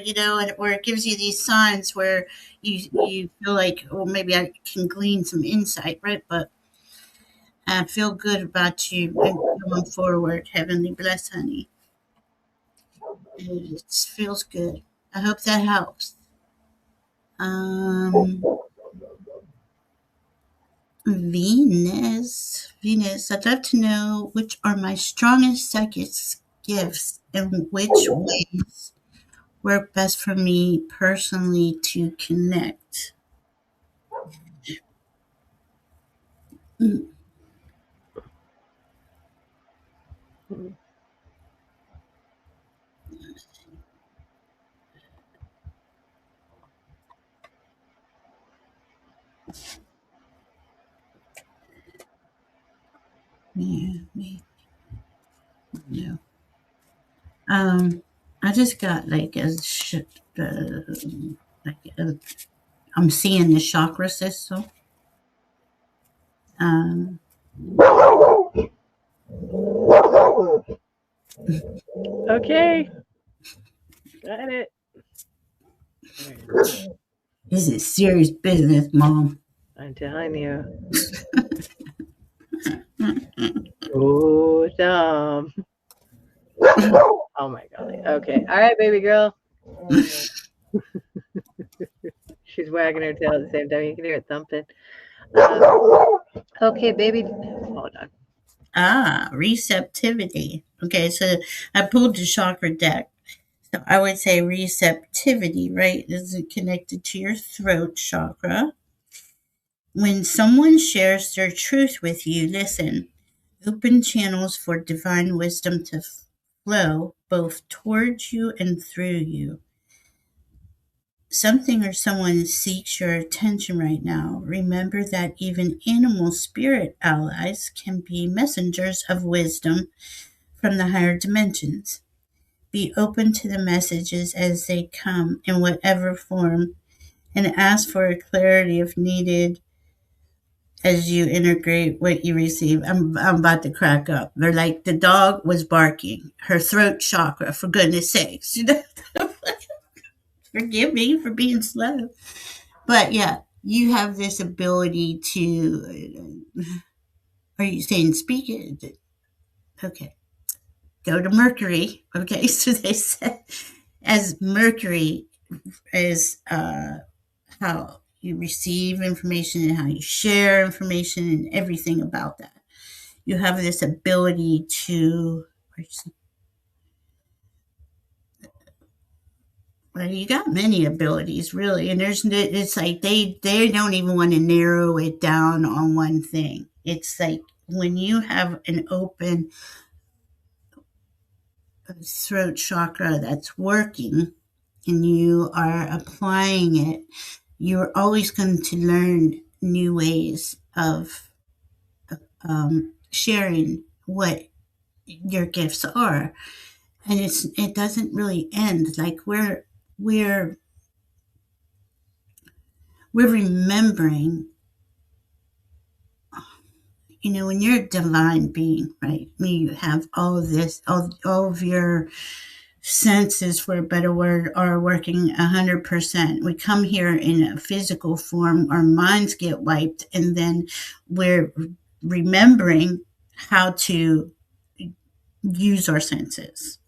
Speaker 1: or it gives you these signs where you feel like, well, maybe I can glean some insight, right? But I feel good about you and going forward. Heavenly bless, honey. It feels good. I hope that helps. Um, Venus, I'd love to know which are my strongest psychic gifts and which ways work best for me personally to connect. Mm, yeah, no. I just got like like a, I'm seeing the chakra system. Um,
Speaker 2: Okay. Got it.
Speaker 1: this is serious business, Mom.
Speaker 2: I'm telling you. Oh, dumb. Oh my golly. Okay. All right, baby girl. She's wagging her tail at the same time. You can hear it thumping. Okay, baby. Hold on.
Speaker 1: Receptivity. Okay, so I pulled the chakra deck. So I would say receptivity, right? Is it connected to your throat chakra? When someone shares their truth with you, listen. Open channels for divine wisdom to flow both towards you and through you. Something or someone seeks your attention right now. Remember that even animal spirit allies can be messengers of wisdom from the higher dimensions. Be open to the messages as they come in whatever form and ask for clarity if needed as you integrate what you receive. I'm about to crack up. They're like, the dog was barking, her throat chakra, for goodness sakes. Forgive me for being slow. But yeah, you have this ability to, are you saying speak it? Okay. Go to Mercury. Okay. So they said, as Mercury is how you receive information and how you share information and everything about that. You have this ability to, well, you got many abilities really, and it's like they don't even want to narrow it down on one thing. It's like when you have an open throat chakra that's working and you are applying it, you're always going to learn new ways of sharing what your gifts are, and it doesn't really end. Like we're we're remembering, when you're a divine being, right? You have all of this, all of your senses, for a better word, are working 100%. We come here in a physical form, our minds get wiped, and then we're remembering how to use our senses.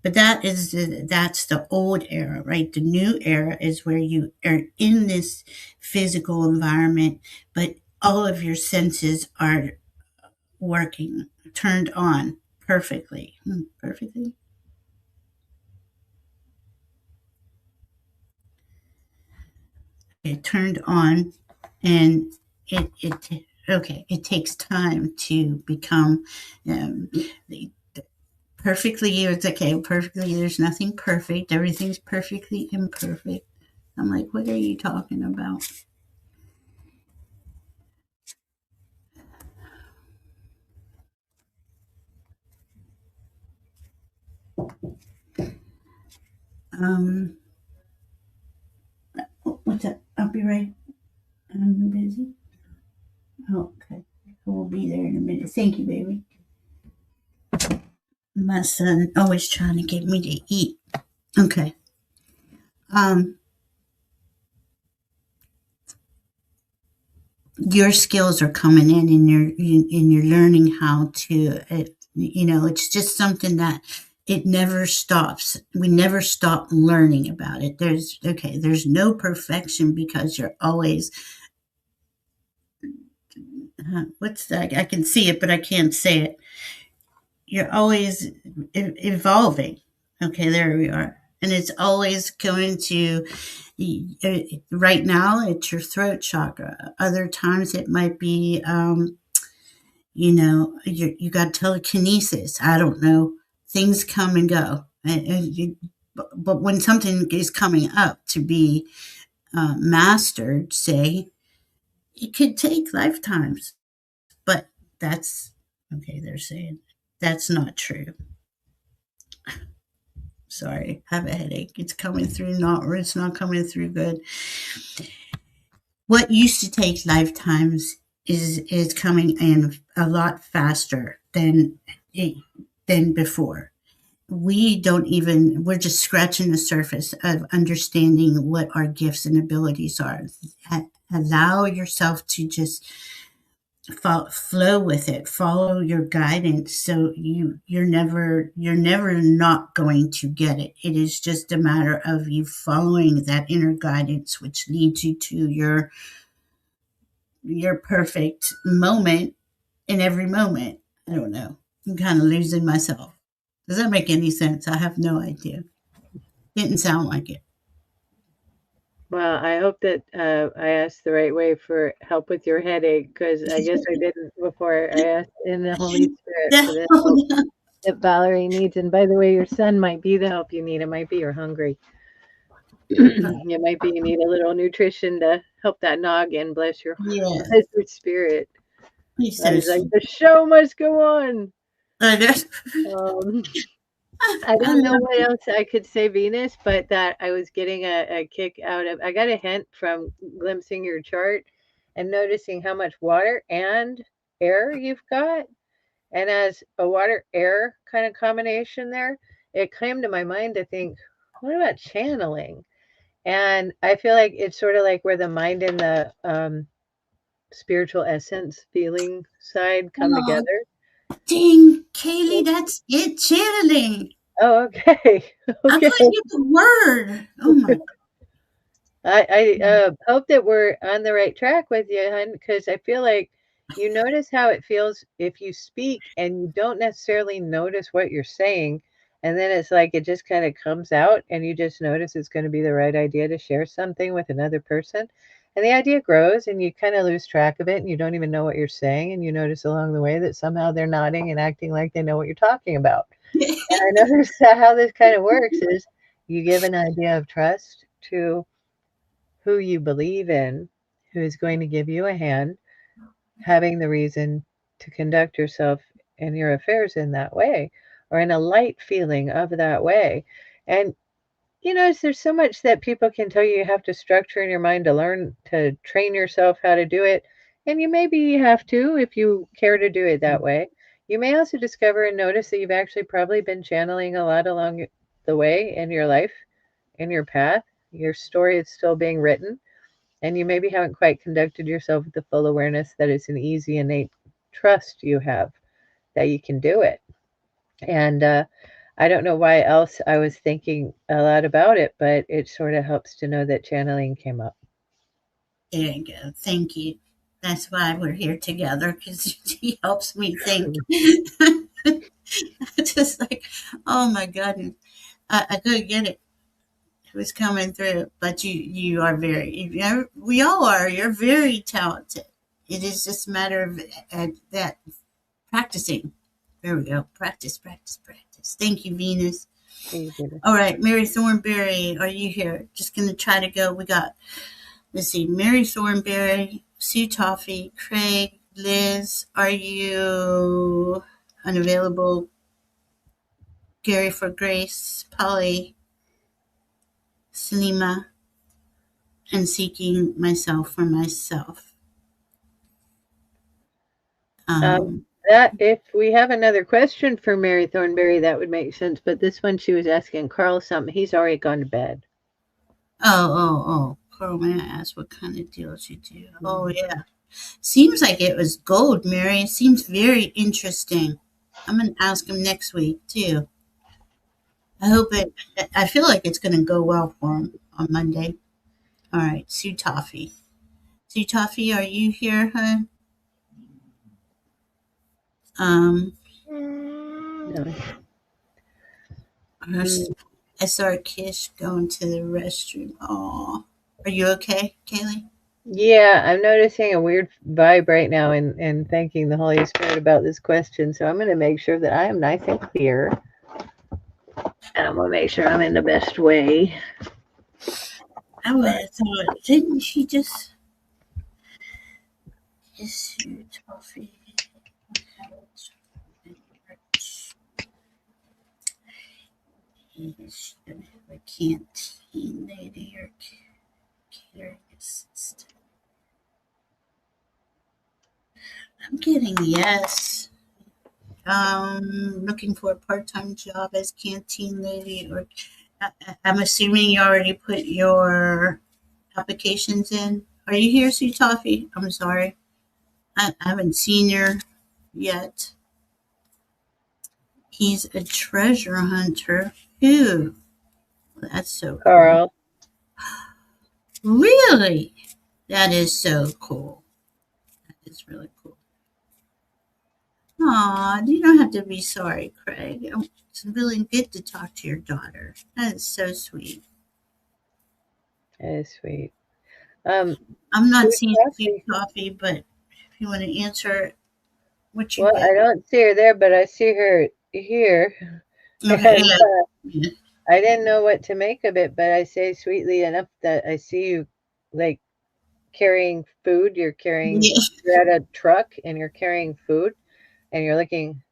Speaker 1: But that's the old era, right? The new era is where you are in this physical environment, but all of your senses are working, turned on perfectly. Perfectly? It turned on, and it takes time to become the perfectly. It's okay, perfectly. There's nothing perfect. Everything's perfectly imperfect. I'm like, what are you talking about? Um, what's that? I'll be right. I'm busy. Oh, okay. We'll be there in a minute. Thank you, baby. My son always trying to get me to eat. Okay. Um, your skills are coming in, and you're learning how to. It's just something that it never stops. We never stop learning about it. There's no perfection because you're always. What's that? I can see it, but I can't say it. You're always evolving. Okay, there we are. And it's always going to, right now, it's your throat chakra. Other times it might be, you got telekinesis. I don't know. Things come and go. But when something is coming up to be mastered, say, it could take lifetimes. But that's okay, they're saying that's not true. Sorry, I have a headache. It's coming through it's not coming through good. What used to take lifetimes is coming in a lot faster than before. We're just scratching the surface of understanding what our gifts and abilities are. Allow yourself to just flow with it, follow your guidance, so you're never not going to get it. It is just a matter of you following that inner guidance, which leads you to your your perfect moment in every moment. I don't know. I'm kind of losing myself. Does that make any sense? I have no idea. Didn't sound like it.
Speaker 2: Well, I hope that I asked the right way for help with your headache, because I guess I didn't before I asked in the Holy Spirit for the help that Valerie needs. And by the way, your son might be the help you need. It might be you're hungry. It might be you need a little nutrition to help that noggin. Bless your
Speaker 1: Yeah,
Speaker 2: bless your spirit.
Speaker 1: he's
Speaker 2: I
Speaker 1: so
Speaker 2: was like,
Speaker 1: sweet.
Speaker 2: the show must go on.
Speaker 1: I
Speaker 2: Um, I don't know
Speaker 1: love
Speaker 2: what else I could say, Venus, but that I was getting a kick out of. I got a hint from glimpsing your chart and noticing how much water and air you've got. And as a water air kind of combination there, it came to my mind to think, what about channeling? And I feel like it's sort of like where the mind and the spiritual essence feeling side come
Speaker 1: oh,
Speaker 2: together.
Speaker 1: dang, Kaylee, that's it. Channeling.
Speaker 2: Oh, okay.
Speaker 1: I
Speaker 2: Okay.
Speaker 1: couldn't get the word. Oh my.
Speaker 2: I hope that we're on the right track with you, hon, because I feel like you notice how it feels if you speak and you don't necessarily notice what you're saying. And then it's like it just kind of comes out and you just notice it's going to be the right idea to share something with another person. And the idea grows and you kind of lose track of it and you don't even know what you're saying. And you notice along the way that somehow they're nodding and acting like they know what you're talking about. And I notice that how this kind of works is you give an idea of trust to who you believe in, who is going to give you a hand, having the reason to conduct yourself in your affairs in that way, or in a light feeling of that way. And there's so much that people can tell you you have to structure in your mind to learn to train yourself how to do it. And you maybe have to if you care to do it that way. You may also discover and notice that you've actually probably been channeling a lot along the way in your life, in your path. Your story is still being written and you maybe haven't quite conducted yourself with the full awareness that it's an easy, innate trust you have that you can do it. And I don't know why else I was thinking a lot about it, but it sort of helps to know that channeling came up.
Speaker 1: There you go. Thank you. That's why we're here together because she helps me think. Just like, oh my goodness, I couldn't get it. It was coming through, but you are we all are. You're very talented. It is just a matter of that practicing. There we go. Practice, practice, practice. Thank you, Venus.
Speaker 2: Thank you.
Speaker 1: All right, Mary Thornberry, are you here? Just going to try to go. We got, let's see, Mary Thornberry, Sue Toffee, Craig, Liz, are you unavailable? Gary for Grace, Polly, Salima, and Seeking Myself for Myself.
Speaker 2: That if we have another question for Mary Thornberry, that would make sense. But this one, she was asking Carl something. He's already gone to bed.
Speaker 1: Oh. Carl, may I ask what kind of deals you do? Oh, yeah. Seems like it was gold, Mary. It seems very interesting. I'm going to ask him next week, too. I feel like it's going to go well for him on Monday. All right, Sue Toffee. Sue Toffee, are you here, hon?
Speaker 2: No.
Speaker 1: SR Kish going to the restroom. Oh, are you okay, Kaylee?
Speaker 2: Yeah, I'm noticing a weird vibe right now and thanking the Holy Spirit about this question. So I'm going to make sure that I am nice and clear. And I'm going to make sure I'm in the best way.
Speaker 1: I would have thought, didn't she just. Sue Toffee. Is she going to have a canteen lady or catering assistant? I'm getting yes. Looking for a part-time job as canteen lady, or I'm assuming you already put your applications in. Are you here, Sue Toffee? I'm sorry, I haven't seen her yet. He's a treasure hunter. Ooh, that's so cool.
Speaker 2: Carl.
Speaker 1: Really, that is so cool. That's really cool. Aw, you don't have to be sorry, Craig. It's really good to talk to your daughter. That is so sweet.
Speaker 2: That is sweet.
Speaker 1: I'm not
Speaker 2: Sweet
Speaker 1: seeing sweet
Speaker 2: coffee.
Speaker 1: coffee, but if you want to answer what you
Speaker 2: Well,
Speaker 1: got.
Speaker 2: I don't see her there, but I see her here.
Speaker 1: Okay,
Speaker 2: And
Speaker 1: yeah.
Speaker 2: I didn't know what to make of it, but I say sweetly enough that I see you like carrying food.
Speaker 1: Yeah.
Speaker 2: You're at a truck and you're carrying food and you're looking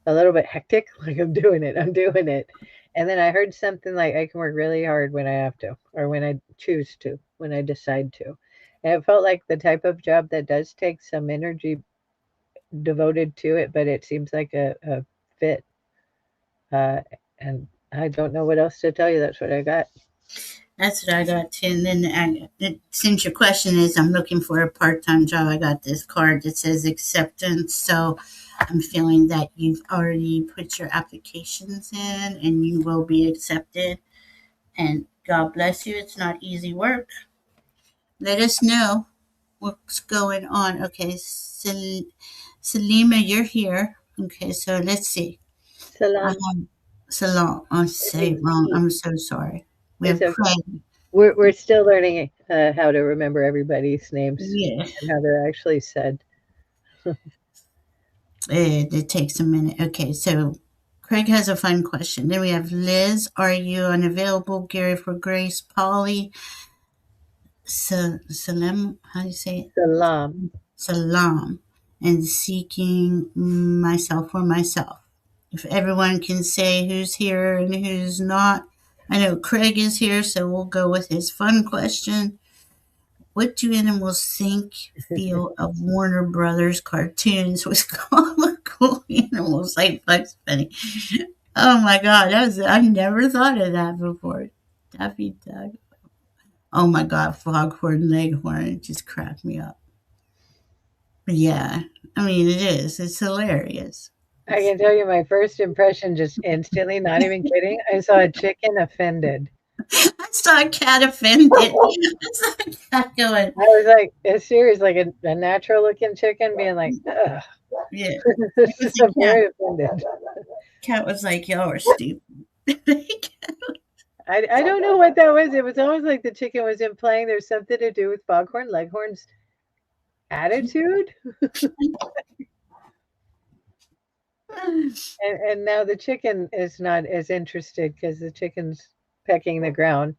Speaker 2: a little bit hectic. Like, I'm doing it. I'm doing it. And then I heard something like, I can work really hard when I have to, or when I choose to, when I decide to. And it felt like the type of job that does take some energy devoted to it, but it seems like a fit. Uh, and I don't know what else to tell you. That's what I got.
Speaker 1: That's what I got too. And then since your question is, I'm looking for a part-time job, I got this card that says acceptance. So I'm feeling that you've already put your applications in and you will be accepted. And God bless you. It's not easy work. Let us know what's going on. Okay, Salima, you're here. Okay, so let's see. I
Speaker 2: Salam.
Speaker 1: have Salam. I say it wrong. I'm so sorry. We
Speaker 2: It's
Speaker 1: have
Speaker 2: okay.
Speaker 1: Craig.
Speaker 2: We're still learning how to remember everybody's names
Speaker 1: Yeah,
Speaker 2: and how they're actually said.
Speaker 1: it takes a minute. Okay, so Craig has a fun question. Then we have Liz. Are you unavailable? Gary for Grace. Polly. Salem. How do you say it?
Speaker 2: Salam.
Speaker 1: Salam. And seeking myself for myself. If everyone can say who's here and who's not. I know Craig is here, so we'll go with his fun question. What do animals think, feel of Warner Brothers cartoons with comical animals like Bugs Bunny? Oh my God, I never thought of that before. Daffy Duck. Oh my God, Foghorn Leghorn. It just cracked me up. But yeah, I mean it is. It's hilarious.
Speaker 2: I can tell you my first impression just instantly, not even kidding. I saw a chicken offended.
Speaker 1: I saw a cat offended. I saw a cat going,
Speaker 2: I was like, it's serious, like a natural looking chicken being like, ugh,
Speaker 1: yeah. It
Speaker 2: this
Speaker 1: was
Speaker 2: is
Speaker 1: a
Speaker 2: a
Speaker 1: cat.
Speaker 2: very offended.
Speaker 1: Cat was like, y'all are stupid.
Speaker 2: I don't know what that was. It was almost like the chicken was implying there's something to do with Foghorn Leghorn's attitude. And now the chicken is not as interested because the chicken's pecking the ground.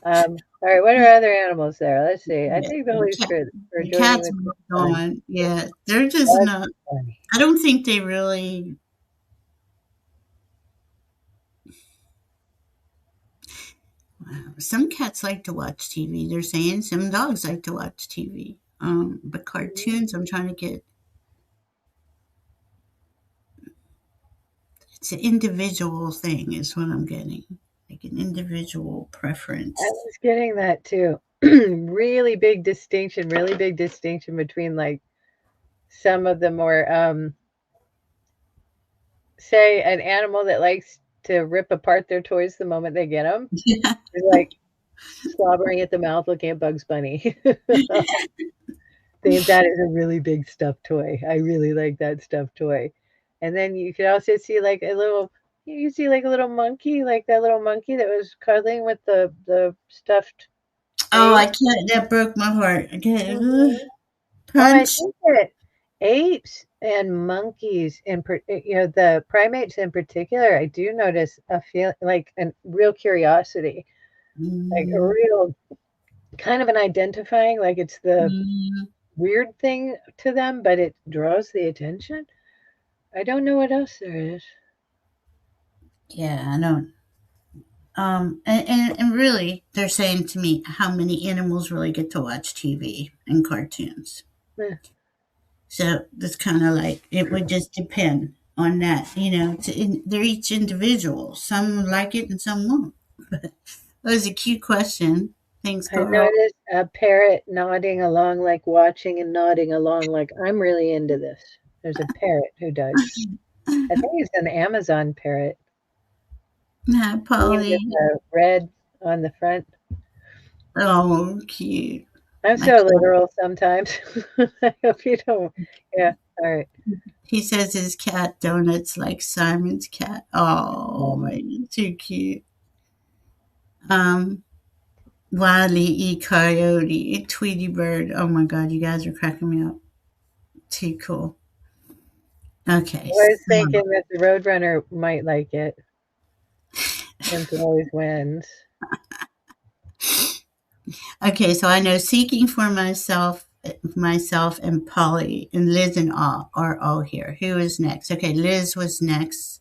Speaker 2: All right, what are other animals there? Let's see. I
Speaker 1: Yeah,
Speaker 2: think the Holy Spirit are
Speaker 1: the
Speaker 2: joining
Speaker 1: cats
Speaker 2: with the
Speaker 1: moved
Speaker 2: sun.
Speaker 1: on. Yeah, they're just
Speaker 2: That's
Speaker 1: not.
Speaker 2: funny.
Speaker 1: I don't think they really. Some cats like to watch TV. They're saying some dogs like to watch TV. But cartoons, I'm trying to get. It's an individual thing, is what I'm getting. Like an individual
Speaker 2: I
Speaker 1: preference.
Speaker 2: was getting that too. Really big distinction between like some of the more, say, an animal that likes to rip apart their toys the moment they get them
Speaker 1: Yeah,
Speaker 2: is like slobbering at the mouth looking at Bugs Bunny. Think that is a really big stuffed toy. I really like that stuffed toy. And then you could also see like a little you see like a little monkey, like that little monkey that was cuddling with the stuffed
Speaker 1: oh, I
Speaker 2: ape.
Speaker 1: can't. That broke my heart. Okay,
Speaker 2: Mhm. Oh, I
Speaker 1: punch.
Speaker 2: think that apes and monkeys the primates in particular, I do notice a feel like a real curiosity, like a
Speaker 1: Mm,
Speaker 2: real kind of an identifying, like it's the
Speaker 1: mm.
Speaker 2: weird thing to them, but it draws the attention. I don't know what else there is.
Speaker 1: Yeah, I know. And really, they're saying to me how many animals really get to watch TV and cartoons.
Speaker 2: Eh,
Speaker 1: So that's kind of like it would just depend on that. They're each individual. Some like it and some won't. That was a cute question. Thanks,
Speaker 2: I
Speaker 1: Carl.
Speaker 2: noticed a parrot nodding along, like watching and nodding along, like I'm really into this. There's a parrot who does. I think it's an Amazon parrot.
Speaker 1: Hi,
Speaker 2: The one with
Speaker 1: Polly.
Speaker 2: the red on the front.
Speaker 1: Oh, cute.
Speaker 2: I'm
Speaker 1: My
Speaker 2: so
Speaker 1: cat.
Speaker 2: literal sometimes. I hope you don't. Yeah. All right.
Speaker 1: He says his cat donuts like Simon's cat. Oh, man, too cute. Um, Wiley E. Coyote, Tweety Bird. Oh my God, you guys are cracking me up. Too cool. Okay,
Speaker 2: I was thinking that the Roadrunner might like it since it always wins.
Speaker 1: okay. So I know seeking for myself, and Polly and Liz and all are all here. Who is next? Okay, Liz was next,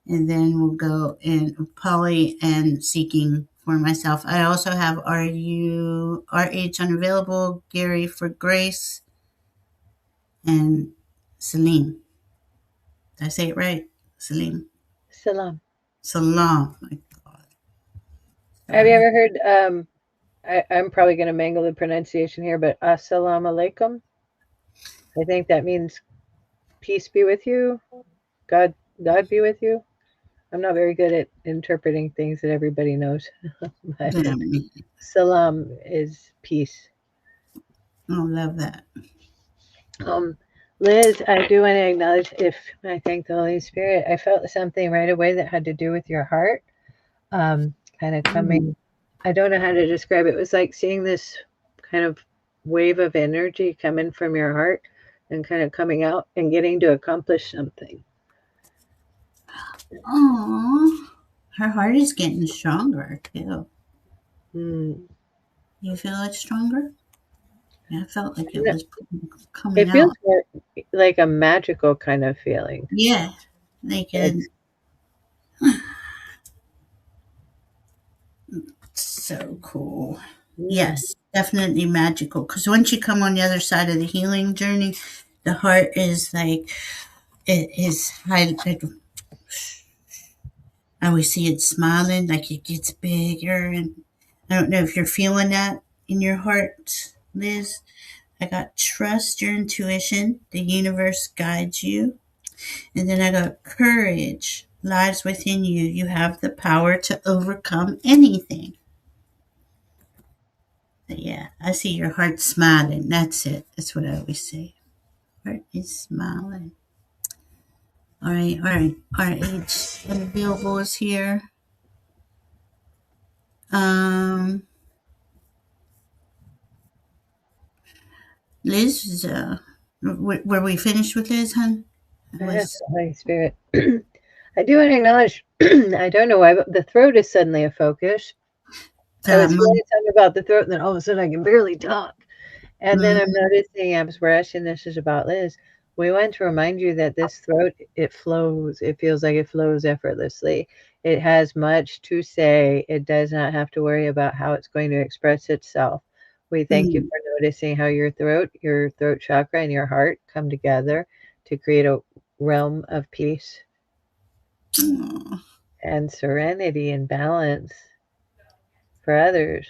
Speaker 1: and then we'll go in Polly and seeking for myself. I also have RH unavailable, Gary for Grace, and Celine. Did I say it right? Celine.
Speaker 2: Salam.
Speaker 1: Salam. My God.
Speaker 2: Have you
Speaker 1: Sorry.
Speaker 2: ever heard? I'm probably going to mangle the pronunciation here, but Assalamu alaikum. I think that means peace be with you. God, God be with you. I'm not very good at interpreting things that everybody knows, but
Speaker 1: Damn.
Speaker 2: salam is peace.
Speaker 1: I love that.
Speaker 2: Um, Liz, I do want to acknowledge if I thank the Holy Spirit. I felt something right away that had to do with your heart, kind of coming.
Speaker 1: Mm.
Speaker 2: I don't know how to describe it. It was like seeing this kind of wave of energy coming from your heart and kind of coming out and getting to accomplish something.
Speaker 1: Aw. Her heart is getting stronger too.
Speaker 2: Mm.
Speaker 1: You feel it stronger? Yeah, I felt like it was coming
Speaker 2: It feels
Speaker 1: out.
Speaker 2: more like a magical kind of feeling.
Speaker 1: Yeah. Like
Speaker 2: It's
Speaker 1: so cool.
Speaker 2: mm,
Speaker 1: Yes, definitely magical. Because once you come on the other side of the healing journey, the heart is like, it is high. Like, I always see it smiling, like it gets bigger. And I don't know if you're feeling that in your heart, Liz. I got trust your intuition. The universe guides you. And then I got courage lies within you. You have the power to overcome anything. But yeah, I see your heart smiling. That's it. That's what I always say. Heart is smiling. All right, all right. RH unavailable is here. Um, Liz, were we finished with Liz, hun? I
Speaker 2: yes,
Speaker 1: was.
Speaker 2: the Holy Spirit. I do want to acknowledge. I don't know why, but the throat is suddenly a focus. I was
Speaker 1: Mom,
Speaker 2: feeling something about the throat, and then all of a sudden I can barely talk. And then I'm noticing, as we're asking this is about Liz, we want to remind you that this throat, it flows. It feels like it flows effortlessly. It has much to say. It does not have to worry about how it's going to express itself. We thank you for noticing how your throat chakra, and your heart come together to create a realm of peace and serenity and balance for others,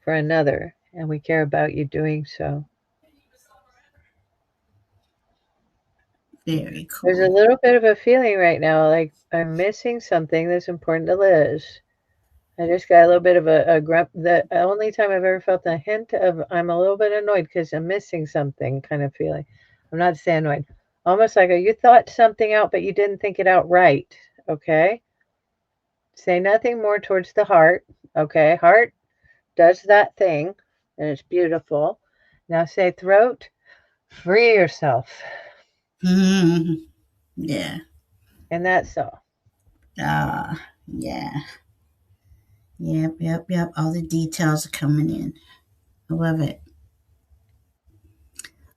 Speaker 2: for another. And we care about you doing so.
Speaker 1: very
Speaker 2: There's a
Speaker 1: cool.
Speaker 2: little bit of a feeling right now like I'm missing something that's important to Liz. I just got a little bit of a grump. The only time I've ever felt a hint of I'm a little bit annoyed because I'm missing something kind of feeling. I'm not saying annoyed. Almost like you thought something out, but you didn't think it out right. Okay? Say nothing more towards the heart. Okay? Heart does that thing, and it's beautiful. Now say throat, free yourself.
Speaker 1: Mm, yeah.
Speaker 2: And that's all.
Speaker 1: Yeah. Yep, yep, yep. All the details are coming in. I love it.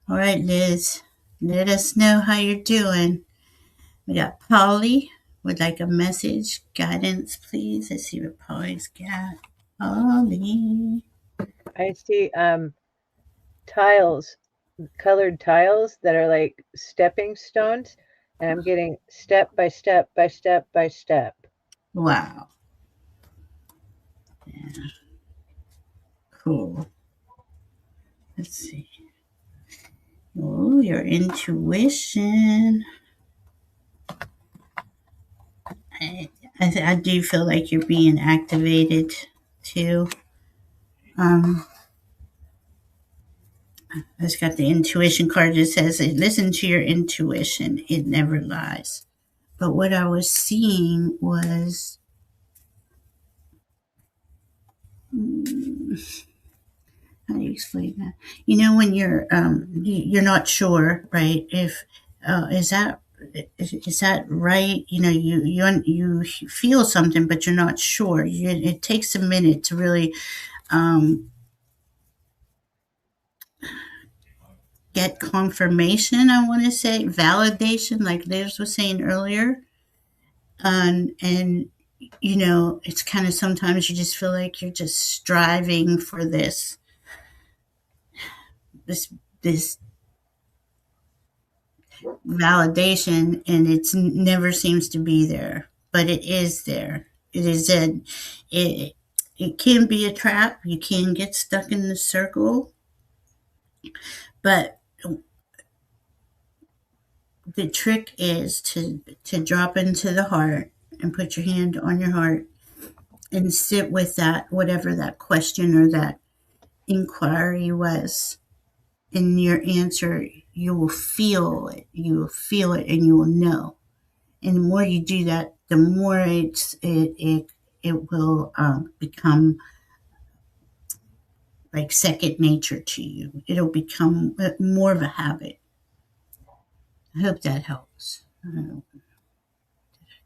Speaker 1: All right, Liz. Let us know how you're doing. We got Polly would like a message. Guidance, please. Let's see what Polly's got. Polly.
Speaker 2: I see tiles, colored tiles that are like stepping stones. And I'm getting step by step by step by step.
Speaker 1: Wow. Cool. Let's see. Oh, your intuition. I, I do feel like you're being activated too. Um, I just got the intuition card that says, listen to your intuition. It never lies. But what I was seeing was, how do you explain that? When you're not sure, right? If is that right? You feel something, but you're not sure. It takes a minute to really um, get confirmation. I want to say validation, like Liz was saying earlier, and it's kind of sometimes you just feel like you're just striving for this this validation, and it never seems to be there, but it is there. It it can be a trap. You can get stuck in the circle, but the trick is to drop into the heart and put your hand on your heart and sit with that, whatever that question or that inquiry was. In your answer, you will feel it. You will feel it, and you will know. And the more you do that, the more it will become like second nature to you. It'll become more of a habit. I hope that helps. I don't know,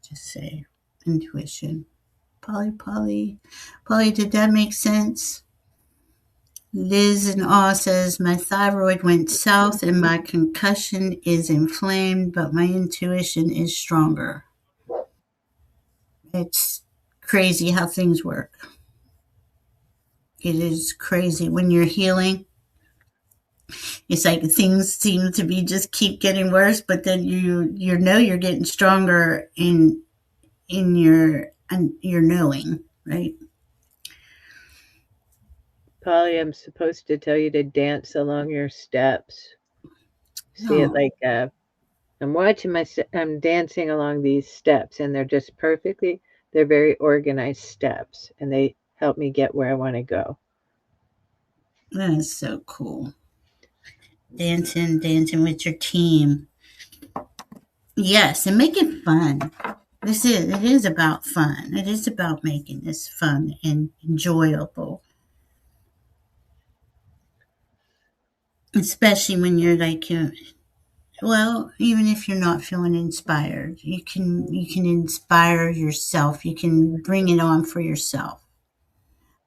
Speaker 1: just say intuition. Polly, did that make sense? Liz in Awe says, my thyroid went south and my concussion is inflamed, but my intuition is stronger. It's crazy how things work. It is crazy when you're healing. It's like things seem to be just keep getting worse, but then you're getting stronger in your knowing, right?
Speaker 2: Polly, I'm supposed to tell you to dance along your steps. See it like I'm dancing along these steps, and they're very organized steps, and they help me get where I want to go.
Speaker 1: That is so cool. Dancing with your team. Yes, and make it fun. It is about fun. It is about making this fun and enjoyable. Especially when you're like, well, even if you're not feeling inspired, you can inspire yourself. You can bring it on for yourself.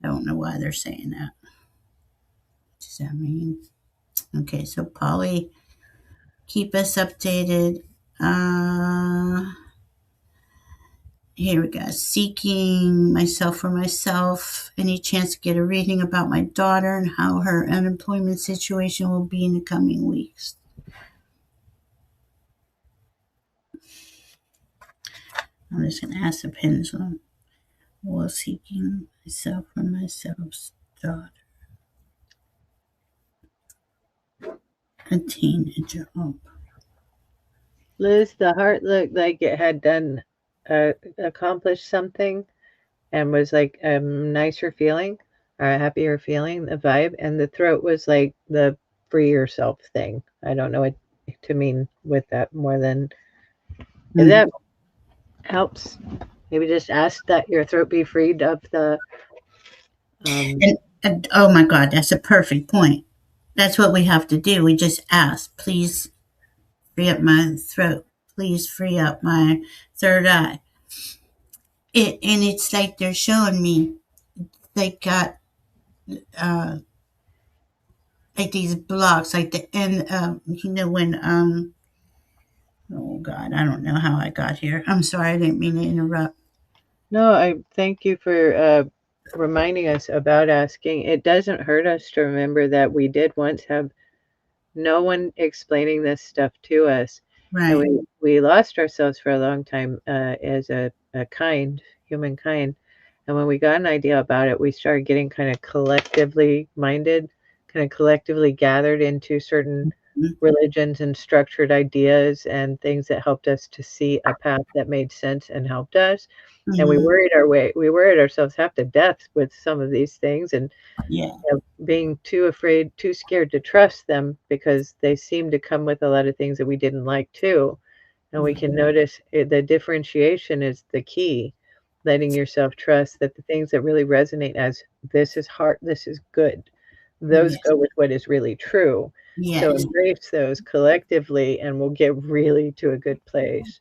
Speaker 1: I don't know why they're saying that. What does that mean? Okay, so Polly, keep us updated. Here we go. Seeking myself for myself. Any chance to get a reading about my daughter and how her unemployment situation will be in the coming weeks? I'm just going to ask the pendulum. While seeking myself for myself's daughter. A teenager. Oh.
Speaker 2: Liz, the heart looked like it had accomplished something and was like a nicer feeling or a happier feeling, the vibe. And the throat was like the free yourself thing. I don't know what to mean with that more than if that helps. Maybe just ask that your throat be freed of the.
Speaker 1: And oh my God, that's a perfect point. That's what we have to do. We just ask, please free up my throat. Please free up my third eye. And it's like they're showing me they got like these blocks, like the end. When oh God, I don't know how I got here. I'm sorry, I didn't mean to interrupt.
Speaker 2: No, I thank you for reminding us about asking. It doesn't hurt us to remember that we did once have no one explaining this stuff to us.
Speaker 1: Right.
Speaker 2: And we lost ourselves for a long time as a humankind. And when we got an idea about it, we started getting kind of collectively minded, kind of collectively gathered into certain religions and structured ideas and things that helped us to see a path that made sense and helped us. And
Speaker 1: Mhm.
Speaker 2: we worried ourselves half to death with some of these things, and
Speaker 1: Yeah.
Speaker 2: being too afraid, too scared to trust them because they seem to come with a lot of things that we didn't like too. And we can notice the differentiation is the key, letting yourself trust that the things that really resonate as this is hard, this is good, those
Speaker 1: Yes.
Speaker 2: go with what is really true. So
Speaker 1: Yes.
Speaker 2: embrace those collectively, and we'll get really to a good place.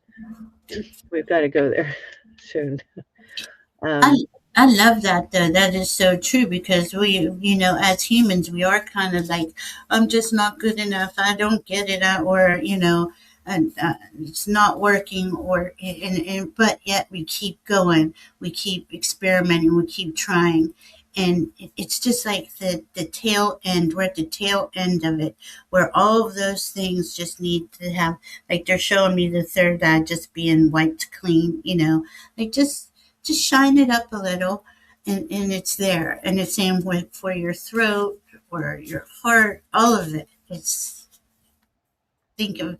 Speaker 2: We've got to go there soon.
Speaker 1: I
Speaker 2: Um,
Speaker 1: I love that though. That is so true because as humans, we are kind of like, I'm just not good enough. I don't get it, or and it's not working, but yet we keep going, we keep experimenting, we keep trying, and it's just like the tail end. We're at the tail end of it, where all of those things just need to have, like they're showing me the third eye just being wiped clean. Like just shine it up a little, and it's there. And the same with for your throat or your heart, all of it. It's think of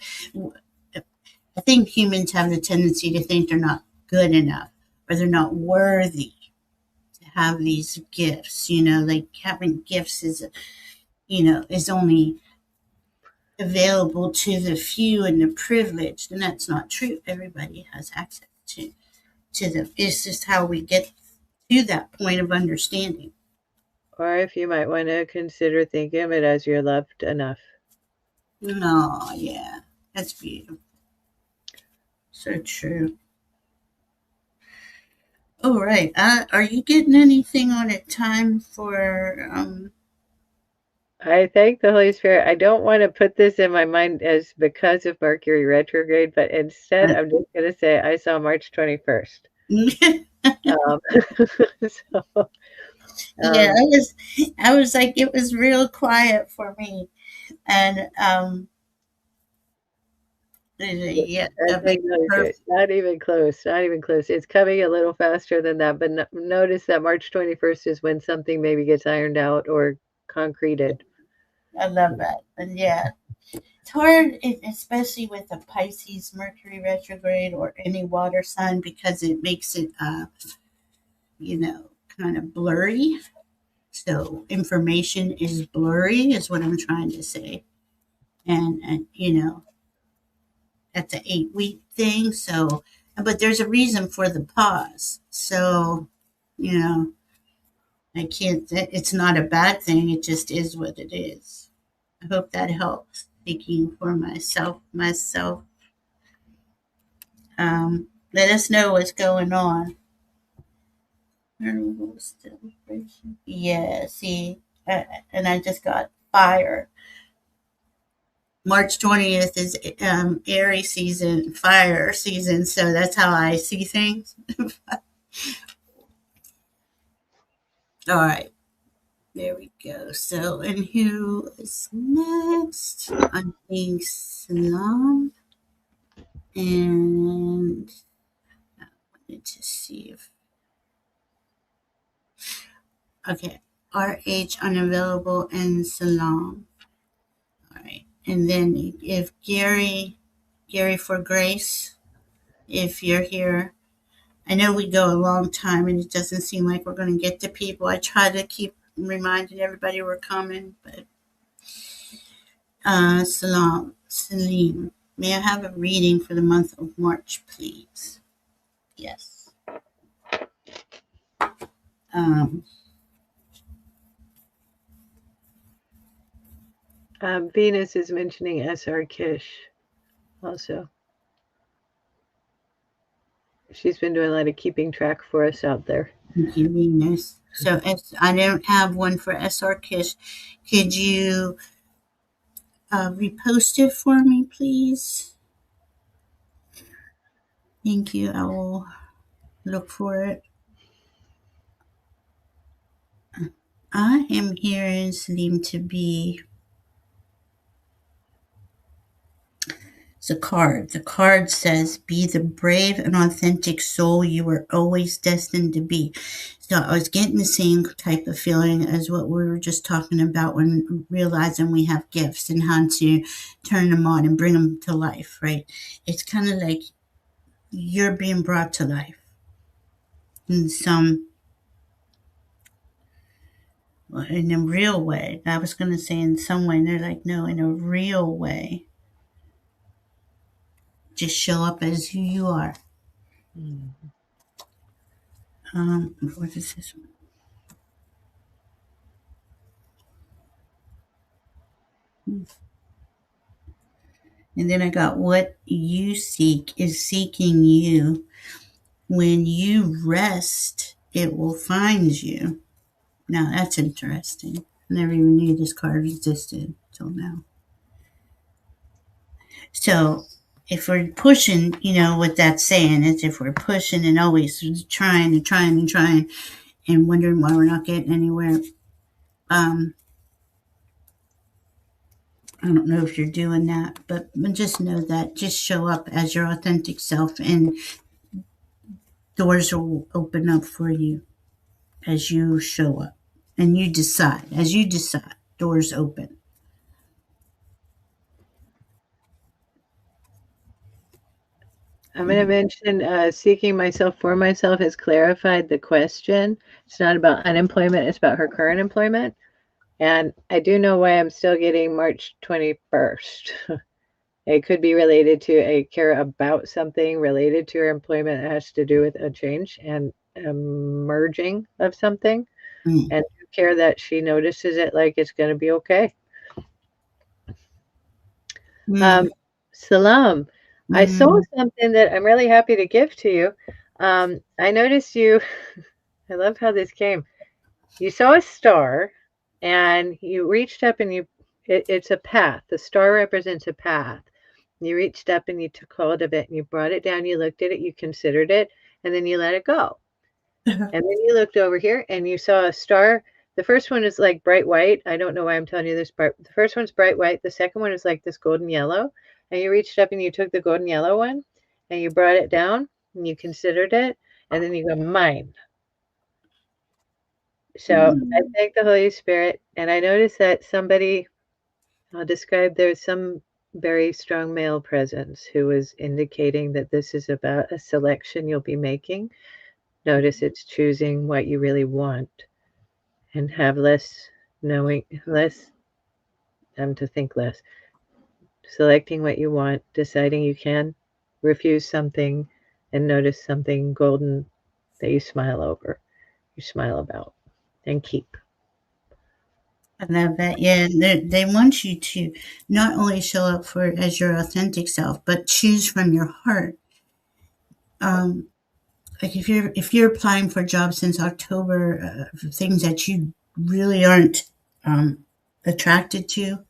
Speaker 1: I think humans have the tendency to think they're not good enough or they're not worthy to have these gifts. Like having gifts is only available to the few and the privileged, and that's not true. Everybody has access to them. It's just how we get to that point of understanding.
Speaker 2: or if you might want to consider thinking of it as you're loved enough.
Speaker 1: No, yeah, that's beautiful. So true. All right. Are you getting anything on a time for?
Speaker 2: I thank the Holy Spirit. I don't want to put this in my mind as because of Mercury retrograde, but instead I'm just going to say I saw March 21st. Um, so,
Speaker 1: Yeah,
Speaker 2: um,
Speaker 1: I was like, it was real quiet for me, and yeah,
Speaker 2: I
Speaker 1: that
Speaker 2: think
Speaker 1: makes perfect.
Speaker 2: not even close, not even close. It's coming a little faster than that, but notice that March 21st is when something maybe gets ironed out or concreted.
Speaker 1: I love that, and yeah, it's hard, especially with the Pisces Mercury retrograde or any water sign, because it makes it, kind of blurry. So information is blurry, is what I'm trying to say. And that's an 8 week thing. So, but there's a reason for the pause. So, you know, I can't, it's not a bad thing. It just is what it is. I hope that helps. Speaking for myself. Let us know what's going on. Carnival celebration. Yeah, see, and I just got fire. March 20th is Aries season, fire season, so that's how I see things. All right, there we go. So, and who is next? I think Salam, and I wanted to see if, okay, RH unavailable and Salam. All right, and then if Gary for Grace, if you're here. I know we go a long time and it doesn't seem like we're going to get to people. I try to keep reminding everybody we're coming, but Salim, may I have a reading for the month of March, please? Yes. Um,
Speaker 2: Venus is mentioning SR Kish also. She's been doing a lot of keeping track for us out there.
Speaker 1: thank you, Venus. So I don't have one for SR Kish. Could you repost it for me, please? Thank you. I will look for it. I am hearing Salim to be It's a card. The card says, be the brave and authentic soul you were always destined to be. So I was getting the same type of feeling as what we were just talking about when realizing we have gifts and how to turn them on and bring them to life, right? It's kind of like you're being brought to life in in a real way. I was going to say in some way, and they're like, no, in a real way. Just show up as who you are. What is this one? And then I got what you seek is seeking you. When you rest, it will find you. Now that's interesting. I never even knew this card existed until now. So if we're pushing, what that's saying is if we're pushing and always trying and trying and trying and wondering why we're not getting anywhere, I don't know if you're doing that, but just know that just show up as your authentic self and doors will open up for you as you show up and you decide. As you decide, doors open.
Speaker 2: I'm going to mention seeking myself for myself has clarified the question. It's not about unemployment. It's about her current employment. And I do know why I'm still getting March 21st. It could be related to a care about something related to her employment that has to do with a change and a merging of something. And care that she notices it like it's going to be okay. Salam. I saw something that I'm really happy to give to you. I noticed you, I love how this came. You saw a star and you reached up and it's a path. The star represents a path. You reached up and you took hold of it and you brought it down. You looked at it, you considered it, and then you let it go. And then you looked over here and you saw a star. The first one is like bright white. I don't know why I'm telling you this, but the first one's bright white. The second one is like this golden yellow. And you reached up and you took the golden yellow one and you brought it down and you considered it. And then you go, mine. So I thank the Holy Spirit. And I noticed that somebody, I'll describe, there's some very strong male presence who was indicating that this is about a selection you'll be making. Notice it's choosing what you really want and have less to think less. Selecting what you want, deciding you can refuse something and notice something golden that you smile over, you smile about, and keep.
Speaker 1: I love that. Yeah, they want you to not only show up for as your authentic self, but choose from your heart. Like if you're applying for jobs since October, things that you really aren't attracted to,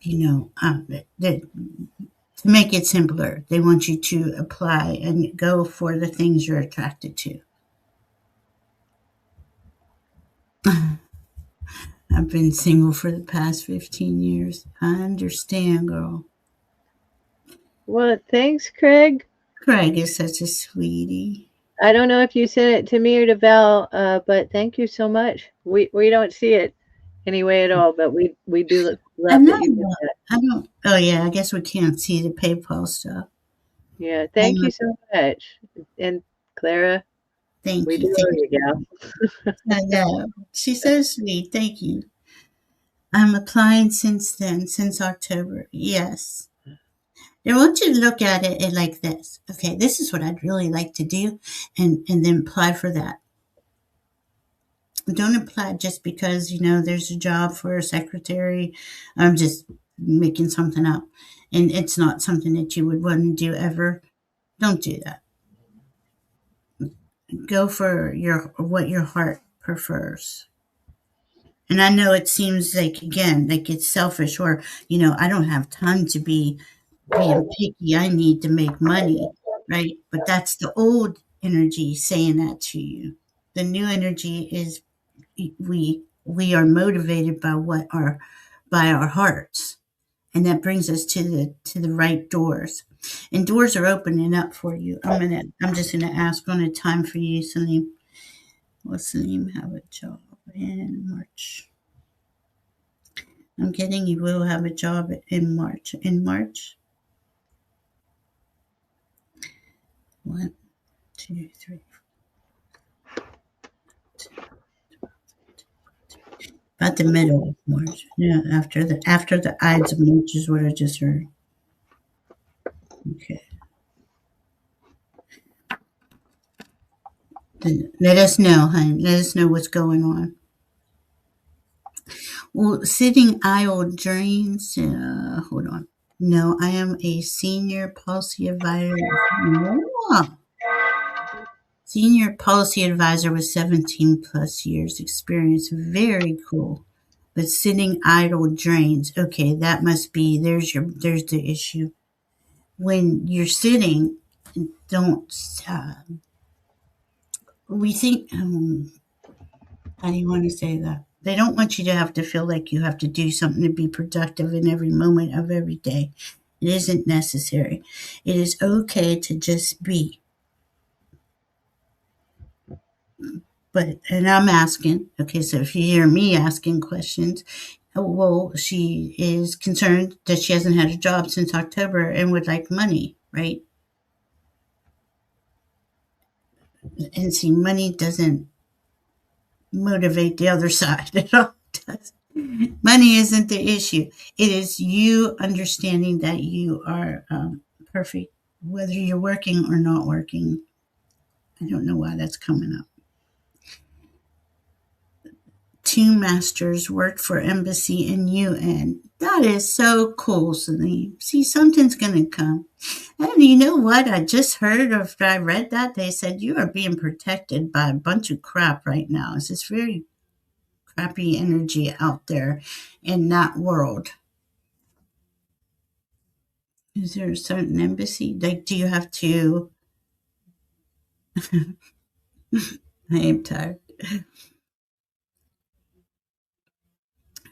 Speaker 1: to make it simpler, they want you to apply and go for the things you're attracted to. I've been single for the past 15 years. I understand, girl.
Speaker 2: Well, thanks, Craig.
Speaker 1: Craig is such a sweetie.
Speaker 2: I don't know if you sent it to me or to Val, but thank you so much. We don't see it anyway at all, but we do love that you did that.
Speaker 1: I don't. Oh yeah, I guess we can't see the PayPal stuff.
Speaker 2: Yeah, thank you so much. And Clara,
Speaker 1: Thank
Speaker 2: we
Speaker 1: you.
Speaker 2: do love you, gal.
Speaker 1: I know. She's so sweet. Thank you. I'm applying since then, since October. Yes. I want you to look at it like this. Okay, this is what I'd really like to do, and then apply for that. Don't apply just because there's a job for a secretary. I'm just making something up, and it's not something that you would want to do ever. Don't do that. Go for what your heart prefers. And I know it seems like, again, like it's selfish, or I don't have time to be being picky. I need to make money, right? But that's the old energy saying that to you. The new energy is we are motivated by by our hearts, And that brings us to the right doors. And doors are opening up for you. I'm just gonna ask on a time for you, Salim. Will Salim have a job in March? I'm getting you will have a job in March. In March? 1, 2, 3. About the middle of March. Yeah, after the Ides of March is what I just heard. Okay. Then let us know, honey. Let us know what's going on. Well, sitting idle dreams. Hold on. No, I am a senior policy advisor. No. Senior policy advisor with 17 plus years experience. Very cool. But sitting idle drains. Okay, that must be there's the issue. When you're sitting, don't we think how do you want to say that? They don't want you to have to feel like you have to do something to be productive in every moment of every day. It isn't necessary. It is okay to just be. But, and I'm asking, okay, so if you hear me asking questions, well, she is concerned that she hasn't had a job since October and would like money, right? And see, money doesn't motivate the other side at all. Money isn't the issue. It is you understanding that you are perfect, whether you're working or not working. I don't know why that's coming up. 2 masters worked for embassy and UN. That is so cool, Celine. See, something's going to come. And you know what? I just heard after I read that, they said you are being protected by a bunch of crap right now. It's this very crappy energy out there in that world. Is there a certain embassy? Like, do you have to? I am tired.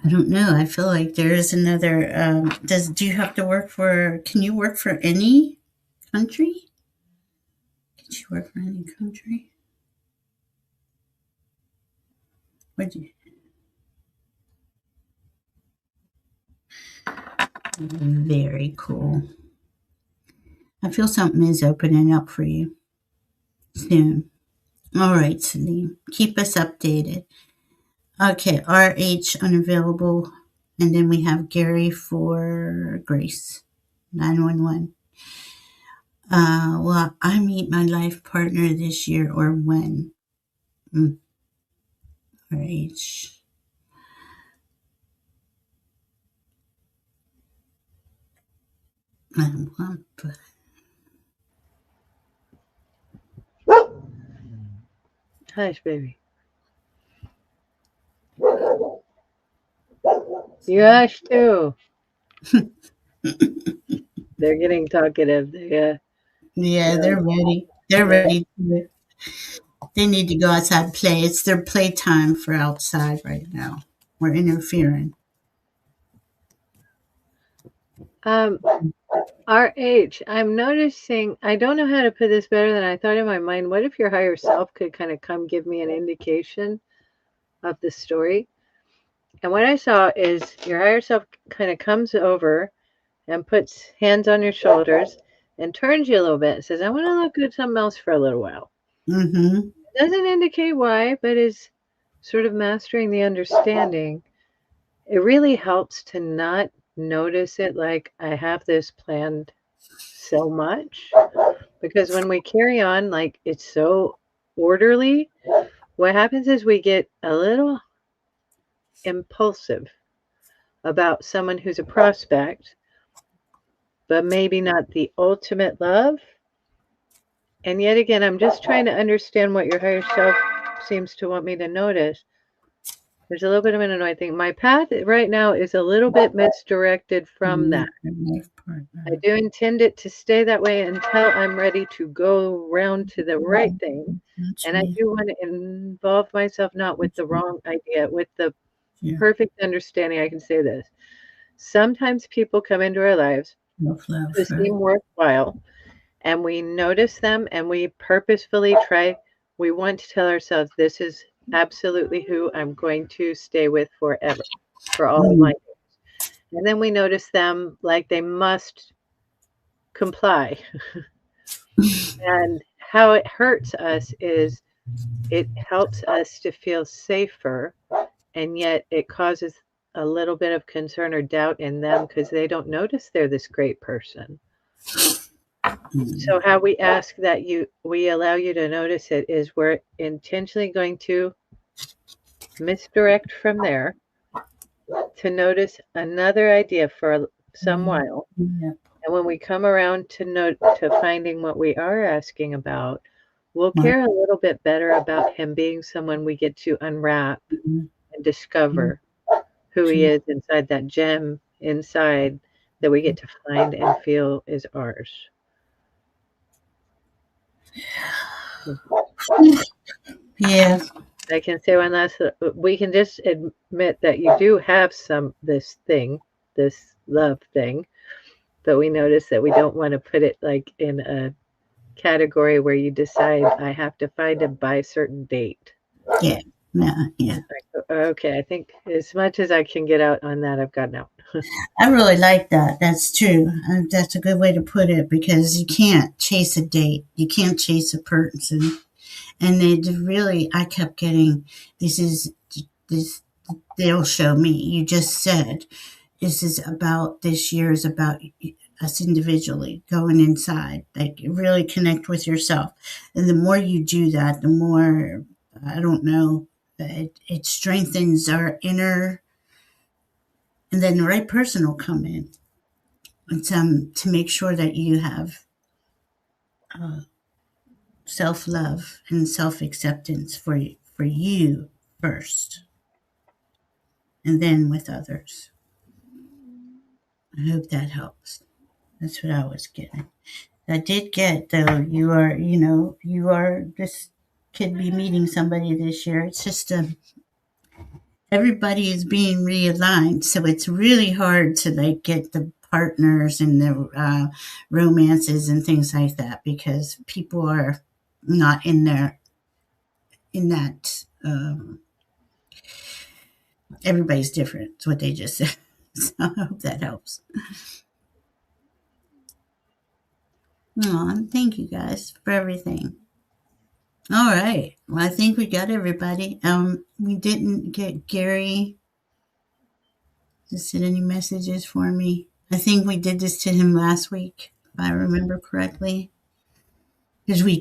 Speaker 1: I don't know. I feel like there is another. Do you have to work for? Can you work for any country? Can you work for any country? Would you? Very cool. I feel something is opening up for you soon. All right, Celine. Keep us updated. Okay, RH unavailable. And then we have Gary for Grace, 911. Will I meet my life partner this year or when? RH.
Speaker 2: Hush, baby. You hush too. They're getting talkative.
Speaker 1: Yeah, they're ready. They're ready. They need to go outside and play. It's their playtime for outside right now. We're interfering.
Speaker 2: RH, I'm noticing, I don't know how to put this better than I thought in my mind. What if your higher self could kind of come give me an indication of the story? And what I saw is your higher self kind of comes over and puts hands on your shoulders and turns you a little bit and says, I want to look at something else for a little while.
Speaker 1: Mm-hmm.
Speaker 2: It doesn't indicate why, but is sort of mastering the understanding. It really helps to not notice it like I have this planned so much, because when we carry on like it's so orderly, what happens is we get a little impulsive about someone who's a prospect, but maybe not the ultimate love. And yet again, I'm just trying to understand what your higher self seems to want me to notice. There's a little bit of an annoying thing. My path right now is a little bit misdirected from that. I do intend it to stay that way until I'm ready to go around to the right thing. And I do want to involve myself not with the wrong idea, with the perfect understanding. I can say this. sometimes people come into our lives
Speaker 1: Self-love
Speaker 2: who
Speaker 1: first.
Speaker 2: seem worthwhile, and we notice them and we purposefully try, we want to tell ourselves, this is absolutely who I'm going to stay with forever, for all of my
Speaker 1: Mm.
Speaker 2: days. And then we notice them like they must comply. And how it hurts us is it helps us to feel safer, and yet it causes a little bit of concern or doubt in them because they don't notice they're this great person. So how we ask that we allow you to notice it is we're intentionally going to misdirect from there to notice another idea for some while.
Speaker 1: Yeah.
Speaker 2: And when we come around to finding what we are asking about, we'll
Speaker 1: Mark.
Speaker 2: care a little bit better about him being someone we get to unwrap and discover who he is inside that gem inside that we get to find and feel is ours.
Speaker 1: Yeah.
Speaker 2: I can say one last. We can just admit that you do have this thing, this love thing, but we notice that we don't want to put it like in a category where you decide I have to find him by a certain date.
Speaker 1: Yeah. Yeah. Yeah.
Speaker 2: Okay, I think as much as I can get out on that, I've gotten out.
Speaker 1: I really like that. That's true. That's a good way to put it because you can't chase a date. You can't chase a person. And I kept getting, this, they'll show me. You just said, this year is about us individually going inside, like really connect with yourself. And the more you do that, the more, I don't know, it strengthens our inner, and then the right person will come in. And to make sure that you have uh, self love and self acceptance for you first, and then with others. I hope that helps. That's what I was getting. I did get though. You are this could be meeting somebody this year. It's just everybody is being realigned, so it's really hard to like get the partners and the romances and things like that because people are not in there in that. Everybody's different. It's what they just said. So I hope that helps. Oh, thank you guys for everything. All right. Well, I think we got everybody. We didn't get Gary to send any messages for me. I think we did this to him last week, if I remember correctly. Because we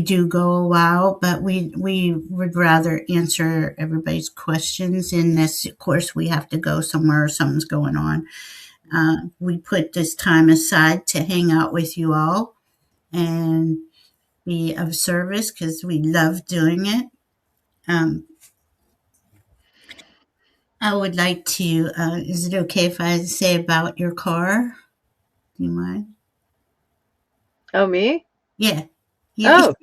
Speaker 1: do go a while, but we would rather answer everybody's questions. And this, of course, we have to go somewhere or something's going on. We put this time aside to hang out with you all and be of service because we love doing it. I would like to. Is it okay if I say about your car? Do you mind?
Speaker 2: Oh, me?
Speaker 1: Yeah. Yeah.
Speaker 2: Oh,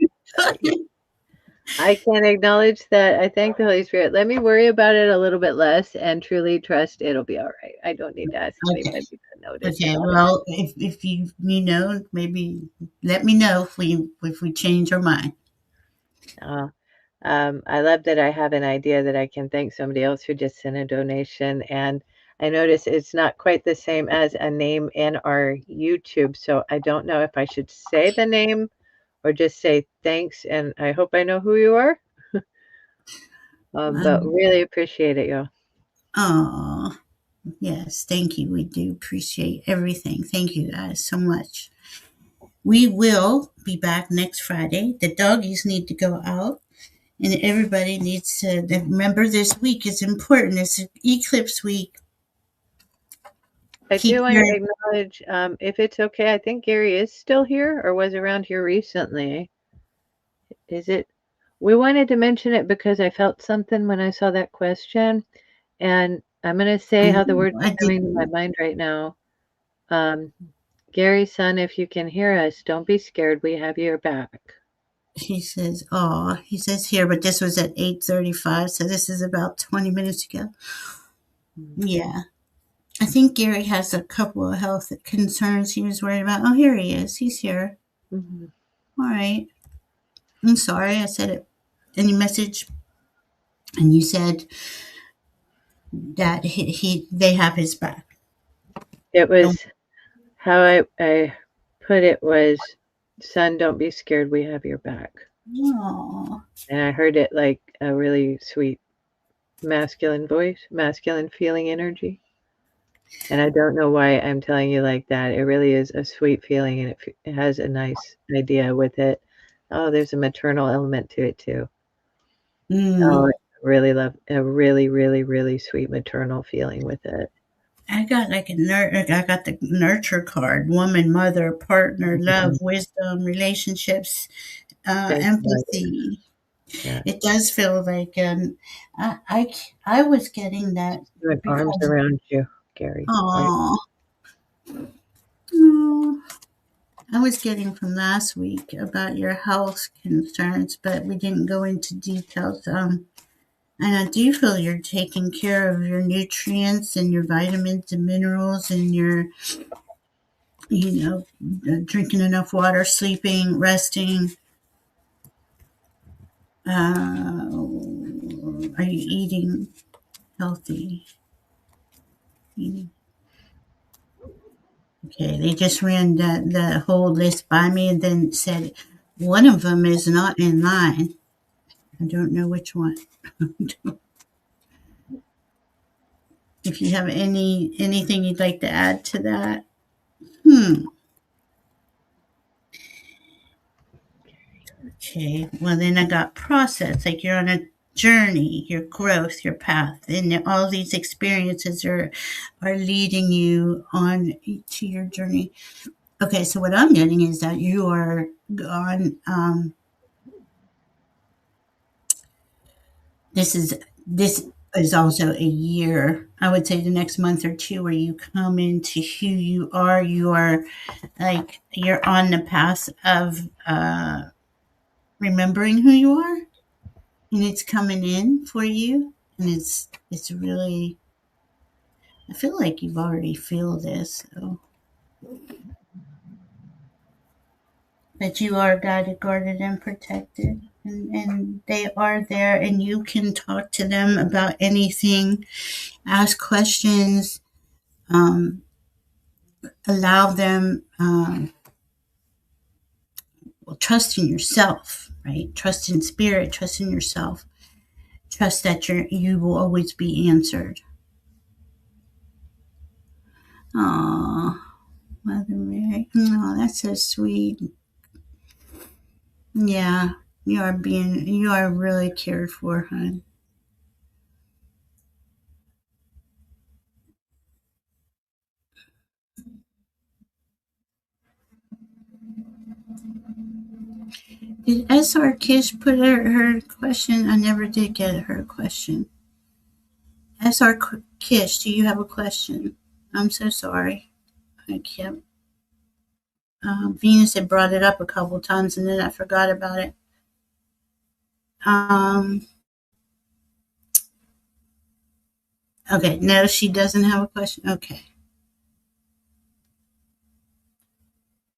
Speaker 2: I can acknowledge that. I thank the Holy Spirit. Let me worry about it a little bit less and truly trust it'll be all right. I don't need to ask
Speaker 1: Okay.
Speaker 2: anybody to notice
Speaker 1: Okay.
Speaker 2: about it.
Speaker 1: Well, if you know, maybe let me know if we change our mind.
Speaker 2: I love that I have an idea that I can thank somebody else who just sent a donation. And I notice it's not quite the same as a name in our YouTube. So I don't know if I should say the name or just say thanks. And I hope I know who you are. But really appreciate it, y'all.
Speaker 1: Oh, yes. Thank you. We do appreciate everything. Thank you guys so much. We will be back next Friday. The doggies need to go out. And everybody needs to remember this week is important. It's eclipse week.
Speaker 2: I
Speaker 1: Keep
Speaker 2: do want
Speaker 1: your
Speaker 2: to acknowledge, if it's okay, I think Gary is still here or was around here recently. Is it? We wanted to mention it because I felt something when I saw that question. And I'm going to say how the words
Speaker 1: I
Speaker 2: are coming to my
Speaker 1: didn't.
Speaker 2: mind right now. Gary's son, if you can hear us, don't be scared. We have your back.
Speaker 1: He says, "Oh," he says here, but this was at 8:35, so this is about 20 minutes ago. Yeah. I think Gary has a couple of health concerns he was worried about. Oh, here he is. He's here.
Speaker 2: Mm-hmm.
Speaker 1: All right. I'm sorry I said it. Any message? And you said that they have his back.
Speaker 2: It was how I put it was, son, don't be scared. We have your back.
Speaker 1: Oh.
Speaker 2: And I heard it like a really sweet masculine voice, masculine feeling energy. And I don't know why I'm telling you like that. It really is a sweet feeling, and it has a nice idea with it. Oh, there's a maternal element to it too. Oh,
Speaker 1: Mm.
Speaker 2: I really love a really, really, really sweet maternal feeling with it.
Speaker 1: I got like I got the nurture card: woman, mother, partner, love,
Speaker 2: Mhm.
Speaker 1: wisdom, relationships,
Speaker 2: Thank you.
Speaker 1: empathy.
Speaker 2: Yeah.
Speaker 1: It does feel like I was getting that
Speaker 2: Put arms
Speaker 1: because
Speaker 2: around you, Gary. Right?
Speaker 1: oh, I was getting from last week about your health concerns, but we didn't go into details. And I do feel you're taking care of your nutrients and your vitamins and minerals and your, drinking enough water, sleeping, resting. Are you eating healthy? Eating. Okay, they just ran the whole list by me and then said one of them is not in line. I don't know which one. If you have anything you'd like to add to that. Hmm. Okay. Well, then I got process. Like you're on a journey, your growth, your path, and all these experiences are leading you on to your journey. Okay. So what I'm getting is that you are on. This is also a year. I would say the next month or two where you come into who you are. You are like you're on the path of remembering who you are, and it's coming in for you, and it's really. I feel like you've already feel this, so. But you are guided, guarded, and protected, and they are there, and you can talk to them about anything, ask questions, um, allow them. Well, trust in yourself, right? Trust in spirit, trust in yourself, trust that you will always be answered. Aww, Mother Mary. Oh, that's so sweet. Yeah, you are really cared for, hon. Did SR Kish put her question? I never did get her question. SR Kish, do you have a question? I'm so sorry. I can't. Venus had brought it up a couple times and then I forgot about it. Um, okay, no, she doesn't have a question. Okay.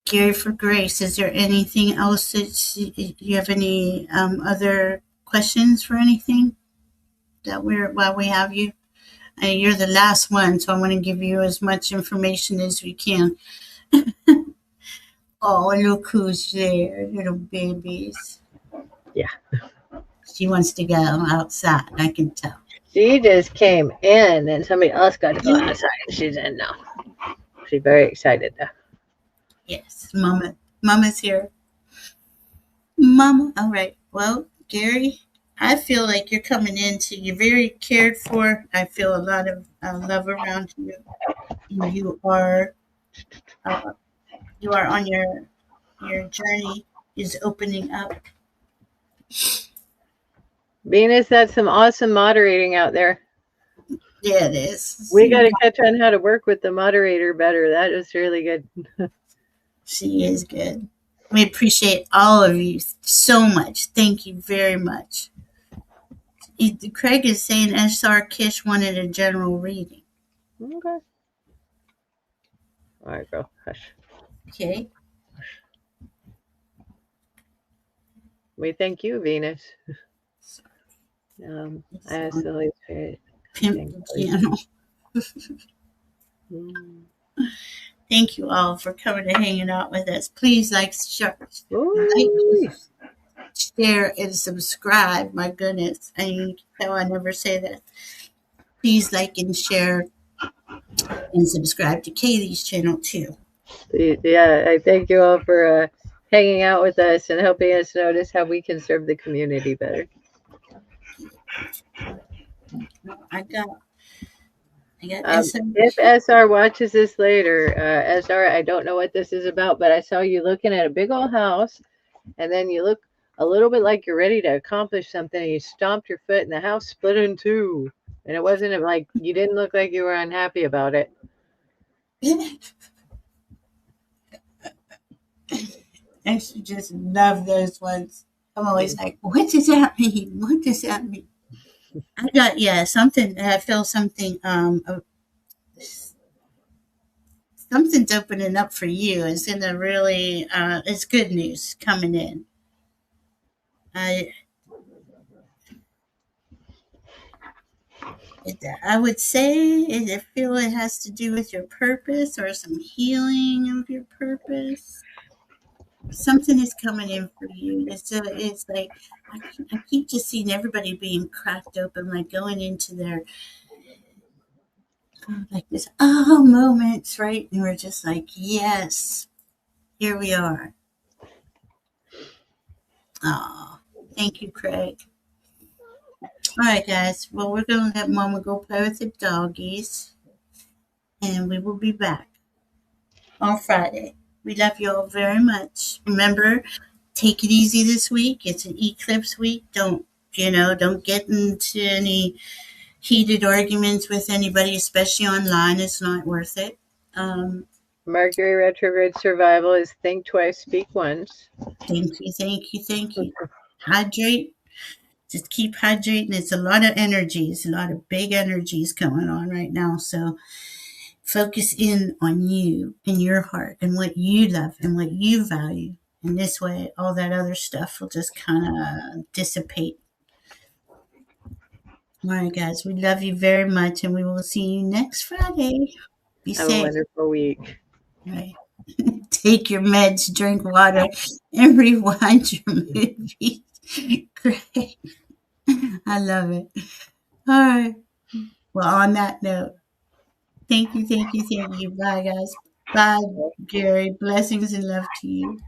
Speaker 1: Gary for Grace, is there anything else do you have any other questions for anything that while we have you? You're the last one, so I want to give you as much information as we can. Oh, look who's there, little babies.
Speaker 2: Yeah.
Speaker 1: She wants to go outside, I can tell.
Speaker 2: She just came in, and somebody else got to go outside, and she's in now. She's very excited now.
Speaker 1: Yes, Mama's here. Mama, all right. Well, Gary, I feel like you're coming into. You're very cared for. I feel a lot of love around you, and uh, you are on your journey is opening up.
Speaker 2: Venus, that's some awesome moderating out there.
Speaker 1: Yeah, it is.
Speaker 2: We got to catch on how to work with the moderator better. That was really good.
Speaker 1: She is good. We appreciate all of you so much. Thank you very much. Craig is saying SR Kish wanted a general reading.
Speaker 2: Okay. All right, girl. Hush.
Speaker 1: Okay.
Speaker 2: We thank you, Venus. I ask the Holy Spirit.
Speaker 1: Pimp
Speaker 2: Thank
Speaker 1: the
Speaker 2: you.
Speaker 1: channel.
Speaker 2: Mm.
Speaker 1: Thank you all for coming and hanging out with us. Please like,
Speaker 2: Ooh.
Speaker 1: share, and subscribe. My goodness. I know I never say that. Please like and share and subscribe to KAYLEIGH's channel too.
Speaker 2: Yeah, I thank you all for hanging out with us and helping us notice how we can serve the community better.
Speaker 1: I got
Speaker 2: If SR watches this later, SR, I don't know what this is about, but I saw you looking at a big old house, and then you look a little bit like you're ready to accomplish something, and you stomped your foot, and the house split in two. And it wasn't like you didn't look like you were unhappy about it.
Speaker 1: I should just love those ones. I'm always like, what does that mean? What does that mean? I got something. I feel something. Something's opening up for you. It's gonna really. It's good news coming in. I I would say I feel it has to do with your purpose or some healing of your purpose. Something is coming in for you. It's like I keep just seeing everybody being cracked open, like going into their like this moments, right? And we're just like, yes, here we are. Oh, thank you, Craig. All right, guys. Well, we're gonna let Mama go play with the doggies, and we will be back on Friday. We love you all very much. Remember, take it easy this week. It's an eclipse week. Don't get into any heated arguments with anybody, especially online. It's not worth it.
Speaker 2: Mercury retrograde survival is think twice, speak once.
Speaker 1: Thank you, thank you, thank you. Hydrate. Just keep hydrating. It's a lot of energies, a lot of big energies going on right now. So focus in on you and your heart and what you love and what you value. And this way, all that other stuff will just kind of dissipate. All right, guys, we love you very much, and we will see you next Friday. Be
Speaker 2: Have a
Speaker 1: safe.
Speaker 2: wonderful week.
Speaker 1: Right. Take your meds, drink water, and rewind your movies. Great. I love it. All right. Well, on that note, thank you, thank you, thank you. Bye, guys. Bye, Gary. Blessings and love to you.